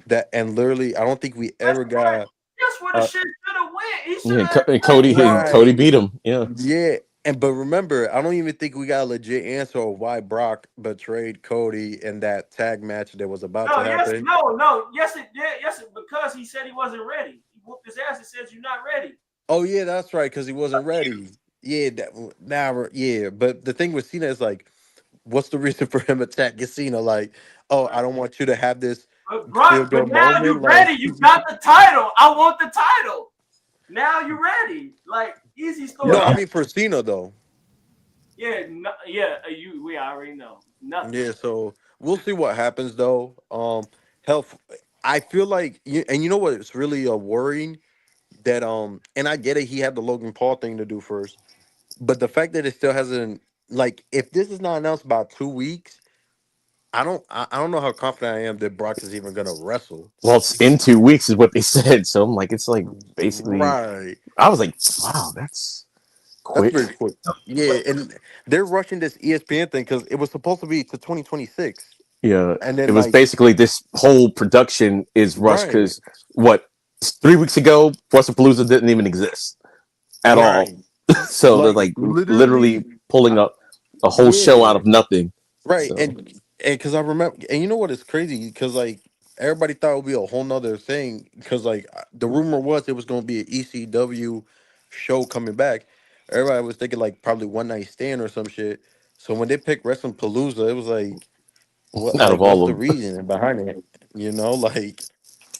That and literally, I don't think we That's ever where got. that's where the Uh, shit should have went. He should yeah, have And went Cody and bro. Cody right. beat him. Yeah. Yeah, and but remember, I don't even think we got a legit answer of why Brock betrayed Cody in that tag match that was about to No, yes, happen. no, yes it did, because he said he wasn't ready. He whooped his ass and says you're not ready. Oh yeah, that's right, because he wasn't ready. Yeah, now yeah, but the thing with Cena is like, what's the reason for him attacking Cena? Like, oh, I Right. don't want you to have this feel But good now moment. you're Like, ready. You got the title. I want the title. Now you're ready. Like easy yeah, no, story. I I'm mean for Cena though. Yeah, no, yeah. You we already know nothing. Yeah, so we'll see what happens though. Health. I feel like, and you know what? It's really worrying that and I get it. He had the Logan Paul thing to do first, but the fact that it still hasn't, like, if this is not announced by 2 weeks, I don't know how confident I am that Brock is even gonna wrestle. Well, it's in 2 weeks is what they said. So I'm like, it's like basically. Right. I was like, wow, that's That's quick. very quick. Yeah, and they're rushing this ESPN thing because it was supposed to be to 2026, Yeah, and it then was like, basically this whole production is rushed right, because what 3 weeks ago, Palooza didn't even exist at all. right, So they're like like literally, literally pulling I- up a whole show yeah, out of nothing. right, So and because I remember, and you know what is crazy? Because like everybody thought it would be a whole nother thing. Because like the rumor was it was going to be an ECW show coming back. Everybody was thinking like probably one night stand or some shit. So when they picked Wrestling Palooza, it was like, what? out Like, of what's all the of them, reason behind it? Like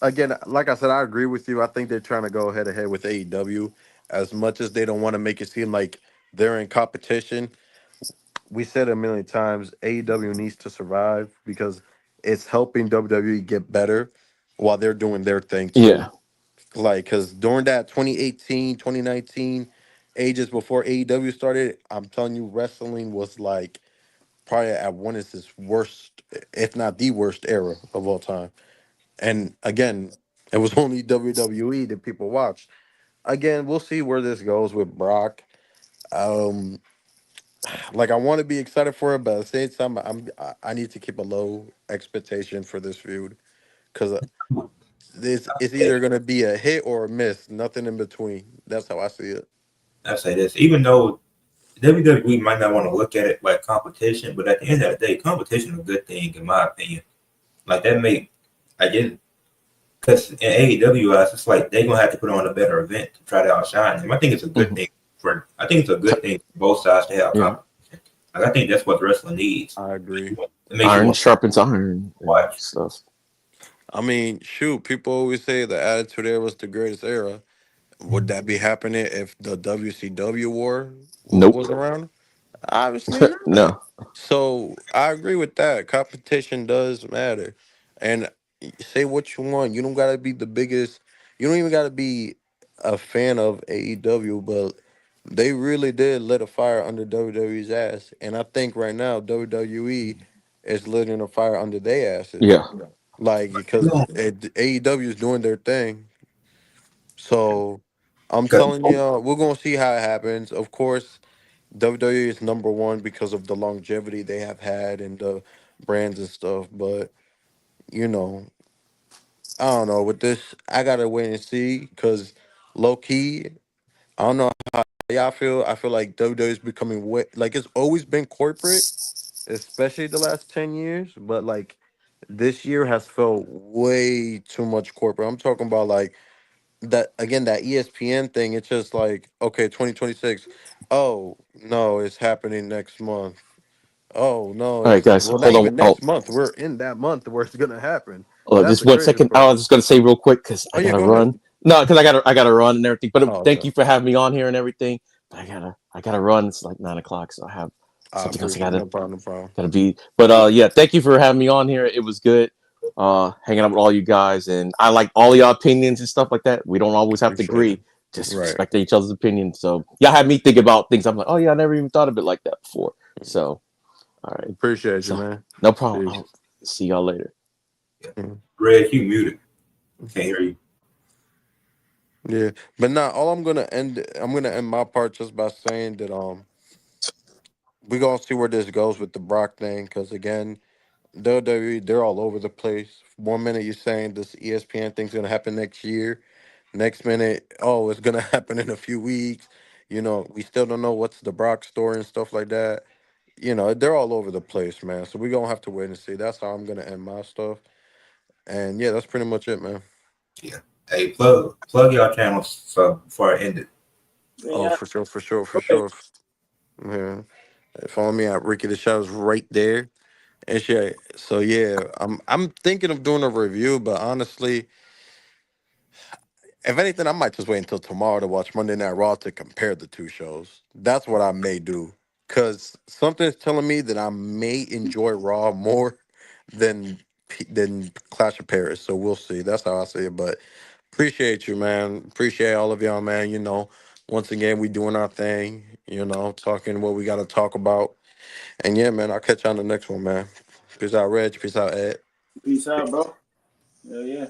again, like I said, I agree with you. I think they're trying to go head to head with AEW as much as they don't want to make it seem like they're in competition. We said a million times AEW needs to survive because it's helping WWE get better while they're doing their thing too. yeah, Like, because during that 2018, 2019 ages before AEW started, I'm telling you, wrestling was like probably at one of its worst, if not the worst era of all time. And again, it was only WWE that people watched. Again, we'll see where this goes with Brock. Um, like I want to be excited for it, but at the same time, I need to keep a low expectation for this feud because this it's either gonna be a hit or a miss, nothing in between. That's how I see it. I say this, even though WWE might not want to look at it like competition, but at the end of the day, competition is a good thing in my opinion. Like that make I get because in AEW, it's like they're gonna have to put on a better event to try to outshine them. I think it's a good thing I think it's a good thing for both sides to have Yeah. competition. Like I think that's what wrestling needs. I agree. It makes you Iron want sharpens iron to and watch. stuff. I mean, shoot, people always say the Attitude Era was the greatest era. Would that be happening if the WCW war Nope. was around? Obviously not. No. So I agree with that. Competition does matter. And say what you want. You don't gotta be the biggest. You don't even gotta be a fan of AEW, but they really did lit a fire under WWE's ass. And I think right now WWE is letting a fire under their asses. Yeah. Like because AEW is doing their thing. So I'm Because telling you, we're gonna see how it happens. Of course, WWE is number one because of the longevity they have had and the brands and stuff. But you know, I don't know. With this, I gotta wait and see because low key, I don't know how y'all feel. I feel like WWE is becoming way like it's always been corporate, especially the last 10 years. But like this year has felt way too much corporate. I'm talking about like that again, that ESPN thing. It's just like okay, 2026. Oh no, it's happening next month. Oh no, All right, it's guys, well not hold on. even Oh, next month. We're in that month where it's gonna happen. That's just the one craziest second. I part. was just gonna say real quick because Oh I yeah, gotta go ahead. run. No, because I gotta run and everything. But Oh thank okay. you for having me on here and everything. But I gotta run. It's like 9 o'clock, so I have I something else I appreciate it. No problem. No problem. gotta be. But yeah, thank you for having me on here. It was good hanging out with all you guys, and I like all your opinions and stuff like that. We don't always have to Appreciate agree. it. Just Right. respect each other's opinions. So y'all had me think about things. I'm like, oh yeah, I never even thought of it like that before. So all right. Appreciate you, So man. no problem. Peace. I'll see y'all later. Mhm. Red, you muted. Can't hear you. Yeah, but now all I'm gonna end my part just by saying that we gonna see where this goes with the Brock thing because again, WWE they're all over the place. One minute you're saying this ESPN thing's gonna happen next year, next minute oh it's gonna happen in a few weeks. You know we still don't know what's the Brock story and stuff like that. You know they're all over the place, man. So we gonna have to wait and see. That's how I'm gonna end my stuff. And yeah, that's pretty much it, man. Yeah. Hey, plug your channels so before I end it. Man, Oh, y'all, for sure, for sure, for sure. Yeah. Follow me at Ricky the Show's right there. And shit. So yeah, I'm thinking of doing a review, but honestly, if anything, I might just wait until tomorrow to watch Monday Night Raw to compare the two shows. That's what I may do. Cause something's telling me that I may enjoy Raw more than than Clash of Paris. So we'll see. That's how I see it. But appreciate you, man. Appreciate all of y'all, man. You know, once again, we doing our thing. You know, talking what we got to talk about. And yeah, man, I'll catch you on the next one, man. Peace out, Reg. Peace out, Ed. peace out, bro. Hell yeah.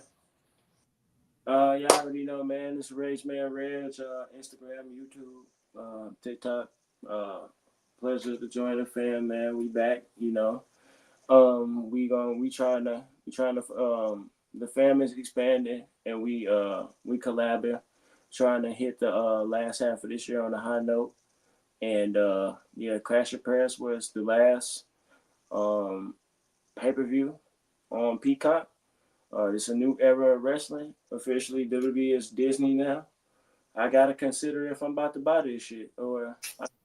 Y'all already know, man. This is Rage Man Reg, Instagram, YouTube, TikTok. Uh, pleasure to join the fam, man. We back, you know. We trying to the fam is expanding and we collabing, trying to hit the last half of this year on a high note. And yeah, Crash of Paris was the last um pay-per-view on Peacock. It's a new era of wrestling. Officially, WWE is Disney now. I gotta consider if I'm about to buy this shit, or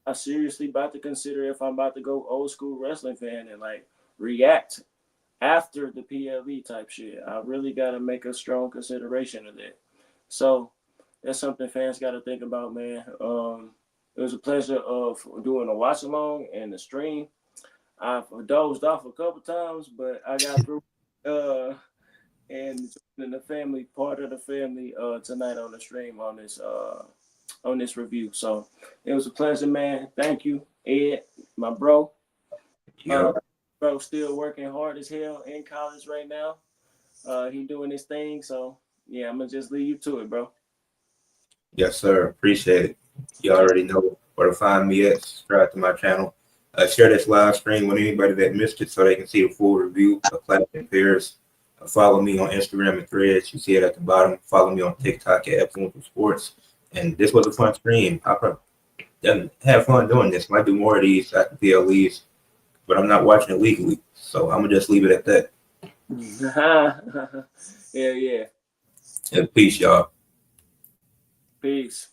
I seriously about to consider if I'm about to go old school wrestling fan and like react after the PLE type shit. I really gotta make a strong consideration of that. So that's something fans gotta think about, man. It was a pleasure of doing a watch along and the stream. I've dozed off a couple times, but I got through. And joining the family, part of the family, tonight on the stream on this review. So it was a pleasure, man. Thank you, Ed, my bro. Yeah. Bro, still working hard as hell in college right now. He doing his thing. So yeah, I'm gonna just leave you to it, bro. Yes, sir. Appreciate it. You already know where to find me at. Subscribe to my channel. Share this live stream with anybody that missed it so they can see the full review of Clash and Pairs. Follow me on Instagram and Threads. You see it at the bottom. Follow me on TikTok at Influential Sports. And this was a fun stream. Then have fun doing this. Might do more of these after PLEs, but I'm not watching it legally, so I'm gonna just leave it at that. Yeah, yeah. And peace, y'all. Peace.